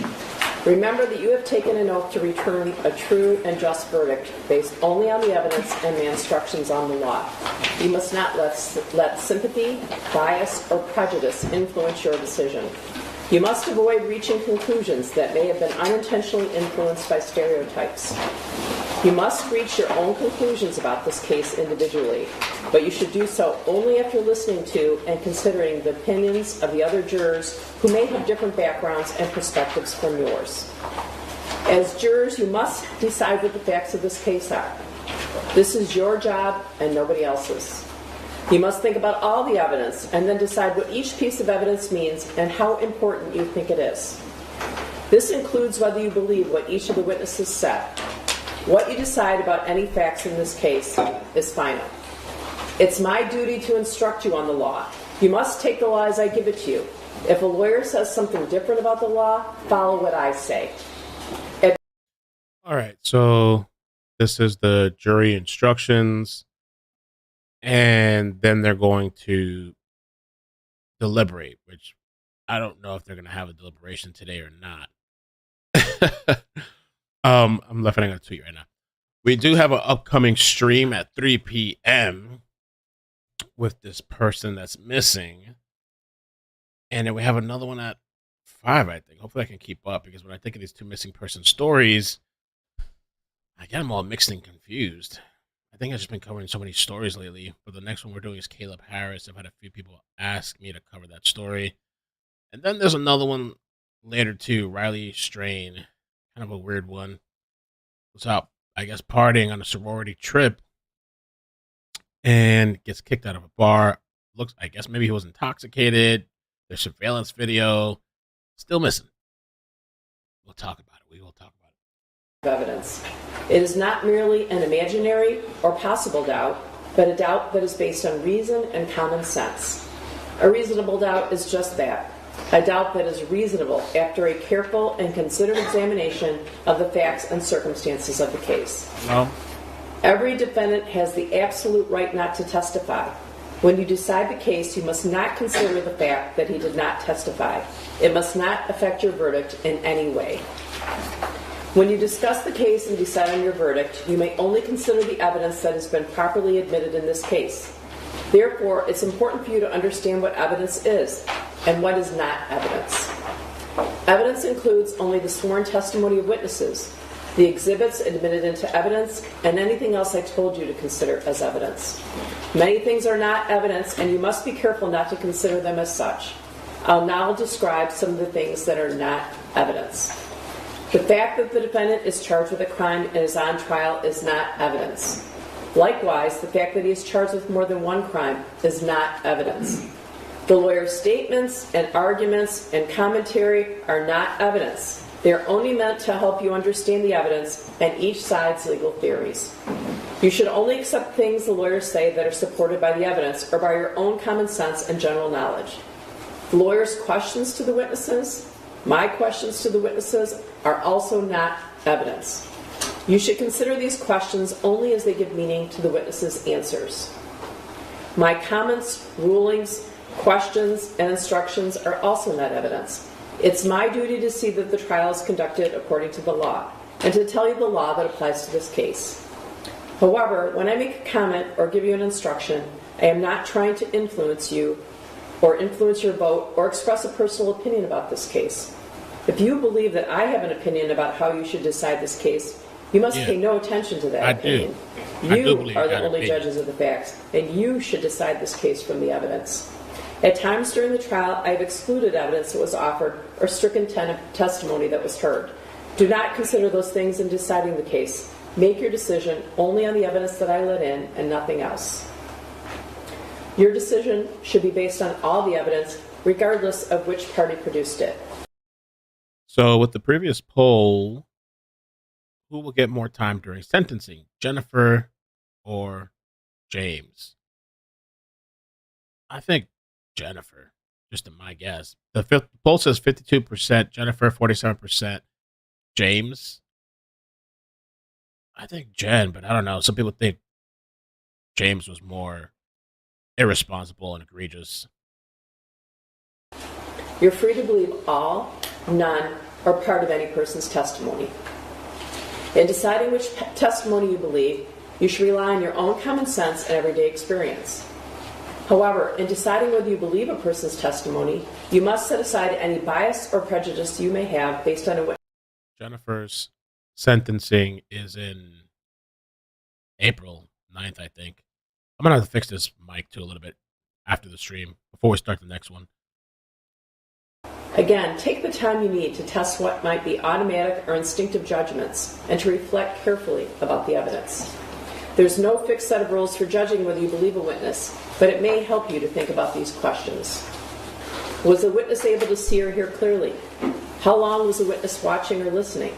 Remember that you have taken an oath to return a true and just verdict based only on the evidence and the instructions on the law. You must not let sympathy, bias, or prejudice influence your decision. You must avoid reaching conclusions that may have been unintentionally influenced by stereotypes. You must reach your own conclusions about this case individually, but you should do so only after listening to and considering the opinions of the other jurors who may have different backgrounds and perspectives from yours. As jurors, you must decide what the facts of this case are. This is your job and nobody else's. You must think about all the evidence and then decide what each piece of evidence means and how important you think it is. This includes whether you believe what each of the witnesses said. What you decide about any facts in this case is final. It's my duty to instruct you on the law. You must take the law as I give it to you. If a lawyer says something different about the law, follow what I say. All right. So this is the jury instructions. And then they're going to deliberate, which I don't know if they're going to have a deliberation today or not. I'm laughing at a tweet right now. We do have an upcoming stream at 3 p.m. with this person that's missing. And then we have another one at 5, I think. Hopefully I can keep up, because when I think of these 2 missing person stories, I get them all mixed and confused. I think I've just been covering so many stories lately. But the next one we're doing is Caleb Harris. I've had a few people ask me to cover that story. And then there's another one later too, Riley Strain. Kind of a weird one. Was out, I guess, partying on a sorority trip and gets kicked out of a bar. Looks, I guess maybe he was intoxicated. There's surveillance video. Still missing. We'll talk about it. We will talk about it. Evidence. It is not merely an imaginary or possible doubt, but a doubt that is based on reason and common sense. A reasonable doubt is just that, a doubt that is reasonable after a careful and considered examination of the facts and circumstances of the case. No. Every defendant has the absolute right not to testify. When you decide the case, you must not consider the fact that he did not testify. It must not affect your verdict in any way. When you discuss the case and decide on your verdict, you may only consider the evidence that has been properly admitted in this case. Therefore, it's important for you to understand what evidence is and what is not evidence. Evidence includes only the sworn testimony of witnesses. the exhibits admitted into evidence, and anything else I told you to consider as evidence. Many things are not evidence, and you must be careful not to consider them as such. I'll now describe some of the things that are not evidence. The fact that the defendant is charged with a crime and is on trial is not evidence. Likewise, the fact that he is charged with more than one crime is not evidence. The lawyer's statements and arguments and commentary are not evidence. They are only meant to help you understand the evidence and each side's legal theories. You should only accept things the lawyers say that are supported by the evidence or by your own common sense and general knowledge. The lawyer's questions to the witnesses, my questions to the witnesses, are also not evidence. You should consider these questions only as they give meaning to the witnesses' answers. My comments, rulings, questions, and instructions are also not evidence. It's my duty to see that the trial is conducted according to the law, and to tell you the law that applies to this case. However, when I make a comment or give you an instruction, I am not trying to influence you or influence your vote or express a personal opinion about this case. If you believe that I have an opinion about how you should decide this case, you must pay no attention to that opinion. You are the only judges of the facts, and you should decide this case from the evidence. At times during the trial, I have excluded evidence that was offered or stricken testimony that was heard. Do not consider those things in deciding the case. Make your decision only on the evidence that I let in and nothing else. Your decision should be based on all the evidence, regardless of which party produced it. So with the previous poll, who will get more time during sentencing, Jennifer or James? I think Jennifer, just in my guess. The poll says 52%, Jennifer 47%, James. I think Jen, but I don't know. Some people think James was more irresponsible and egregious. You're free to believe all, none, or part of any person's testimony. In deciding which testimony you believe, you should rely on your own common sense and everyday experience. However, in deciding whether you believe a person's testimony, you must set aside any bias or prejudice you may have based on a witness. Jennifer's sentencing is in April 9th, I think. I'm going to have to fix this mic too a little bit after the stream before we start the next one. Again, take the time you need to test what might be automatic or instinctive judgments and to reflect carefully about the evidence. There's no fixed set of rules for judging whether you believe a witness, but it may help you to think about these questions. Was the witness able to see or hear clearly? How long was the witness watching or listening?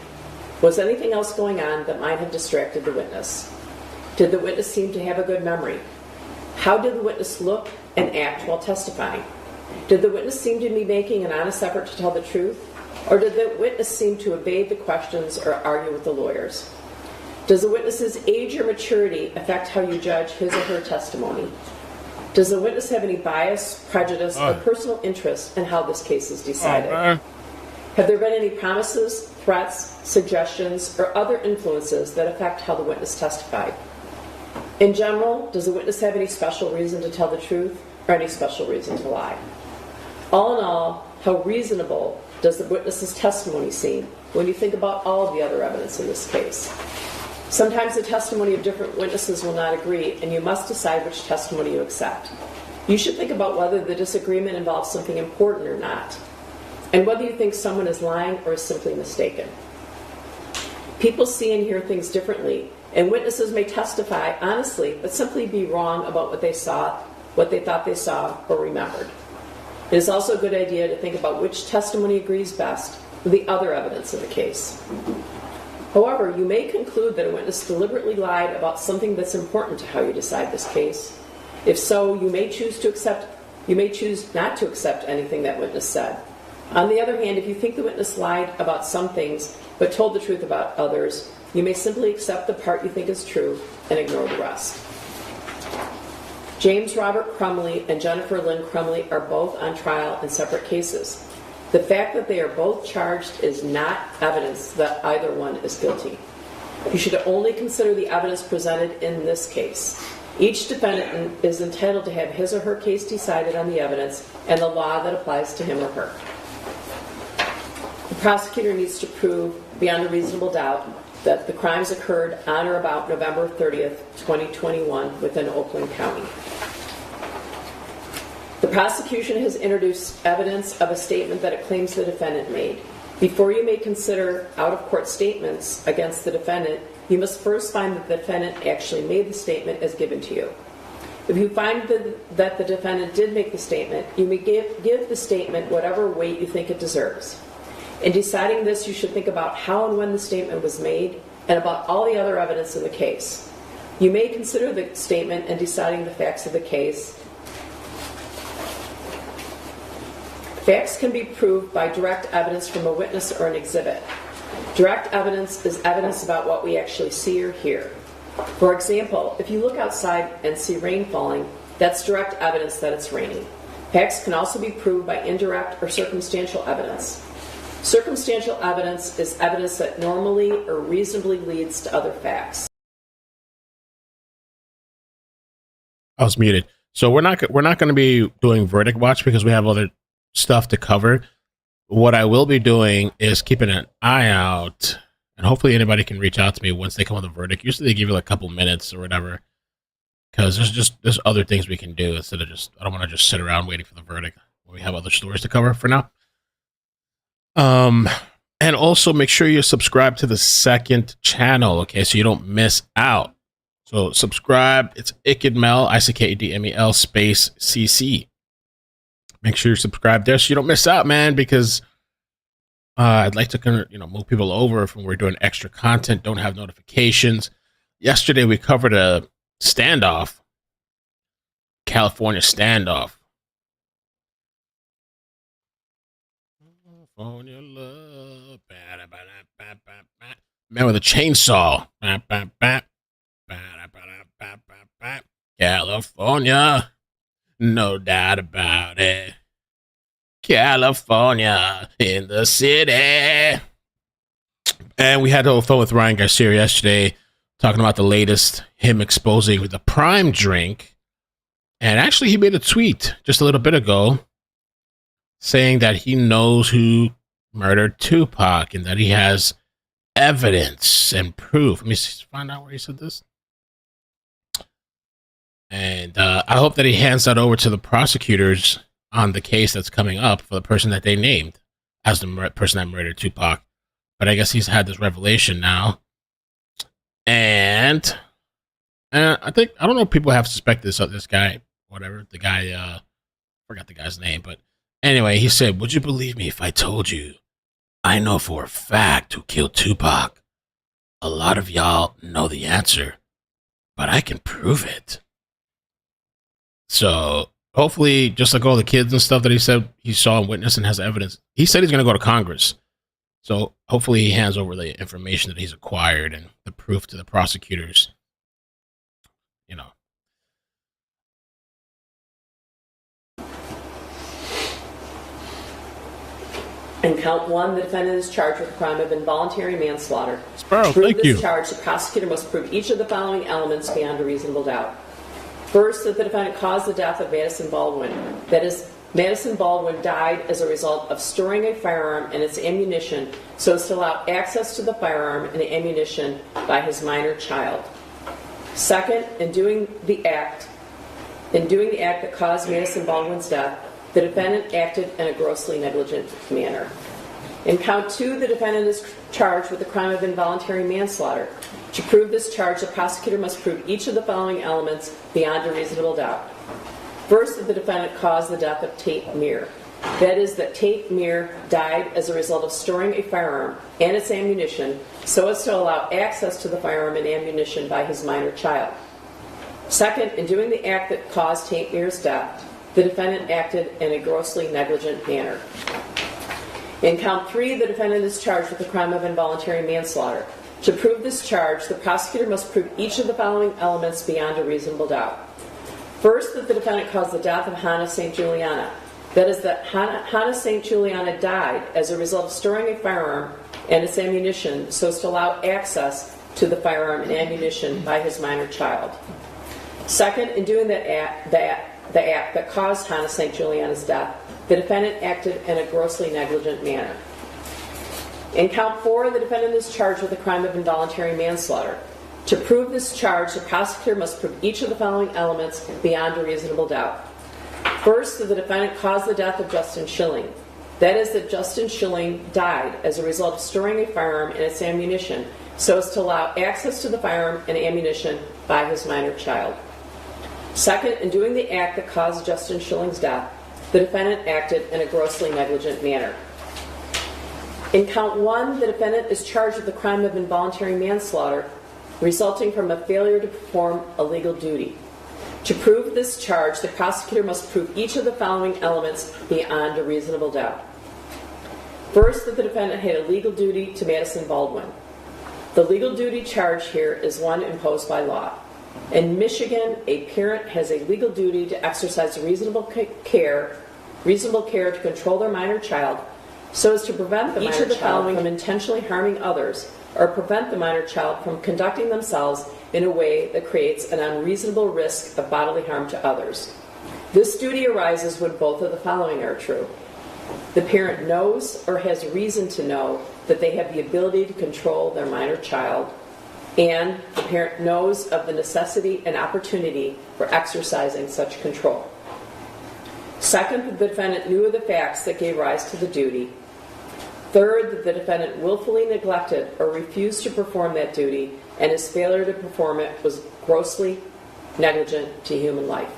Was anything else going on that might have distracted the witness? Did the witness seem to have a good memory? How did the witness look and act while testifying? Did the witness seem to be making an honest effort to tell the truth? Or did the witness seem to evade the questions or argue with the lawyers? Does the witness's age or maturity affect how you judge his or her testimony? Does the witness have any bias, prejudice, or personal interest in how this case is decided? Have there been any promises, threats, suggestions, or other influences that affect how the witness testified? In general, does the witness have any special reason to tell the truth or any special reason to lie? All in all, how reasonable does the witness's testimony seem when you think about all of the other evidence in this case? Sometimes the testimony of different witnesses will not agree, and you must decide which testimony you accept. You should think about whether the disagreement involves something important or not, and whether you think someone is lying or is simply mistaken. People see and hear things differently, and witnesses may testify honestly, but simply be wrong about what they saw, what they thought they saw, or remembered. It is also a good idea to think about which testimony agrees best with the other evidence in the case. However, you may conclude that a witness deliberately lied about something that's important to how you decide this case. If so, you may choose not to accept anything that witness said. On the other hand, if you think the witness lied about some things but told the truth about others, you may simply accept the part you think is true and ignore the rest. James Robert Crumbley and Jennifer Lynn Crumbley are both on trial in separate cases. The fact that they are both charged is not evidence that either one is guilty. You should only consider the evidence presented in this case. Each defendant is entitled to have his or her case decided on the evidence and the law that applies to him or her. The prosecutor needs to prove beyond a reasonable doubt that the crimes occurred on or about November 30th, 2021 within Oakland County. The prosecution has introduced evidence of a statement that it claims the defendant made. Before you may consider out-of-court statements against the defendant, you must first find that the defendant actually made the statement as given to you. If you find that the defendant did make the statement, you may give the statement whatever weight you think it deserves. In deciding this, you should think about how and when the statement was made and about all the other evidence in the case. You may consider the statement in deciding the facts of the case. Facts can be proved by direct evidence from a witness or an exhibit. Direct evidence is evidence about what we actually see or hear. For example, if you look outside and see rain falling, that's direct evidence that it's raining. Facts can also be proved by indirect or circumstantial evidence. Circumstantial evidence is evidence that normally or reasonably leads to other facts. I was muted. So we're not going to be doing verdict watch because we have other stuff to cover. What I will be doing is keeping an eye out, and hopefully anybody can reach out to me once they come with a verdict. Usually they give you like a couple minutes or whatever, because there's other things we can do instead of I don't want to just sit around waiting for the verdict when we have other stories to cover for now. And also make sure you subscribe to the second channel, okay, so you don't miss out. So subscribe. It's Ickadmel, ICKEDMEL space CC. Make sure you subscribe there so you don't miss out, man, because I'd like to move people over from we're doing extra content, don't have notifications. Yesterday we covered a standoff, California standoff. California love, man with a chainsaw. California, no doubt about it. California in the city. And we had a little fun with Ryan Garcia yesterday, talking about the latest, him exposing the Prime drink. And actually, he made a tweet just a little bit ago saying that he knows who murdered Tupac and that he has evidence and proof. Let me find out where he said this. And I hope that he hands that over to the prosecutors on the case that's coming up for the person that they named as the person that murdered Tupac. But I guess he's had this revelation now. And I don't know if people have suspected this guy, whatever. The guy, forgot the guy's name. But anyway, he said, would you believe me if I told you I know for a fact who killed Tupac? A lot of y'all know the answer, but I can prove it. So hopefully, just like all the kids and stuff that he said he saw and witnessed and has evidence, he said he's going to go to Congress. So hopefully he hands over the information that he's acquired and the proof to the prosecutors. You know. In count one, the defendant is charged with the crime of involuntary manslaughter. Sparrow, to prove thank this you. charge, the prosecutor must prove each of the following elements beyond a reasonable doubt. First, that the defendant caused the death of Madison Baldwin. That is, Madison Baldwin died as a result of storing a firearm and its ammunition so as to allow access to the firearm and the ammunition by his minor child. Second, in doing the act that caused Madison Baldwin's death, the defendant acted in a grossly negligent manner. In count two, the defendant is charged with the crime of involuntary manslaughter. To prove this charge, the prosecutor must prove each of the following elements beyond a reasonable doubt. First, that the defendant caused the death of Tate Meir. That is, that Tate Meir died as a result of storing a firearm and its ammunition so as to allow access to the firearm and ammunition by his minor child. Second, in doing the act that caused Tate Meir's death, the defendant acted in a grossly negligent manner. In count three, the defendant is charged with the crime of involuntary manslaughter. To prove this charge, the prosecutor must prove each of the following elements beyond a reasonable doubt. First, that the defendant caused the death of Hannah St. Juliana. That is, that Hannah St. Juliana died as a result of storing a firearm and its ammunition so as to allow access to the firearm and ammunition by his minor child. Second, in doing the act that caused Hannah St. Juliana's death, the defendant acted in a grossly negligent manner. In count 4, the defendant is charged with the crime of involuntary manslaughter. To prove this charge, the prosecutor must prove each of the following elements beyond a reasonable doubt. First, that the defendant caused the death of Justin Schilling. That is, that Justin Schilling died as a result of storing a firearm and its ammunition so as to allow access to the firearm and ammunition by his minor child. Second, in doing the act that caused Justin Schilling's death, the defendant acted in a grossly negligent manner. In count 1, the defendant is charged with the crime of involuntary manslaughter resulting from a failure to perform a legal duty. To prove this charge, the prosecutor must prove each of the following elements beyond a reasonable doubt. First, that the defendant had a legal duty to Madison Baldwin. The legal duty charge here is one imposed by law. In Michigan, a parent has a legal duty to exercise reasonable care to control their minor child so as to prevent the minor child from intentionally harming others or prevent the minor child from conducting themselves in a way that creates an unreasonable risk of bodily harm to others. This duty arises when both of the following are true. The parent knows or has reason to know that they have the ability to control their minor child, and the parent knows of the necessity and opportunity for exercising such control. Second, that the defendant knew of the facts that gave rise to the duty. Third, that the defendant willfully neglected or refused to perform that duty, and his failure to perform it was grossly negligent to human life.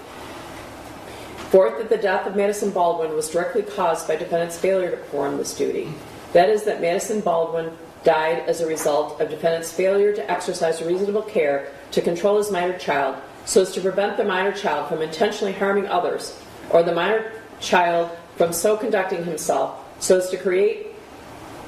Fourth, that the death of Madison Baldwin was directly caused by defendant's failure to perform this duty. That is, that Madison Baldwin died as a result of defendant's failure to exercise reasonable care to control his minor child so as to prevent the minor child from intentionally harming others, or the minor child from so conducting himself so as to create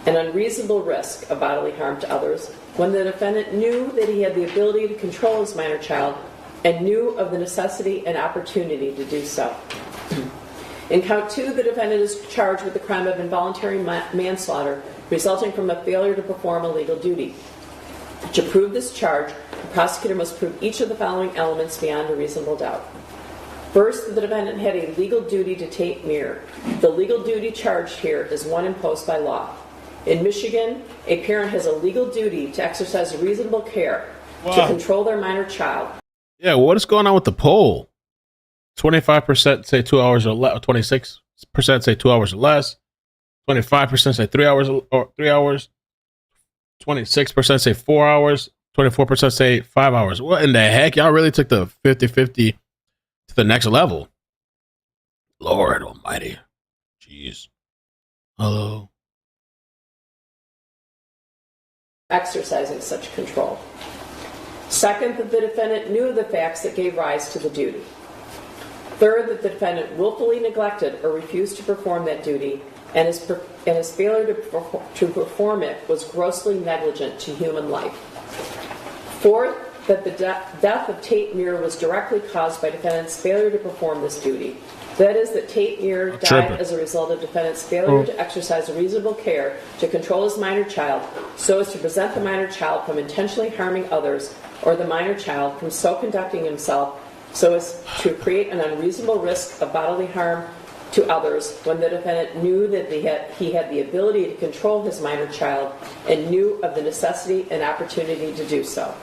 an unreasonable risk of bodily harm to others, when the defendant knew that he had the ability to control his minor child and knew of the necessity and opportunity to do so. In count 2, the defendant is charged with the crime of involuntary manslaughter resulting from a failure to perform a legal duty. To prove this charge, the prosecutor must prove each of the following elements beyond a reasonable doubt. First, that the defendant had a legal duty to Tate Muir. The legal duty charged here is one imposed by law. In Michigan, a parent has a legal duty to exercise reasonable care to control their minor child. Yeah, what is going on with the poll? 25% say 2 hours or less. 26% say 2 hours or less. 25% say 3 hours or 3 hours. 26% say 4 hours. 24% say 5 hours. What in the heck? Y'all really took the 50-50 to the next level. Lord almighty. Jeez. Hello. Exercising such control. Second, that the defendant knew of the facts that gave rise to the duty. Third, that the defendant willfully neglected or refused to perform that duty, and his failure to perform it was grossly negligent to human life. Fourth, that the death of Tate Muir was directly caused by defendant's failure to perform this duty. That is, that Tate Muir died as a result of defendant's failure to exercise reasonable care to control his minor child so as to prevent the minor child from intentionally harming others, or the minor child from so conducting himself so as to create an unreasonable risk of bodily harm to others, when the defendant knew that he had the ability to control his minor child and knew of the necessity and opportunity to do so.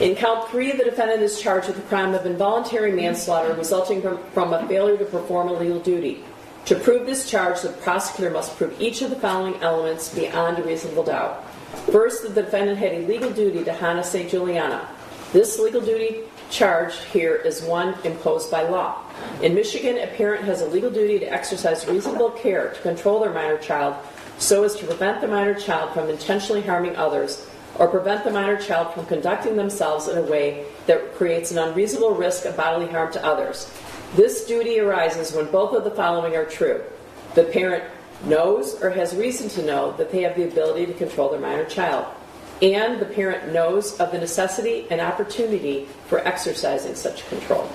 In count 3, the defendant is charged with the crime of involuntary manslaughter resulting from a failure to perform a legal duty. To prove this charge, the prosecutor must prove each of the following elements beyond a reasonable doubt. First, that the defendant had a legal duty to Hannah St. Juliana. This legal duty charged here is one imposed by law. In Michigan, a parent has a legal duty to exercise reasonable care to control their minor child so as to prevent the minor child from intentionally harming others, or prevent the minor child from conducting themselves in a way that creates an unreasonable risk of bodily harm to others. This duty arises when both of the following are true. The parent knows or has reason to know that they have the ability to control their minor child, and the parent knows of the necessity and opportunity for exercising such control.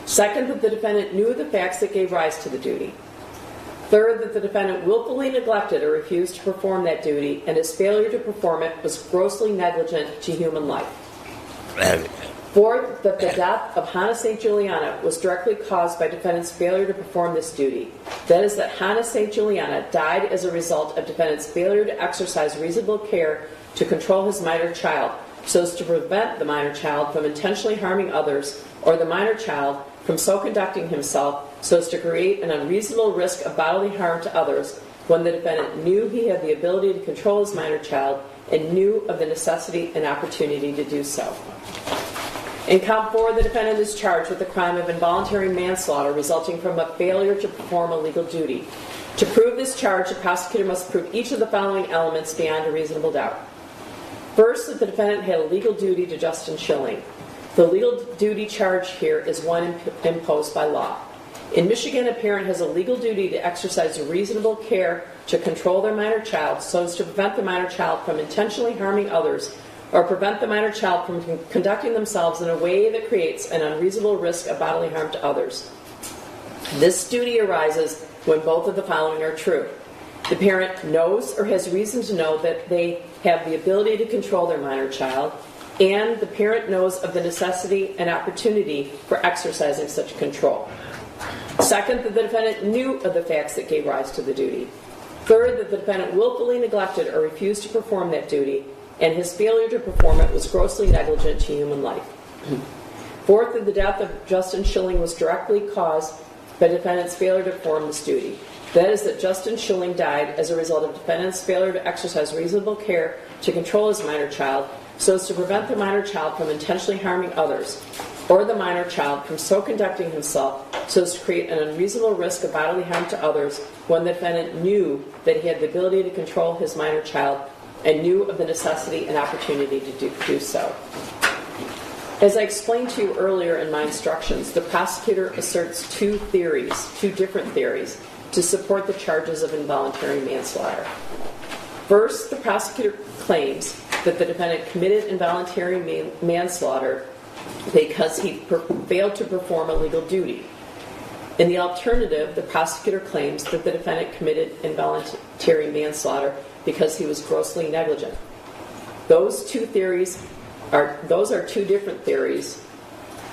Second, that the defendant knew the facts that gave rise to the duty. Third, that the defendant willfully neglected or refused to perform that duty, and his failure to perform it was grossly negligent to human life. Fourth, that the death of Hannah St. Juliana was directly caused by defendant's failure to perform this duty. That is, that Hannah St. Juliana died as a result of defendant's failure to exercise reasonable care to control his minor child, so as to prevent the minor child from intentionally harming others, or the minor child from so conducting himself so as to create an unreasonable risk of bodily harm to others, when the defendant knew he had the ability to control his minor child and knew of the necessity and opportunity to do so. In count 4, the defendant is charged with the crime of involuntary manslaughter resulting from a failure to perform a legal duty. To prove this charge, the prosecutor must prove each of the following elements beyond a reasonable doubt. First, that the defendant had a legal duty to Justin Schilling. The legal duty charged here is one imposed by law. In Michigan, a parent has a legal duty to exercise reasonable care to control their minor child so as to prevent the minor child from intentionally harming others, or prevent the minor child from conducting themselves in a way that creates an unreasonable risk of bodily harm to others. This duty arises when both of the following are true. The parent knows or has reason to know that they have the ability to control their minor child, and the parent knows of the necessity and opportunity for exercising such control. Second, that the defendant knew of the facts that gave rise to the duty. Third, that the defendant willfully neglected or refused to perform that duty, and his failure to perform it was grossly negligent to human life. Fourth, that the death of Justin Schilling was directly caused by defendant's failure to perform this duty. That is, that Justin Schilling died as a result of defendant's failure to exercise reasonable care to control his minor child so as to prevent the minor child from intentionally harming others, or the minor child from so conducting himself so as to create an unreasonable risk of bodily harm to others, when the defendant knew that he had the ability to control his minor child and knew of the necessity and opportunity to do so. As I explained to you earlier in my instructions, the prosecutor asserts two different theories, to support the charges of involuntary manslaughter. First, the prosecutor claims that the defendant committed involuntary manslaughter because he failed to perform a legal duty. In the alternative, the prosecutor claims that the defendant committed involuntary manslaughter because he was grossly negligent. Those are two different theories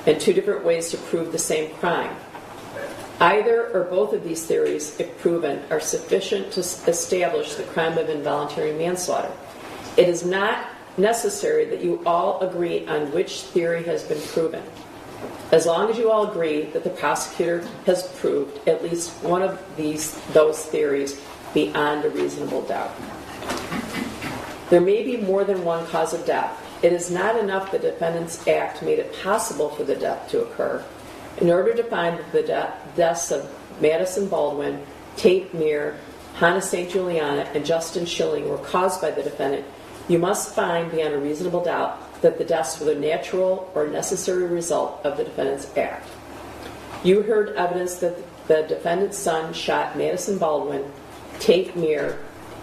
and two different ways to prove the same crime. Either or both of these theories, if proven, are sufficient to establish the crime of involuntary manslaughter. It is not necessary that you all agree on which theory has been proven, as long as you all agree that the prosecutor has proved at least one of those theories beyond a reasonable doubt. There may be more than one cause of death. It is not enough the defendant's act made it possible for the death to occur. In order to find that the deaths of Madison Baldwin, Tate Meir, Hannah St. Juliana, and Justin Schilling were caused by the defendant, you must find beyond a reasonable doubt that the deaths were the natural or necessary result of the defendant's act. You heard evidence that the defendant's son shot Madison Baldwin, Tate Meir,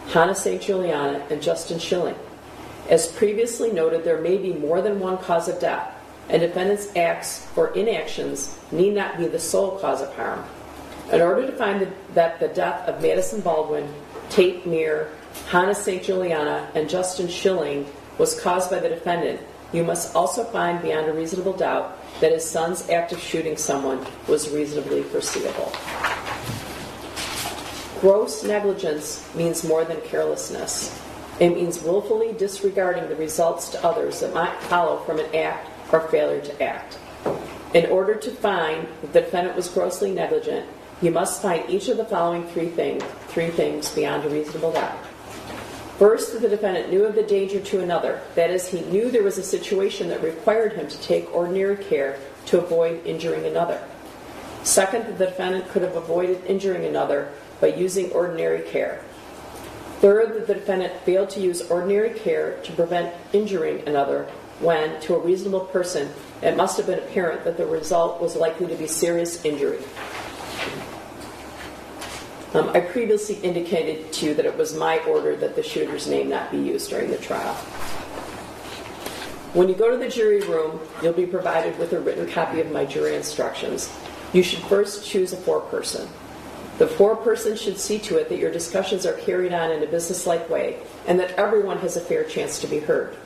Hannah St. Juliana, and Justin Schilling. As previously noted, there may be more than one cause of death, and defendant's acts or inactions need not be the sole cause of harm. In order to find that the death of Madison Baldwin, Tate Meir, Hannah St. Juliana, and Justin Schilling was caused by the defendant, you must also find beyond a reasonable doubt that his son's act of shooting someone was reasonably foreseeable. Gross negligence means more than carelessness. It means willfully disregarding the results to others that might follow from an act or failure to act. In order to find that the defendant was grossly negligent, you must find each of the following three things beyond a reasonable doubt. First, that the defendant knew of the danger to another. That is, he knew there was a situation that required him to take ordinary care to avoid injuring another. Second, that the defendant could have avoided injuring another by using ordinary care. Third, that the defendant failed to use ordinary care to prevent injuring another when, to a reasonable person, it must have been apparent that the result was likely to be serious injury. I previously indicated to you that it was my order that the shooter's name not be used during the trial. When you go to the jury room, you'll be provided with a written copy of my jury instructions. You should first choose a foreperson. The foreperson should see to it that your discussions are carried on in a businesslike way and that everyone has a fair chance to be heard.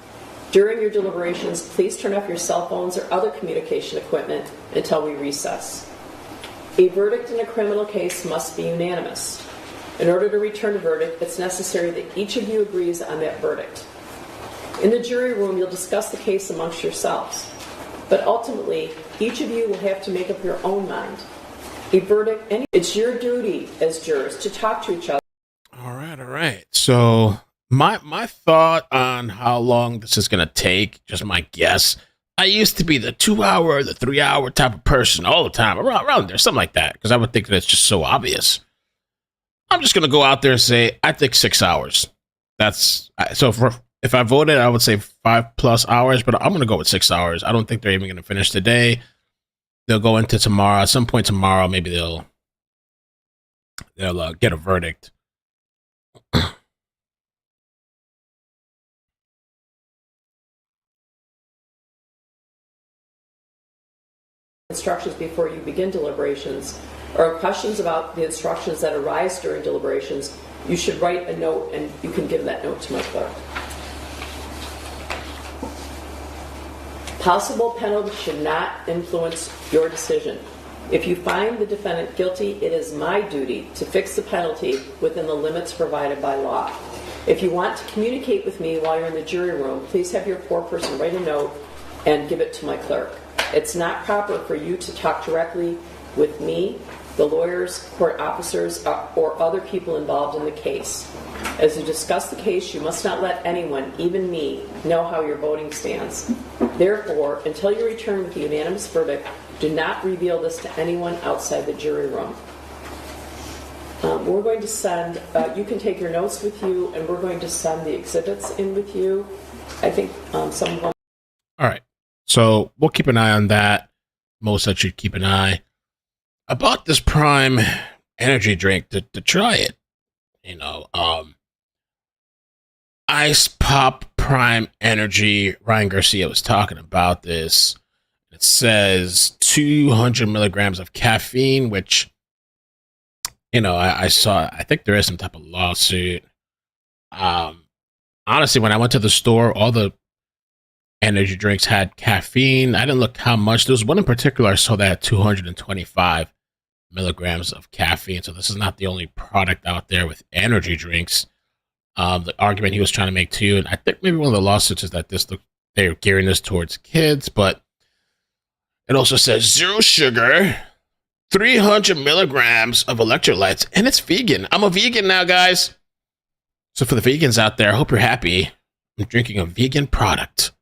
During your deliberations, please turn off your cell phones or other communication equipment until we recess. A verdict in a criminal case must be unanimous. In order to return a verdict, it's necessary that each of you agrees on that verdict. In the jury room, you'll discuss the case amongst yourselves, but ultimately, each of you will have to make up your own mind. A verdict, it's your duty as jurors to talk to each other. All right. So my thought on how long this is gonna take, just my guess. I used to be the 2 hour, the 3 hour type of person all the time, around there, something like that, because I would think that it's just so obvious. I'm just gonna go out there and say I think 6 hours. That's so if I voted, I would say 5+ hours, but I'm gonna go with 6 hours. I don't think they're even gonna finish today. They'll go into tomorrow. At some point tomorrow, maybe they'll get a verdict. Instructions before you begin deliberations, or questions about the instructions that arise during deliberations, you should write a note and you can give that note to my clerk. Possible penalty should not influence your decision. If you find the defendant guilty, it is my duty to fix the penalty within the limits provided by law. If you want to communicate with me while you're in the jury room, please have your foreperson write a note and give it to my clerk. It's not proper for you to talk directly with me, the lawyers, court officers, or other people involved in the case. As you discuss the case, you must not let anyone, even me, know how your voting stands. Therefore, until you return with a unanimous verdict, do not reveal this to anyone outside the jury room. We're going to send, you can take your notes with you, and we're going to send the exhibits in with you. I think some of them. All right. So we'll keep an eye on that. Most that should keep an eye. I bought this Prime energy drink to try it. Ice Pop Prime Energy. Ryan Garcia was talking about this. It says 200 milligrams of caffeine, which, I saw, I think there is some type of lawsuit. Honestly, when I went to the store, all the energy drinks had caffeine. I didn't look how much. There was one in particular I saw that had 225 milligrams of caffeine. So this is not the only product out there with energy drinks. The argument he was trying to make too, and I think maybe one of the lawsuits is that they're gearing this towards kids, but it also says 0 sugar, 300 milligrams of electrolytes, and it's vegan. I'm a vegan now, guys. So for the vegans out there, I hope you're happy. I'm drinking a vegan product.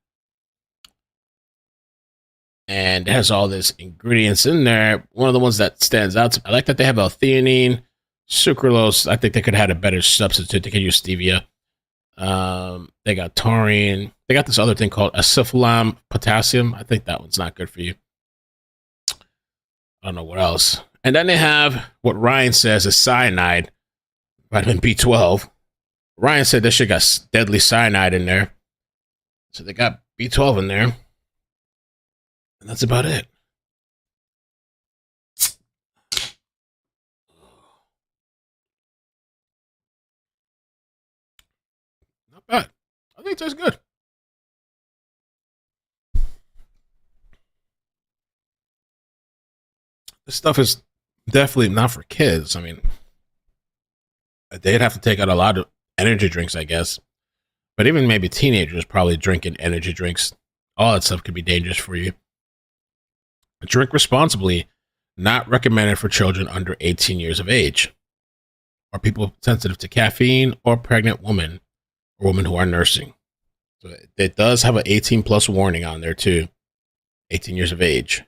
And it has all this ingredients in there. One of the ones that stands out, I like that they have L-theanine, sucralose. I think they could have had a better substitute. They could use stevia. They got taurine. They got this other thing called acesulfame potassium. I think that one's not good for you. I don't know what else. And then they have what Ryan says is cyanide, vitamin B12. Ryan said this shit got deadly cyanide in there. So they got B12 in there. And that's about it. Not bad. I think it tastes good. This stuff is definitely not for kids. I mean, they'd have to take out a lot of energy drinks, I guess. But even maybe teenagers probably drinking energy drinks. All that stuff could be dangerous for you. Drink responsibly. Not recommended for children under 18 years of age, or people sensitive to caffeine, or pregnant women, or women who are nursing. So it does have an 18 plus warning on there too. 18 years of age.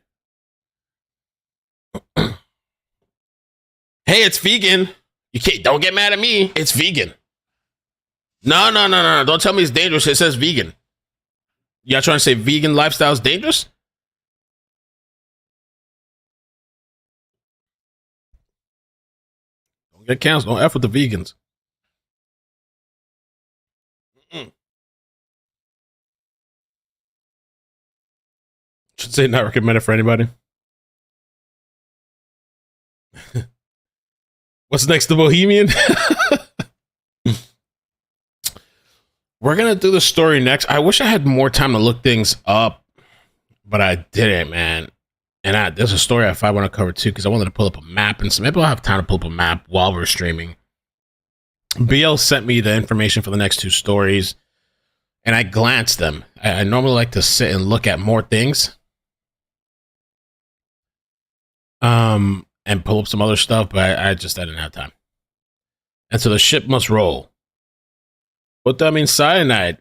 Hey, it's vegan. Don't get mad at me. It's vegan. No. Don't tell me it's dangerous. It says vegan. Y'all trying to say vegan lifestyle is dangerous? Don't get canceled. Don't F with the vegans. Should say not recommended for anybody. What's next to Bohemian? We're going to do the story next. I wish I had more time to look things up, but I didn't, man. And there's a story I want to cover too, because I wanted to pull up a map, and so maybe I'll have time to pull up a map while we're streaming. BL sent me the information for the next two stories, and I glanced them. I normally like to sit and look at more things, and pull up some other stuff, but I didn't have time. And so the ship must roll. What that means, cyanide.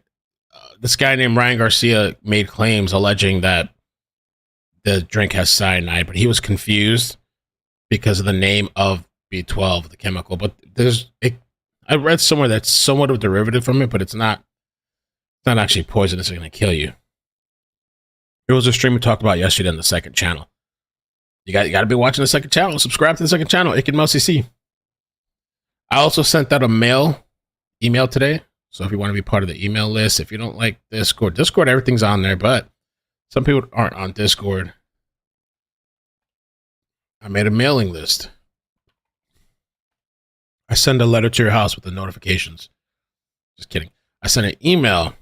This guy named Ryan Garcia made claims alleging that the drink has cyanide, but he was confused because of the name of B12, the chemical. But I read somewhere that's somewhat of a derivative from it, but it's not actually poisonous. It's going to kill you. There was a stream we talked about yesterday on the second channel. You got to be watching the second channel. Subscribe to the second channel, IkidMelCC. I also sent out a email today. So if you want to be part of the email list, if you don't like Discord, everything's on there, but some people aren't on Discord. I made a mailing list. I send a letter to your house with the notifications. Just kidding. I sent an email. Let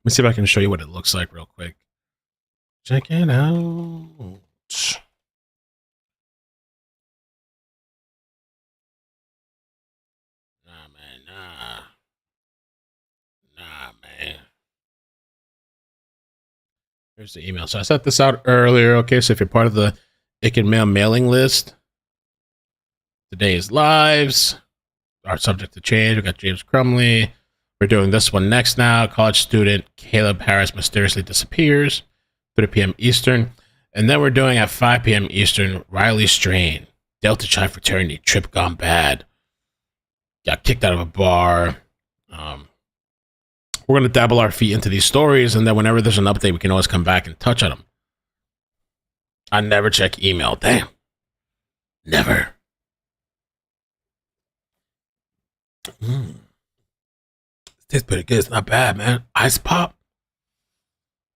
me see if I can show you what it looks like real quick. Check it out. Nah, man. Here's the email. So I sent this out earlier. Okay, so if you're part of the Ikid Mail mailing list, today's lives are subject to change. We got James Crumbley. We're doing this one next now. College student Caleb Harris mysteriously disappears. 3 p.m. Eastern. And then we're doing at 5 p.m. Eastern, Riley Strain. Delta Chi fraternity trip gone bad. Got kicked out of a bar. We're going to dabble our feet into these stories, and then whenever there's an update, we can always come back and touch on them. I never check email. Damn. Never. It tastes pretty good. It's not bad, man. Ice pop.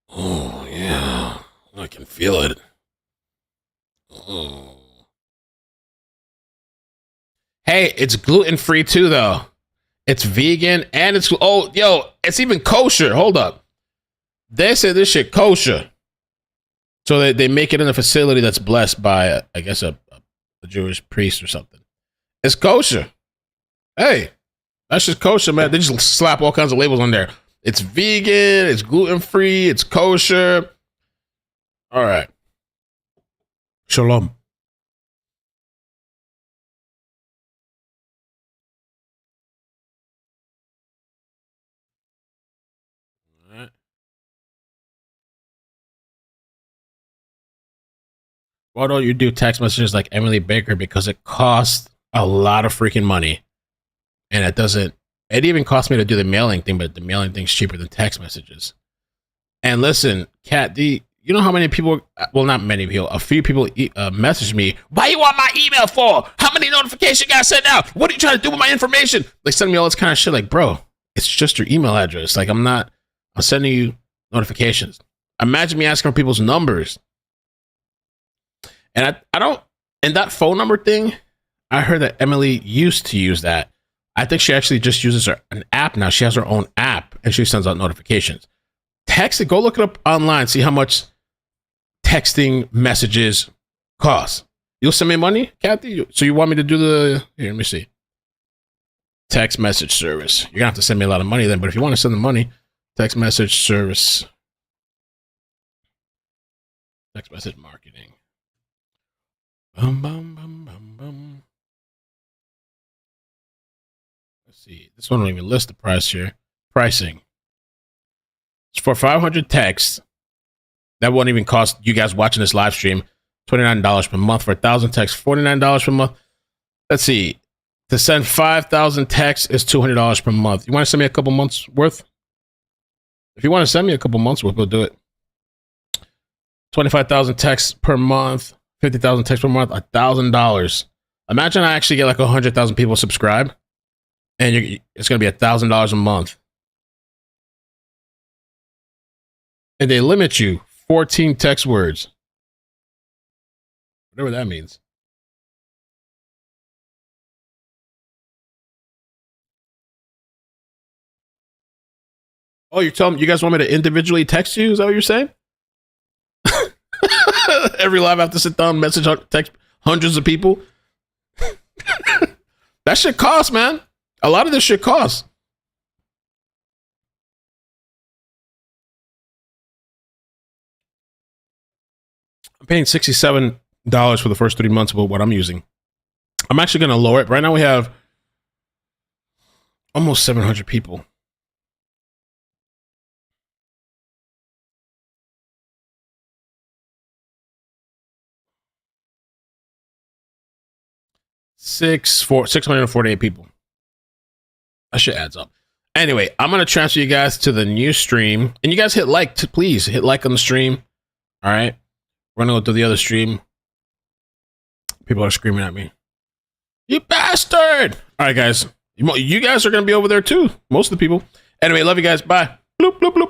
Oh, yeah. I can feel it. Oh. Hey, it's gluten-free too, though. It's vegan and it's it's even kosher. Hold up. They say this shit kosher. So they make it in a facility that's blessed by, I guess, a Jewish priest or something. It's kosher. Hey, that's just kosher, man. They just slap all kinds of labels on there. It's vegan, it's gluten-free, it's kosher. All right. Shalom. All right. Why don't you do text messages like Emily Baker? Because it costs a lot of freaking money. And it even cost me to do the mailing thing, but the mailing thing's cheaper than text messages. And listen, Kat, you know how many people, well, not many people, a few people message me, why you want my email for? How many notifications you got sent out? What are you trying to do with my information? They send me all this kind of shit like, bro, it's just your email address. Like, I'm sending you notifications. Imagine me asking for people's numbers. And I don't, and that phone number thing, I heard that Emily used to use that. I think she actually just uses an app now. She has her own app and she sends out notifications. Text it, go look it up online, see how much texting messages cost. You'll send me money, Kathy? So you want me to do here, let me see. Text message service. You're going to have to send me a lot of money then, but if you want to send the money, text message service. Text message marketing. Bum, bum, bum, bum, bum. Let's see. This one don't even list the price here. Pricing. It's for 500 texts. That won't even cost you guys watching this live stream $29 per month. For 1,000 texts, $49 per month. Let's see. To send 5,000 texts is $200 per month. You want to send me a couple months worth? If you want to send me a couple months worth, we'll do it. 25,000 texts per month. 50,000 texts per month, $1,000. Imagine I actually get like 100,000 people subscribe, and it's going to be $1,000 a month. And they limit you 14 text words. Whatever that means. Oh, you're telling you guys want me to individually text you? Is that what you're saying? Every live I have to sit down, message, text hundreds of people. That shit costs, man. A lot of this shit costs. I'm paying $67 for the first 3 months of what I'm using. I'm actually going to lower it. Right now we have almost 700 people. Six 648 people. That shit adds up. Anyway, I'm going to transfer you guys to the new stream. And you guys hit like, please hit like on the stream. All right. We're going to go to the other stream. People are screaming at me. You bastard. All right, guys. You guys are going to be over there too. Most of the people. Anyway, love you guys. Bye. Bloop, bloop, bloop.